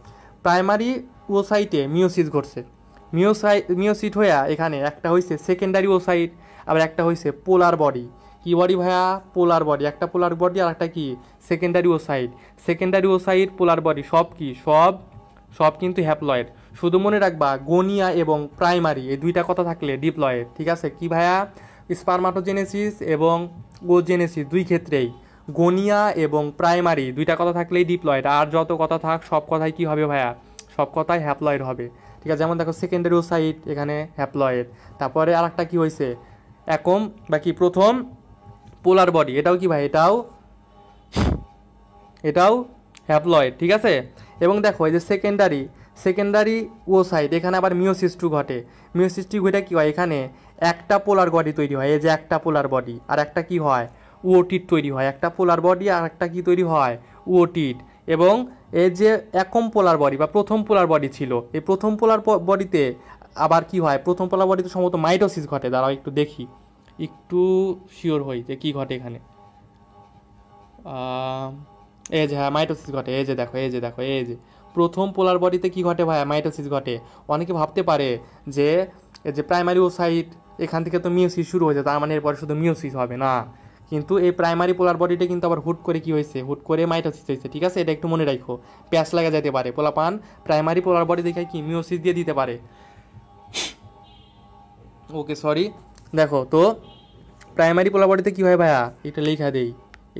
[SPEAKER 1] প্রাইমারি ওসাইটে মিওসিস ঘটছে, মিওসিট হইয়া এখানে একটা হয়েছে সেকেন্ডারি ওসাইট, আবার একটা হয়েছে পোলার বডি। কি বডি ভাইয়া, পোলার বডি, একটা পোলার বডি আর একটা কি সেকেন্ডারি ওসাইট। সেকেন্ডারি ওসাইট, পোলার বডি, সব কি, সব সব কিন্তু হ্যাপ্লয়েড। শুধু মনে রাখবা গনিয়া এবং প্রাইমারি এই দুইটা কথা থাকলে ডিপ্লয়েড। ঠিক আছে? কি ভাইয়া, স্পারমাটোজেনেসিস এবং ওজেনেসিস দুই ক্ষেত্রেই গনিয়া এবং প্রাইমারি দুইটা কথা থাকলেই ডিপ্লয়েড, আর যত কথা থাক সব কথাই কি হবে ভাইয়া, সব কথাই হ্যাপ্লয়েড হবে। ঠিক আছে? যেমন দেখো সেকেন্ডারি ওসাইট এখানে হ্যাপ্লয়েড, তারপরে আর একটা কী হয়েছে, একম বা কি প্রথম পোলার বডি, এটাও কি ভাই, এটাও এটাও হ্যাপ্লয়েড। ঠিক আছে? এবং দেখো এই যে সেকেন্ডারি ওসাইট, এখানে আবার মিওসিস 2 ঘটে। মিওসিস 2 ঘটে কি হয়, এখানে একটা পোলার বডি তৈরি হয়, এই যে একটা পোলার বডি, আর একটা কি হয়, ওটিড তৈরি হয়। একটা পোলার বডি আর একটা কি তৈরি হয়, ওটিড। এবং এই যে একম পোলার বডি বা প্রথম পোলার বডি ছিল, এই প্রথম পোলার বডিতে আবার কি হয়, প্রথম পোলার বডিতে সম্ভবত মাইটোসিস ঘটে। দাঁড়াও একটু দেখি, একটু শিওর হই যে কী ঘটে এখানে। এই যে হ্যাঁ মাইটোসিস ঘটে, এই যে দেখো, এই যে দেখো, এই যে প্রথম পোলার বডিতে কি ঘটে ভাই, মাইটোসিস ঘটে। অনেকে ভাবতে পারে যে এই যে প্রাইমারি ওসাইট, এখান থেকে তো মিওসিস শুরু হয়েছে, তার মানে এরপরে শুধু মিওসিস হবে না, কিন্তু এই প্রাইমারি পোলার বডিটা কিন্তু আবার হুট করে কি হয়েছে, হুট করে মাইটোসিস হয়েছে। ঠিক আছে? এটা একটু মনে রাখো, প্যাচ লাগা যেতে পারে, পোলাপান প্রাইমারি পোলার বডি দেখে কি মিওসিস দিয়ে দিতে পারে। ওকে সরি। দেখো তো প্রাইমারি পোলার বডিতে কী হয় ভাইয়া, এটা লেখা দেই,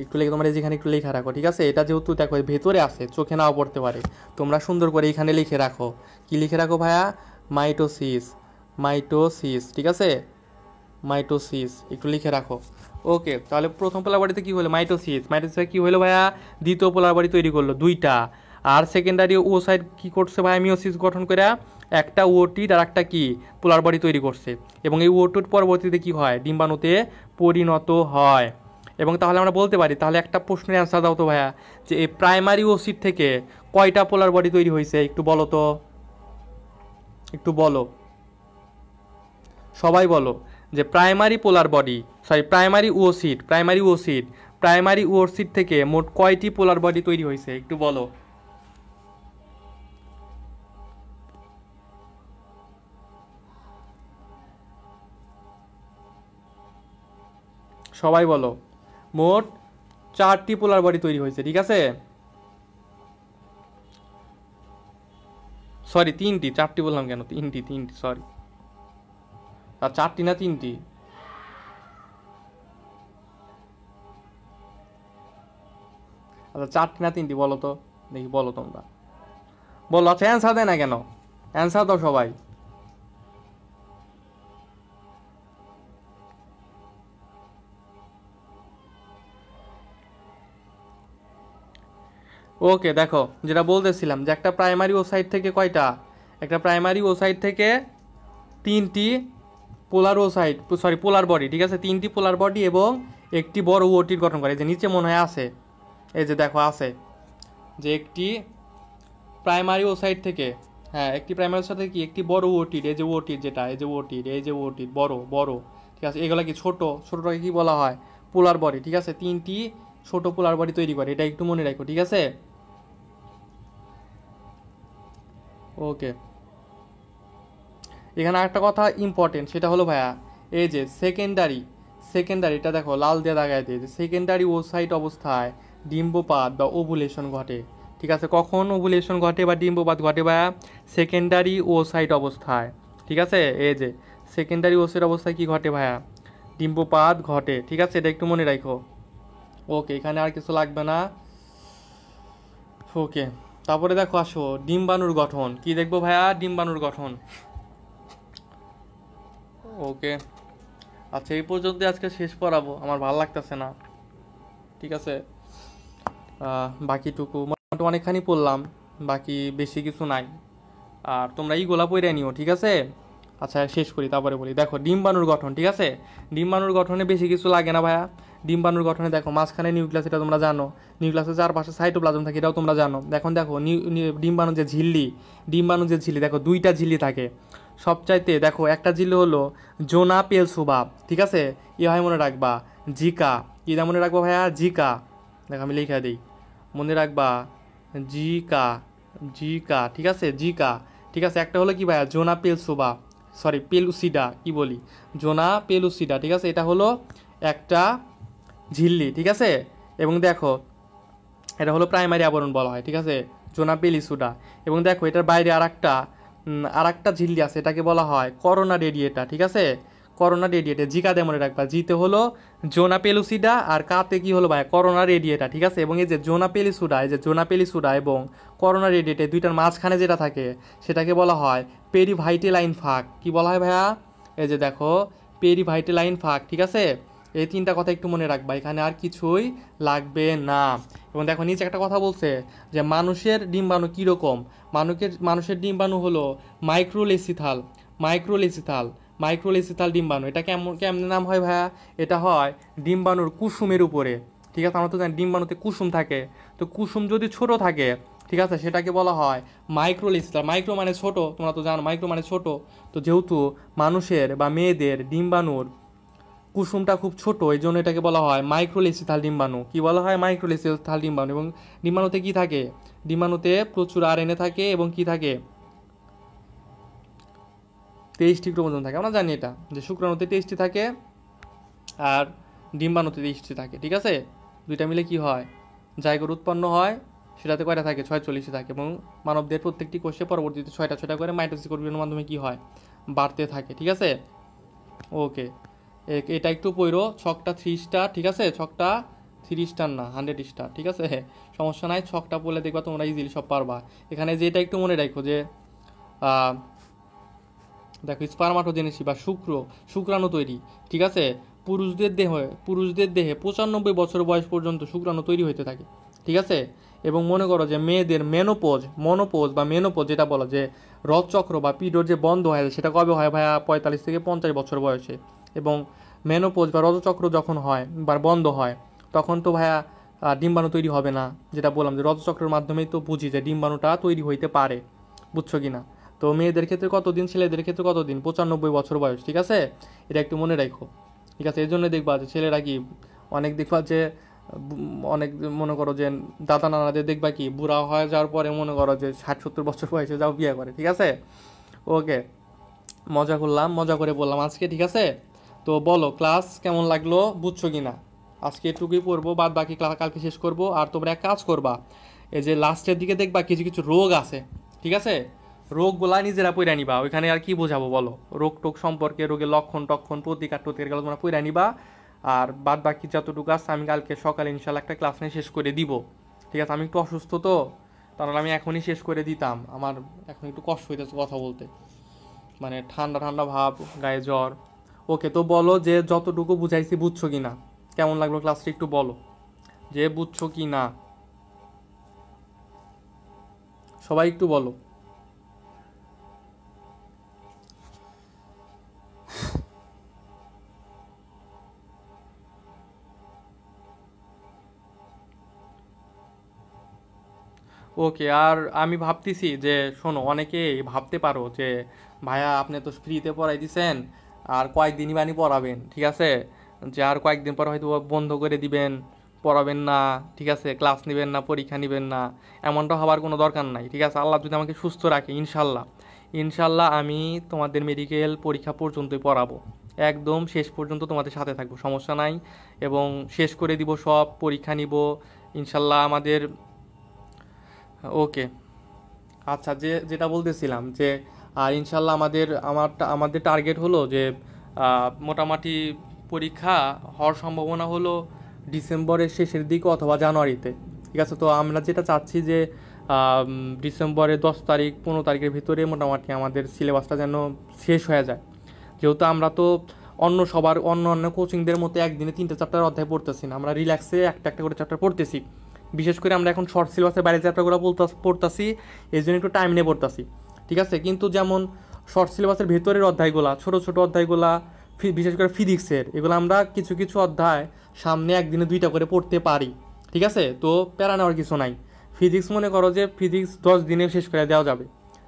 [SPEAKER 1] একটু লেখে তোমরা যেখানে একটু লেখা রাখো। ঠিক আছে? এটা যেহেতু দেখো ভেতরে আছে, চোখে নাও পড়তে পারে, তোমরা সুন্দর করে এখানে লিখে রাখো। কি লিখে রাখো ভাইয়া, মাইটোসিস, মাইটোসিস। ঠিক আছে? মাইটোসিস একটু লিখে রাখো। ওকে, তাহলে প্রথম পোলার বডিতে কী হলো, মাইটোসিস। মাইটোসিস কী হলো ভাইয়া, দ্বিতীয় পোলার বডি তৈরি করলো 2টা। আর সেকেন্ডারি ও সাইড কী করছে ভাইয়া, মিওসিস গঠন করে একটা ওটিড আর একটা কি পোলার বডি তৈরি করছে। এবং এই ওটিড পরবর্তীতে কি হয়, ডিম্বাণুতে পরিণত হয়। এবং তাহলে আমরা বলতে পারি, তাহলে একটা প্রশ্নের অ্যান্সার দাও তো ভাইয়া, যে এই প্রাইমারি ওসিড থেকে কয়টা পোলার বডি তৈরি হয়েছে, একটু বলো তো, একটু বলো, সবাই বলো, যে প্রাইমারি পোলার বডি, সরি প্রাইমারি ওসিড থেকে মোট কয়টি পোলার বডি তৈরি হয়েছে, একটু বলো, সবাই বলো। মোট 4টি পোলার বডি তৈরি হয়েছে। ঠিক আছে? সরি তিনটি, চারটি বললাম কেন, তিনটি তিনটি সরি। আর চারটি না তিনটি? আচ্ছা চারটি না তিনটি বলো তো, দেখি বলো তোমরা, বলো। আচ্ছা অ্যান্সার দেয় না কেন, অ্যান্সার দাও সবাই। ওকে দেখো, যেটা বলতেছিলাম যে একটা প্রাইমারি ওসাইট থেকে কয়টা, একটা প্রাইমারি ওসাইট থেকে তিনটি পোলার ওসাইট, সরি পোলার বডি, ঠিক আছে, তিনটি পোলার বডি এবং একটি বড় ওটির গঠন করে। এই যে নিচে মনে হয় আছে, এই যে দেখো আছে, যে একটি প্রাইমারি ওসাইট থেকে, হ্যাঁ একটি প্রাইমারি ওসাইট থেকে কি একটি বড় ওটির, এই যে ওটির যেটা, এই যে ওটির, এই যে ওটির বড় বড়, ঠিক আছে, এগুলো কি ছোট, ছোটটাকে কি বলা হয়, পোলার বডি, ঠিক আছে, তিনটি ছোট পোলার বডি তৈরি করে, এটা একটু মনে রাখো, ঠিক আছে। ওকে, এখানে একটা কথা ইম্পর্টেন্ট, সেটা হলো ভাইয়া এই যে সেকেন্ডারি, সেকেন্ডারিটা দেখো লাল দিয়ে দাগায় দিয়ে, যে সেকেন্ডারি ওসাইট অবস্থায় ডিম্বপাত বা ওভুলেশন ঘটে, ঠিক আছে, কখন ওভুলেশন ঘটে বা ডিম্বপাত ঘটে ভাইয়া, সেকেন্ডারি ওসাইট অবস্থায়, ঠিক আছে, এই যে সেকেন্ডারি ওসাইট অবস্থায় কি ঘটে ভাইয়া, ডিম্বপাত ঘটে, ঠিক আছে, এটা একটু মনে রাখো। ওকে, এখানে আর কিছু লাগবে না। ওকে, তারপরে দেখো আসো ডিম্বাণুর গঠন, কি দেখবো ভাইয়া, ডিম্বাণুর গঠন। ওকে, আচ্ছা এই পর্যন্ত আজকে শেষ পড়াবো, আমার ভালো লাগতেছে না, ঠিক আছে। বাকিটুকু মোটামুটি অনেকখানি পড়লাম, বাকি বেশি কিছু নাই, আর তোমরা এইগুলা পড়ে নিও, ঠিক আছে। আচ্ছা শেষ করি তারপরে বলি, দেখো ডিম্বাণুর গঠন, ঠিক আছে, ডিম্বাণুর গঠনে বেশি কিছু লাগে না ভাইয়া। ডিম্বাণুর গঠনে দেখো মাঝখানে নিউক্লিয়াস, এটা তোমরা জানো, নিউক্লিয়াসের চারপাশে সাইটোপ্লাজম থাকে, এটাও তোমরা জানো। এখন দেখো ডিম্বাণু যে ঝিল্লি, ডিম্বাণু যে ঝিল্লি, দেখো দুইটা ঝিল্লি থাকে সবচাইতে, দেখো একটা ঝিল্লি হলো জোনা পেলসুবাব, ঠিক আছে, ই হয় মনে রাখবা, জিকা, ইদা মনে রাখবা ভাইয়া, জিকা, দেখো আমি লিখে দিই, মনে রাখবা জিকা, জিকা, ঠিক আছে, জিকা, ঠিক আছে। একটা হলো কি ভাইয়া জোনা পেলসুবা, সরি পেলুসিডা, কি বলি, জোনা পেলুসিডা, ঠিক আছে, এটা হলো একটা ঝিল্লি, ঠিক আছে। এবং দেখো এটা হলো প্রাইমারি আবরণ বলা হয়, ঠিক আছে, জোনা পেলিসুডা। এবং দেখো এটার বাইরে আর একটা ঝিল্লি আছে, এটাকে বলা হয় করোনা রেডিয়েটা, ঠিক আছে, করোনা রেডিয়েটা, জিকা দিয়ে মনে রাখবা, জিতে হলো জোনা পেলুসিডা আর কাতে কি হলো ভাই করোনা রেডিয়েটা, ঠিক আছে। এবং এই যে জোনা পেলিসুডা, এই যে জোনা পেলিসুডা এবং করোনা রেডিয়েটে দুইটার মাঝখানে যেটা থাকে সেটাকে বলা হয় পেরিভাইটেলাইন ফাঁক, কি বলা হয় ভাইয়া, এই যে দেখো পেরিভাইটেলাইন ফাঁক, ঠিক আছে। এই তিনটা কথা একটু মনে রাখবা, এখানে আর কিছুই লাগবে না। এবং দেখো নিচে একটা কথা বলছে যে মানুষের ডিম্বাণু কীরকম, মানুষের ডিম্বাণু হলো মাইক্রোলেসিথাল, মাইক্রোলেসিথাল, মাইক্রোলেসিথাল ডিম্বাণু। এটা কেমন নাম হয় ভাইয়া, এটা হয় ডিম্বাণুর কুসুমের উপরে, ঠিক আছে, আমরা তো জানি ডিম্বাণুতে কুসুম থাকে, তো কুসুম যদি ছোট থাকে, ঠিক আছে, সেটাকে বলা হয় মাইক্রোলেসিথাল। মাইক্রো মানে ছোট, তোমরা তো জানো মাইক্রো মানে ছোট, তো যেহেতু মানুষের বা মেয়েদের ডিম্বাণুর কুসুমটা খুব ছোট, এই জন্য এটাকে বলা হয় মাইক্রোলেসিথাল ডিম্বাণু, কি বলা হয়, মাইক্রোলেসিথাল ডিম্বাণু। এবং ডিম্বাণুতে কি থাকে, ডিম্বাণুতে প্রচুর আরএনএ থাকে এবং কি থাকে, 23টি ক্রোমোজোম থাকে, আমরা জানি এটা, যে শুক্রাণুতে 23টি থাকে আর ডিম্বাণুতে 23টি থাকে, ঠিক আছে। দুইটা মিলে কি হয়, জাইগোট উৎপন্ন হয়, সেটাতে কয়টা থাকে, 46টি থাকে। এবং মানবদের প্রত্যেকটি কোষে পরবর্তীতে 6টা 6টা করে মাইটোসিস কর্পূরের মাধ্যমে কি হয়, বাড়তে থাকে, ঠিক আছে। ওকে, এটা একটু পড়ো, ছকটা 3 স্টার, ঠিক আছে, ছকটা 3 স্টার না 100 স্টার, ঠিক আছে, সমস্যা নাই, ছকটা পড়লে দেখবা তোমরা ইজিলি সব পারবা। এখানে যে এটা একটু মনে রাখো যে দেখো স্পারমাটোজেনেসিস বা শুক্রাণু তৈরি, ঠিক আছে, পুরুষদের দেহে 95 বছর বয়স পর্যন্ত শুক্রাণু তৈরি হতে থাকে, ঠিক আছে। এবং মনে করো যে মেয়েদের মেনোপোজ যেটা বলা যে রথচক্র বা পিরিয়ড যে বন্ধ হয় সেটা কবে হয় ভাইয়া, 45 থেকে 50 বছর বয়সে। এবং মেনোপোজ বা রথচক্র যখন হয় বা বন্ধ হয় তখন তো ভাইয়া ডিম্বাণু তৈরি হবে না, যেটা বললাম যে রথচক্রের মাধ্যমেই তো বুঝি যে ডিম্বাণুটা তৈরি হইতে পারে, বুঝছো কিনা। তো মেয়েদের ক্ষেত্রে কতদিন, ছেলেদের ক্ষেত্রে কতদিন, 95 বছর বয়স, ঠিক আছে, এটা একটু মনে রাখো, ঠিক আছে। এই জন্য দেখবা যে ছেলেরা কি অনেক দেখবা যে অনেক মনে করো যে দাদা নানাদের দেখবা কি বুড়া হয়ে যাওয়ার পরে মনে করো যে 60-70 বছর বয়সে যাও বিয়ে করে, ঠিক আছে। ওকে, মজা করলাম, মজা করে বললাম আজকে, ঠিক আছে। তো বলো ক্লাস কেমন লাগলো, বুঝছো কিনা। আজকে এটুকুই পড়বো, বাদ বাকি ক্লাস কালকে শেষ করবো। আর তোমরা এক কাজ করবা, এই যে লাস্টের দিকে দেখবা কিছু কিছু রোগ আছে, ঠিক আছে, রোগগুলা নিজেরা পইরা নিবা, ওইখানে আর কি বোঝাবো বলো, রোগ টোগ সম্পর্কে, রোগের লক্ষণ টক্ষণ প্রতিকার টতিকার তোমরা পইরা নিবা। আর বাদ বাকি যতটুকু আছে আমি কালকে সকালে ইনশাল্লাহ একটা ক্লাস নিয়ে শেষ করে দিব। ঠিক আছে, আমি একটু অসুস্থ তো, তাহলে আমি এখনই শেষ করে দিতাম। আমার এখন একটু কষ্ট হইতেছে কথা বলতে, মানে ঠান্ডা ঠান্ডা ভাব, গায়ে জ্বর। ওকে, তো বলো যে যতটুকু বুঝাইছি বুঝছো কি না, কেমন লাগলো ক্লাসটা একটু বলো যে বুঝছো কি না, সবাই একটু বলো। ওকে, আর আমি ভাবতেছি যে শোনো, অনেকে ভাবতে পারো যে ভাইয়া আপনি তো ফ্রিতে পড়াই দিছেন, আর কয়েকদিনই বানি পড়াবেন, ঠিক আছে, যে আর কয়েকদিন পর হয়তো বন্ধ করে দিবেন, পড়াবেন না, ঠিক আছে, ক্লাস নেবেন না, পরীক্ষা নেবেন না। এমনটা হওয়ার কোনো দরকার নাই, ঠিক আছে। আল্লাহ যদি আমাকে সুস্থ রাখে, ইনশাল্লাহ ইনশাল্লাহ আমি তোমাদের মেডিকেল পরীক্ষা পর্যন্তই পড়াবো, একদম শেষ পর্যন্ত তোমাদের সাথে থাকবো, সমস্যা নাই। এবং শেষ করে দিব সব, পরীক্ষা নিব ইনশাল্লাহ আমাদের। ওকে, আচ্ছা, যেটা বলতেছিলাম যে আর ইনশাল্লাহ আমাদের টার্গেট হলো যে মোটামুটি পরীক্ষা হওয়ার সম্ভাবনা হলো ডিসেম্বরের শেষের দিকে অথবা জানুয়ারিতে। ঠিক আছে, তো আমরা যেটা চাচ্ছি যে ডিসেম্বরের 10 তারিখ 15 তারিখের ভিতরে মোটামুটি আমাদের সিলেবাসটা যেন শেষ হয়ে যায়। যেহেতু আমরা তো অন্য কোচিংদের মতো একদিনে 3টে চ্যাপ্টার অধ্যায় পড়তেছি না, আমরা রিল্যাক্সে একটা একটা করে চ্যাপ্টার পড়তেছি। বিশেষ করে আমরা এখন শর্ট সিলেবাসের বাইরে চ্যাপ্টারগুলো পড়তাছি, এই জন্য একটু টাইম নিয়ে পড়তাছি। ঠিক আছে, কিন্তু যেমন শর্ট সিলেবাসের ভেতরের অধ্যায়গুলো, ছোটো ছোটো অধ্যায়গুলো, বিশেষ করে ফিজিক্সের, এগুলো আমরা কিছু কিছু অধ্যায় সামনে একদিনে 2টা করে পড়তে পারি। ঠিক আছে, তো প্যারা নেওয়ার কিছু নাই। ফিজিক্স মনে করো যে ফিজিক্স 10 দিনে শেষ করে দেওয়া যাবে,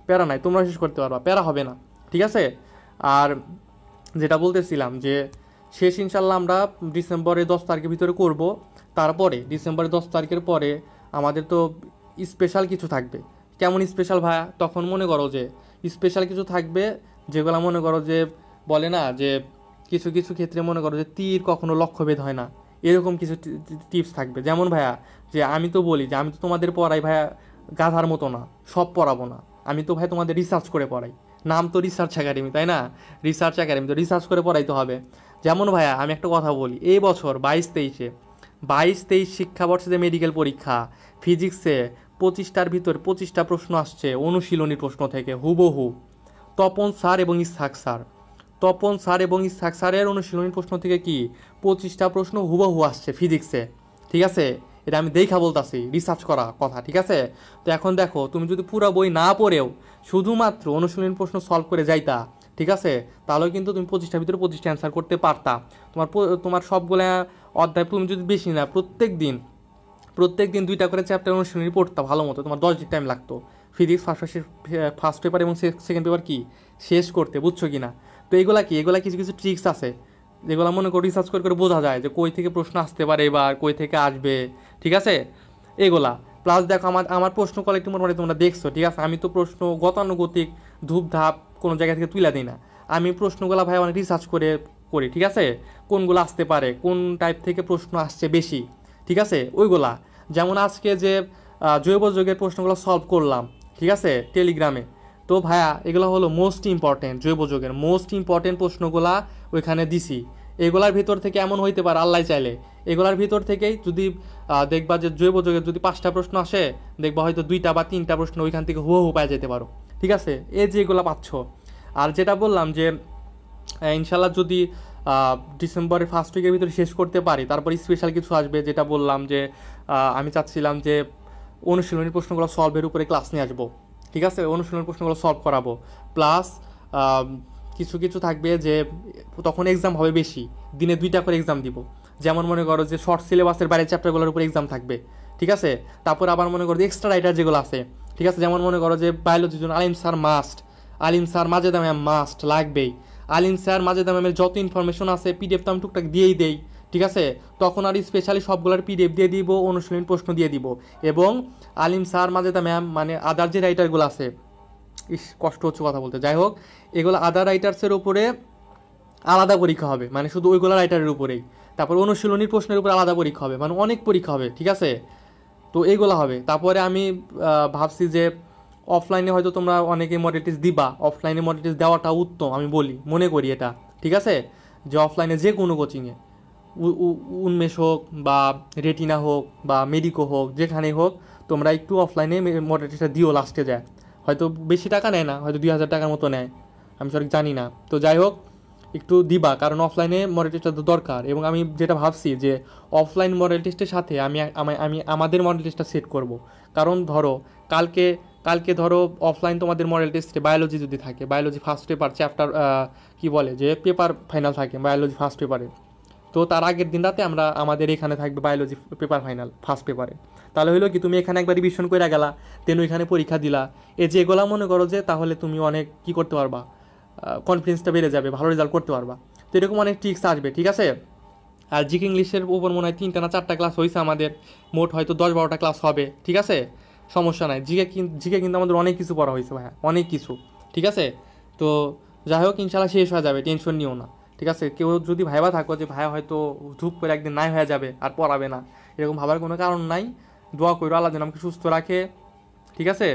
[SPEAKER 1] প্যারা নাই, তোমরা শেষ করতে পারবা, প্যারা হবে না। ঠিক আছে, আর যেটা বলতেছিলাম যে শেষ ইনশাল্লাহ আমরা ডিসেম্বরের 10 তারিখের ভিতরে করব। তারপরে ডিসেম্বরের 10 তারিখের পরে আমাদের তো স্পেশাল কিছু থাকবে। কেমন স্পেশাল ভাইয়া? তখন মনে করো যে স্পেশাল কিছু থাকবে, যেগুলো মনে করো যে বলে না যে কিছু কিছু ক্ষেত্রে মনে করো যে তীর কখনো লক্ষ্যভেদ হয় না, এরকম কিছু টিপস থাকবে। যেমন ভাইয়া, যে আমি তো বলি যে আমি তো তোমাদের পড়াই ভাইয়া গাধার মতো না, সব পড়াবো না, আমি তো ভাই তোমাদের রিসার্চ করে পড়াই। নাম তো রিসার্চ একাডেমি, তাই না? রিসার্চ একাডেমি, তো রিসার্চ করে পড়াইতে হবে। যেমন ভাইয়া আমি একটা কথা বলি, এই বছর 22-23 শিক্ষাবর্ষে যে মেডিকেল পরীক্ষা, ফিজিক্সে 25টার ভিতর 25টা প্রশ্ন আসছে অনুশীলনী প্রশ্ন থেকে হুবহু। তপন স্যার এবং ইসহাক স্যারের অনুশীলনী প্রশ্ন থেকে কি 25টা প্রশ্ন হুবহু আসছে ফিজিক্সে। ঠিক আছে, এটা আমি দেখা বলতাছি, রিসার্চ করা কথা। ঠিক আছে, তো এখন দেখো, তুমি যদি পুরো বই না পড়েও শুধুমাত্র অনুশীলনী প্রশ্ন সলভ করে যাইতা, ঠিক আছে, তাহলে কিন্তু তুমি 25টার ভিতরে 25টা অ্যান্সার করতে পারতা। তোমার সবগুলা অধ্যায় তুমি যদি বেশি না প্রত্যেক দিন 2টা করে চ্যাপ্টার অনুশীলনী পড়তা ভালো মতো, তোমার 10 দিন টাইম লাগতো ফিজিক্স ফার্স্ট পেপার এবং সেকেন্ড পেপার কি শেষ করতে, বুঝছো কি না? তো এগুলা কিছু কিছু ট্রিক্স আছে, যেগুলো মনে করো রিসার্চ করে করে বোঝা যায় যে কই থেকে প্রশ্ন আসতে পারে এবার, কই থেকে আসবে। ঠিক আছে, এগুলা প্লাস দেখো আমার প্রশ্ন কোয়ালিটি মোটামুটি তোমরা দেখছো। ঠিক আছে, আমি তো প্রশ্ন গতানুগতিক ধূপধাপ কোনো জায়গা থেকে তুলে দিই না, আমি প্রশ্নগুলো ভাই অনেক রিসার্চ করে করি। ঠিক আছে, কোনগুলো আসতে পারে, কোন টাইপ থেকে প্রশ্ন আসছে বেশি, ঠিক আছে, ওইগুলা। যেমন আজকে যে জৈব যৌগের প্রশ্নগুলো সলভ করলাম, ঠিক আছে, টেলিগ্রামে, তো ভাইয়া এগুলো হলো মোস্ট ইম্পর্টেন্ট, জৈব যৌগের মোস্ট ইম্পর্টেন্ট প্রশ্নগুলা ওইখানে দিছি। এগুলার ভিতর থেকে এমন হইতে পারে আল্লাহ চাইলে, এগুলার ভিতর থেকেই যদি দেখবা যে জৈব যৌগের যদি 5টা প্রশ্ন আসে, দেখবা হয়তো 2টা বা 3টা প্রশ্ন ওইখান থেকে হুবহু পাওয়া যেতে পারো। ঠিক আছে, এই যে এগুলো পাচ্ছ। আর যেটা বললাম যে ইনশাল্লাহ যদি ডিসেম্বরের ফার্স্ট উইকের ভিতরে শেষ করতে পারি, তারপর স্পেশাল কিছু আসবে, যেটা বললাম যে আমি চাচ্ছিলাম যে অনুশীলনী প্রশ্নগুলো সলভের উপরে ক্লাস নিয়ে আসবো। ঠিক আছে, অনুশীলনী প্রশ্নগুলো সলভ করাবো, প্লাস কিছু কিছু থাকবে যে তখন এক্সাম হবে বেশি, দিনে 2টা করে এক্সাম দিব। যেমন মনে করো যে শর্ট সিলেবাসের বাইরে চ্যাপ্টারগুলোর উপরে এক্সাম থাকবে। ঠিক আছে, তারপর আবার মনে করো যে এক্সট্রা রাইটার যেগুলো আছে, ঠিক আছে, যেমন মনে করো যে বায়োলজির জন্য আলিম স্যার মাজেদা ম্যাম মাস্ট লাগবেই। আলিম স্যার মাজেদা ম্যামের যত ইনফরমেশন আছে পিডিএফ তো আমি টুকটাক দিয়েই দেই। ঠিক আছে, তখন আর স্পেশালি সবগুলোর পিডিএফ দিয়ে দিব, অনুশীলনী প্রশ্ন দিয়ে দিব। এবং আলিম স্যার মাজেদা ম্যাম মানে আদার যে রাইটারগুলো আছে, কষ্ট হচ্ছে কথা বলতে, যাই হোক, এগুলো আদার রাইটার্সের উপরে আলাদা পরীক্ষা হবে, মানে শুধু ওইগুলো রাইটারের উপরেই। তারপর অনুশীলনীর প্রশ্নের উপর আলাদা পরীক্ষা হবে, মানে অনেক পরীক্ষা হবে। ঠিক আছে, তো এইগুলো হবে। তারপরে আমি ভাবছি যে অফলাইনে হয়তো তোমরা অনেকে মডেল টেস্ট দিবা, অফলাইনে মডেল টেস্ট দেওয়াটা উত্তম আমি বলি, মনে করি এটা, ঠিক আছে? যে অফলাইনে যে কোনো কোচিংয়ে উন্মেষ হোক বা রেটিনা হোক বা মেডিকো হোক, যেখানেই হোক তোমরা একটু অফলাইনে মডেল টেস্টটা দিও, লাস্টে যায় হয়তো বেশি টাকা নেয় না, হয়তো 2,000 টাকার মতো নেয়, আমি সঠিক জানি না। তো যাই হোক একটু দিবা, কারণ অফলাইনে মডেল টেস্টটা তো দরকার। এবং আমি যেটা ভাবছি যে অফলাইন মডেল টেস্টের সাথে আমি আমাদের মডেল টেস্টটা সেট করব। কারণ ধরো কালকে কালকে ধরো অফলাইন তোমাদের মডেল টেস্টে বায়োলজি যদি থাকে, বায়োলজি ফার্স্ট পেপার চ্যাপ্টার কি বলে যে পেপার ফাইনাল থাকে বায়োলজি ফার্স্ট পেপারে, তো তার আগের দিন রাতে আমাদের এখানে থাকবে বায়োলজি পেপার ফাইনাল ফার্স্ট পেপারে। তাহলে হলো কি তুমি এখানে একবার রিভিশন করে গেলা, দেন ওইখানে পরীক্ষা দিলা, যেগুলা মনে করো যে তাহলে তুমি অনেক কি করতে পারবা, কনফিডেন্সটা বেড়ে যাবে, ভালো রেজাল্ট করতে পারবা। তো এরকম অনেক ট্রিক্স আসবে, ঠিক আছে? আর জিকে ইংলিশের উপর মনে হয় 3টা না 4টা ক্লাস হয়েছে আমাদের, মোট হয়তো 10-12টা ক্লাস হবে, ঠিক আছে? সমস্যা নাই, জিকে কিন্তু আমাদের অনেক কিছু পড়া হয়েছে ভাইয়া, অনেক কিছু, ঠিক আছে? তো যাই হোক ইনশাল্লাহ শেষ হয়ে যাবে, টেনশন নিও না, ঠিক আছে? কেউ যদি ভাইবা থাকো যে ভাইয়া হয়তো ধূপ করে একদিন নাই হয়ে যাবে আর পড়াবে না, এরকম ভাবার কোনো কারণ নাই। দোয়া করো আল্লাহ যেন আমাকে সুস্থ রাখে, ঠিক আছে?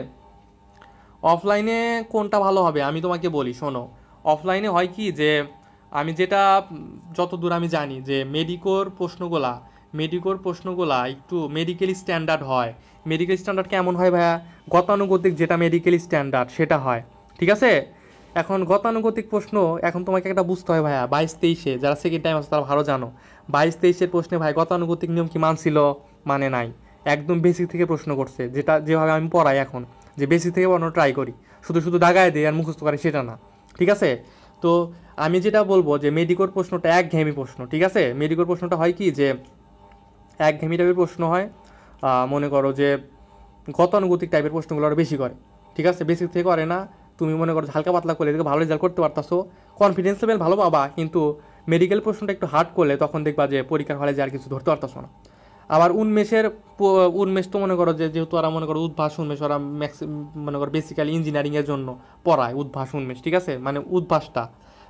[SPEAKER 1] অফলাইনে কোনটা ভালো হবে আমি তোমাকে বলি, শোনো। অফলাইনে হয় কি যে আমি যেটা যতদূর আমি জানি যে মেডিকোর প্রশ্নগুলা একটু মেডিকেল স্ট্যান্ডার্ড হয়। মেডিকেল স্ট্যান্ডার্ড কেমন হয় ভাইয়া? গতানুগতিক যেটা মেডিকেল স্ট্যান্ডার্ড সেটা হয়, ঠিক আছে? এখন গতানুগতিক প্রশ্ন, এখন তোমাকে একটা বুঝতে হয় ভাইয়া, 22-23-এ যারা সেকেন্ড টাইম আছে তারা ভালো জানো, 22-23-এর প্রশ্নে ভাই গতানুগতিক নিয়ম কি মানছিল? মানে নাই, একদম বেসিক থেকে প্রশ্ন করছে, যেটা যেভাবে আমি পড়াই এখন, যে বেসিক থেকে পড়ানো ট্রাই করি, শুধু শুধু দাগায় দিই আর মুখস্থ করে সেটা না, ঠিক আছে? তো আমি যেটা বলবো যে মেডিকোর প্রশ্নটা একঘেয়েমি প্রশ্ন, ঠিক আছে? মেডিকোর প্রশ্নটা হয় কি যে একঘেয়েমি টাইপের প্রশ্ন হয়, মনে করো যে গতানুগতিক টাইপের প্রশ্নগুলো আরও বেশি করে, ঠিক আছে? বেসিক থেকে করে না, তুমি মনে করো হালকা পাতলা করলে এদিকে ভালো রেজাল্ট করতে পারতাছো, কনফিডেন্স লেভেল ভালো পাবা, কিন্তু মেডিকেল প্রশ্নটা একটু হার্ড করলে তখন দেখবা যে পরীক্ষার হলে যে আর কিছু ধরতে পারতাছো না। আবার উন্মেষ তো মনে করো যে যেহেতু ওরা মনে করো উদ্ভাস উন্মেষ, ওরা মনে করো বেসিক্যালি ইঞ্জিনিয়ারিংয়ের জন্য পড়ায় উদ্ভাস উন্মেষ, ঠিক আছে? মানে উদ্ভাসটা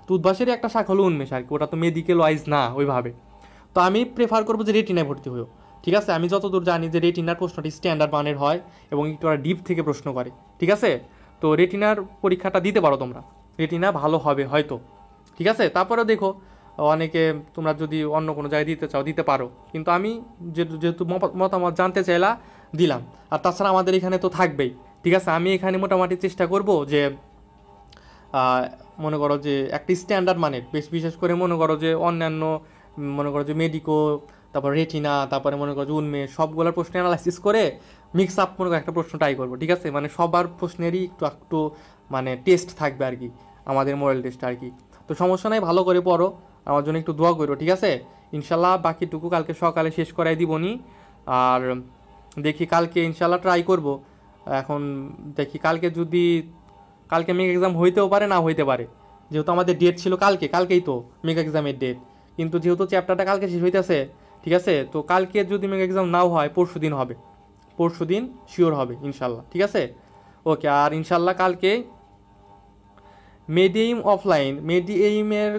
[SPEAKER 1] তো উদ্ভাসেরই একটা শাখা হলো উন্মেষ আর কি, ওটা তো মেডিকেল ওয়াইজ না ওইভাবে। তো আমি প্রেফার করবো যে রেটিনায় ভর্তি হয়েও, ঠিক আছে? আমি যতদূর জানি যে রেটিনার প্রশ্নটি স্ট্যান্ডার্ড মানের হয় এবং একটু ওরা ডিপ থেকে প্রশ্ন করে, ঠিক আছে? তো রেটিনার পরীক্ষাটা দিতে পারো তোমরা, রেটিনা ভালো হবে হয়তো, ঠিক আছে? তারপরে দেখো অনেকে তোমরা যদি অন্য কোনো জায়গায় দিতে চাও দিতে পারো, কিন্তু আমি যেহেতু মতামত জানতে চাইলা দিলাম। আর তাছাড়া আমাদের এখানে তো থাকবেই, ঠিক আছে? আমি এখানে মোটামুটি চেষ্টা করব যে মনে করো যে একটা স্ট্যান্ডার্ড মানের, বিশেষ করে মনে করো যে অন্যান্য মনে করো যে মেডিকো, তারপর রেটিনা, তারপরে মনে করো যে উন্মেষ, সবগুলোর প্রশ্ন অ্যানালাইসিস করে মিক্স আপ মনে করো একটা প্রশ্ন ট্রাই করবো, ঠিক আছে? মানে সবার প্রশ্নেরই একটু একটু মানে টেস্ট থাকবে আর কি, আমাদের মডেল টেস্ট আর কি। তো সমস্যা নাই, ভালো করে পড়ো, আমার জন্য একটু দোয়া করো, ঠিক আছে? ইনশাল্লাহ বাকিটুকু কালকে সকালে শেষ করাই দিবনি। আর দেখি কালকে ইনশাল্লাহ ট্রাই করব। এখন দেখি কালকে মেক এক্সাম হইতেও পারে না হইতে পারে, যেহেতু আমাদের ডেট ছিল কালকেই তো মেক এক্সামের ডেট, কিন্তু যেহেতু চ্যাপ্টারটা কালকে শেষ হইতেছে, ঠিক আছে? তো কালকে যদি মেক এক্সাম নাও হয় পরশু দিন হবে, পরশু দিন শিওর হবে ইনশাল্লাহ, ঠিক আছে? ওকে, আর ইনশাল্লাহ কালকে মেডিএইম অফলাইন, মেডিএইমের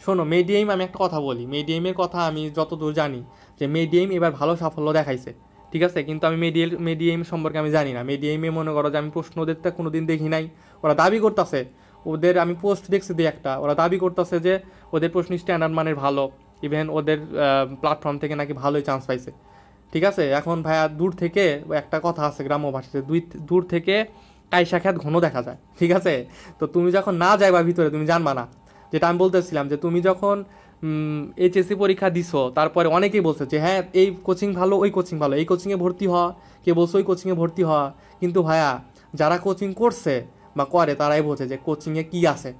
[SPEAKER 1] শোনো, মেডিএইম আমি একটা কথা বলি, মেডিএইমের কথা আমি যতদূর জানি যে মেডিএইম এবার ভালো সাফল্য দেখাইছে, ঠিক আছে? কিন্তু আমি মেডিএইম সম্পর্কে আমি জানি না। মেডিএইমে মনে করো যে আমি প্রশ্ন ওদের কোনো দিন দেখি নাই, ওরা দাবি করতেছে, ওদের আমি পোস্ট দেখছি দিয়ে একটা, ওরা দাবি করতেছে যে ওদের প্রশ্ন স্ট্যান্ডার্ড মানের ভালো, ইভেন ওদের প্ল্যাটফর্ম থেকে নাকি ভালোই চান্স পাইছে, ঠিক আছে? এখন ভাইয়া দূর থেকে একটা কথা আছে গ্রাম্য ভাষাতে, দূর থেকে কাইসা খ্যাত ঘন দেখা যায়, ঠিক আছে? তো তুমি যখন না যাইবা ভিতরে তুমি জানবা না। যেটা আমি বলতেছিলাম যে তুমি যখন এইচএসসি পরীক্ষা দিছো, তারপরে অনেকেই বলছে যে হ্যাঁ এই কোচিং ভালো, ওই কোচিং ভালো, এই কোচিংয়ে ভর্তি হওয়া, কে বলছে ওই কোচিংয়ে ভর্তি হওয়া, কিন্তু ভাইয়া যারা কোচিং করছে বা করে তারাই বোঝে যে কোচিংয়ে কী আছে।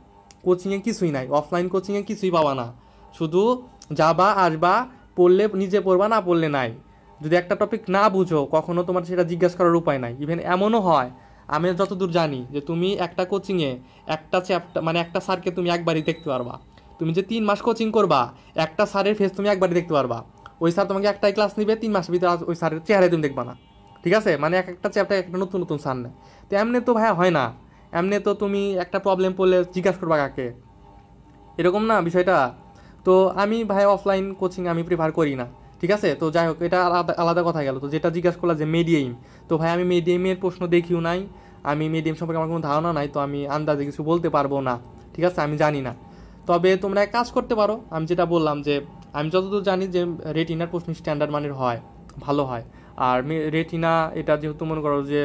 [SPEAKER 1] কোচিংয়ে কিছুই নাই, অফলাইন কোচিংয়ে কিছুই পাবা না, শুধু যাবা আসবা, পড়লে নিজে পড়বা, না পড়লে নাই। যদি একটা টপিক না বুঝো কখনো তোমার সেটা জিজ্ঞাসা করার উপায় নাই। ইভেন এমনও হয়, আমি যতদূর জানি যে তুমি একটা কোচিংয়ে একটা চ্যাপ্টার মানে একটা স্যারকে তুমি একবারই দেখতে পারবা। তুমি যে 3 মাস কোচিং করবা, একটা স্যারের ফেস তুমি একবারই দেখতে পারবা। ওই স্যার তোমাকে একটাই ক্লাস নিবে, 3 মাসের ভিতরে ওই স্যারের চেহারায় তুমি দেখবা না, ঠিক আছে? মানে একটা চ্যাপ্টার একটা নতুন নতুন স্যার নেয়। তো এমনি তো ভাইয়া হয় না, এমনি তো তুমি একটা প্রবলেম পড়লে জিজ্ঞাসা করবা কাকে, এরকম না বিষয়টা। তো আমি ভাই অফলাইন কোচিং আমি প্রিফার করি না, ঠিক আছে, তো যাই হোক এটা আলাদা আলাদা কথা গেল। তো যেটা জিজ্ঞাসা করলাম যে মিডিয়াম, তো ভাই আমি মিডিয়ামের প্রশ্ন দেখিও নাই, আমি মিডিয়াম সম্পর্কে আমার কোনো ধারণা নাই, তো আমি আন্দাজে কিছু বলতে পারবো না। ঠিক আছে, আমি জানি না। তবে তোমরা এক কাজ করতে পারো, আমি যেটা বললাম যে আমি যতদূর জানি যে রেটিনার প্রশ্ন স্ট্যান্ডার্ড মানের হয়, ভালো হয়। আর রেটিনা এটা যেহেতু মনে করো যে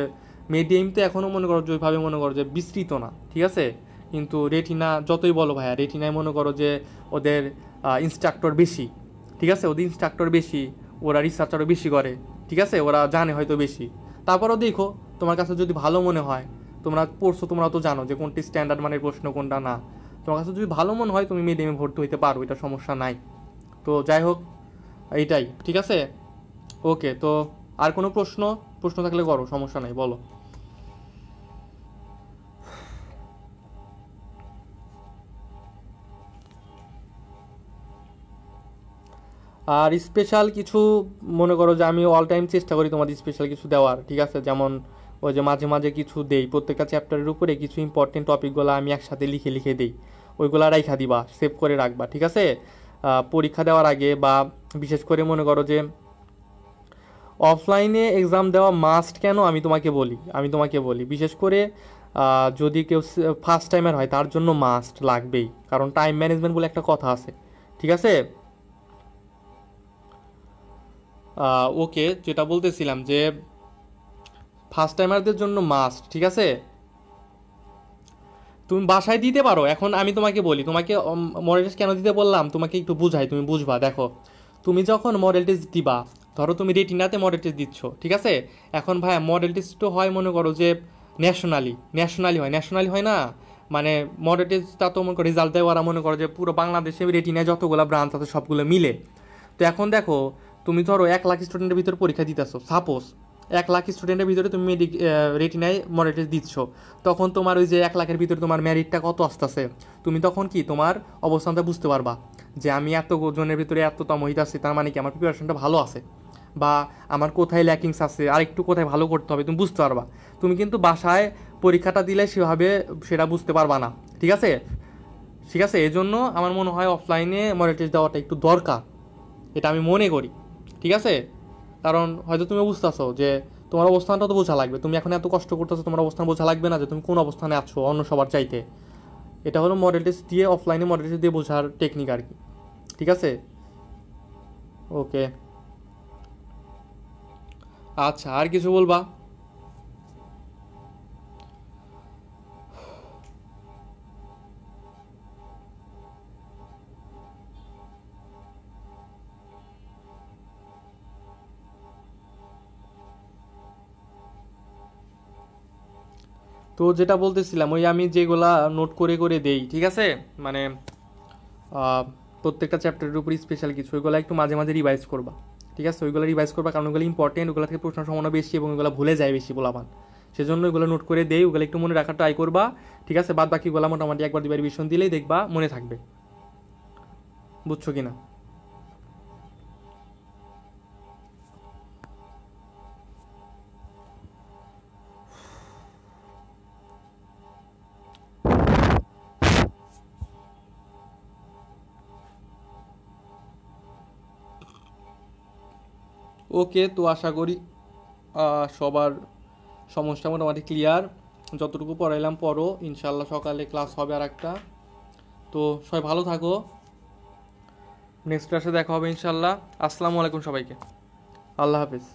[SPEAKER 1] মিডিয়াম, তো এখনও মনে করো যে ওইভাবে মনে করো যে বিস্তৃত না, ঠিক আছে। কিন্তু রেটিনা যতই বলো ভাইয়া, রেটিনায় মনে করো যে ওদের ইনস্ট্রাক্টর বেশি, ঠিক আছে, ওদের ইনস্ট্রাক্টর বেশি, ওরা রিসার্চারও বেশি করে, ঠিক আছে, ওরা জানে হয়তো বেশি। তারপরেও দেখো তোমার কাছে যদি ভালো মনে হয়, তোমরা পড়ছো, তোমরা তো জানো যে কোনটি স্ট্যান্ডার্ড মানের প্রশ্ন কোনটা না। তোমার কাছে যদি ভালো মনে হয় তুমি মিডিয়ামে ভর্তি হইতে পারো, এটা সমস্যা নাই। তো যাই হোক এইটাই, ঠিক আছে। ওকে, তো আর কোনো প্রশ্ন প্রশ্ন থাকলে করো, সমস্যা নাই, বলো। আর স্পেশাল কিছু মনে করো যে আমি অল টাইম চেষ্টা করি তোমাদের স্পেশাল কিছু দেওয়ার, ঠিক আছে। যেমন ওই যে মাঝে মাঝে কিছু দেই, প্রত্যেকটা চ্যাপ্টারের উপরে কিছু ইম্পর্টেন্ট টপিকগুলো আমি একসাথে লিখে লিখে দিই, ওইগুলো রাইখা দিবা, সেভ করে রাখবা, ঠিক আছে। পরীক্ষা দেওয়ার আগে বা বিশেষ করে মনে করো যে অফলাইনে এক্সাম দেওয়া মাস্ট কেন, আমি তোমাকে বলি বিশেষ করে যদি কেউ ফার্স্ট টাইমের হয় তার জন্য মাস্ট লাগবেই, কারণ টাইম ম্যানেজমেন্ট বলে একটা কথা আছে, ঠিক আছে। ওকে, যেটা বলতেছিলাম যে ফার্স্ট টাইমারদের জন্য মাস্ট, ঠিক আছে। তুমি বাসায় দিতে পারো, এখন আমি তোমাকে বলি, তোমাকে মডেল টেস্ট কেন দিতে বললাম তোমাকে একটু বুঝাই, তুমি বুঝবা। দেখো তুমি যখন মডেল টেস্ট দিবা, ধরো তুমি রেটিনাতে মডেল টেস্ট দিচ্ছ, ঠিক আছে। এখন ভাই মডেল টেস্ট তো হয় মনে করো যে ন্যাশনালি হয় না, মানে মডেল টেস্টটা তো মনে করো রেজাল্ট দেয় ওরা মনে করো যে পুরো বাংলাদেশে রেটিনায় যতগুলো ব্রাঞ্চ আছে সবগুলো মিলে। তো এখন দেখো তুমি ধরো 1 লাখ স্টুডেন্টের ভিতরে পরীক্ষা দিতেছো, সাপোজ 1 লাখ স্টুডেন্টের ভিতরে তুমি রেটিনায় মডেল টেস্ট দিচ্ছ, তখন তোমার ওই যে 1 লাখের ভিতরে তোমার মেরিটটা কত আসতেছে, তুমি তখন কি তোমার অবস্থানটা বুঝতে পারবা যে আমি এত জনের ভিতরে এততম হইতাছি, তার মানে কি আমার প্রিপারেশনটা ভালো আছে, বা আমার কোথায় ল্যাকিংস আছে, আর একটু কোথায় ভালো করতে হবে তুমি বুঝতে পারবা। তুমি কিন্তু বাসায় পরীক্ষাটা দিলে সেভাবে সেটা বুঝতে পারবা না, ঠিক আছে। ঠিক আছে, এই জন্য আমার মনে হয় অফলাইনে মডেল টেস্ট দেওয়াটা একটু দরকার, এটা আমি মনে করি, ঠিক আছে। কারণ হয়তো তুমি বুঝতেছো যে তোমার অবস্থানটা তো বোঝা লাগবে, তুমি এখন এত কষ্ট করতেছো, তোমার অবস্থান বোঝা লাগবে না যে তুমি কোন অবস্থানে আছো অন্য সবার চাইতে। এটা হলো মডেল টেস্ট দিয়ে, অফলাইনে মডেল টেস্ট দিয়ে বোঝার টেকনিক আর কি, ঠিক আছে। ওকে, আচ্ছা আর কিছু বলবা? তো যেটা বলতেছিলাম, ওই আমি যেগুলা নোট করে করে দেই, ঠিক আছে, মানে আহ, প্রত্যেকটা চ্যাপ্টারের উপর স্পেশাল কিছু, ওইগুলো একটু মাঝে মাঝে রিভাইজ করবা, ঠিক আছে। ওইগুলো রিভাইজ করবা কারণ ওগুলো ইম্পর্টেন্ট, ওগুলো থেকে প্রশ্ন সম্ভাবনা বেশি এবং ওগুলো ভুলে যায় বেশি বলাবান, সেজন্য ওইগুলো নোট করে দেই, ওগুলো একটু মনে রাখার ট্রাই করবা, ঠিক আছে। বাদ বাকিগুলো মোটামুটি একবার দুবার রিভিশন দিলেই দেখবা মনে থাকবে, বুঝছো কিনা। ওকে, তো আশা করি সবার সমস্যা মোটামুটি ক্লিয়ার, যতটুকু পড়াইলাম পড়ো, ইনশাল্লাহ সকালে ক্লাস হবে আর একটা। তো সবাই ভালো থাকো, নেক্সট ক্লাসে দেখা হবে ইনশাল্লাহ। আসসালামু আলাইকুম সবাইকে, আল্লাহ হাফিজ।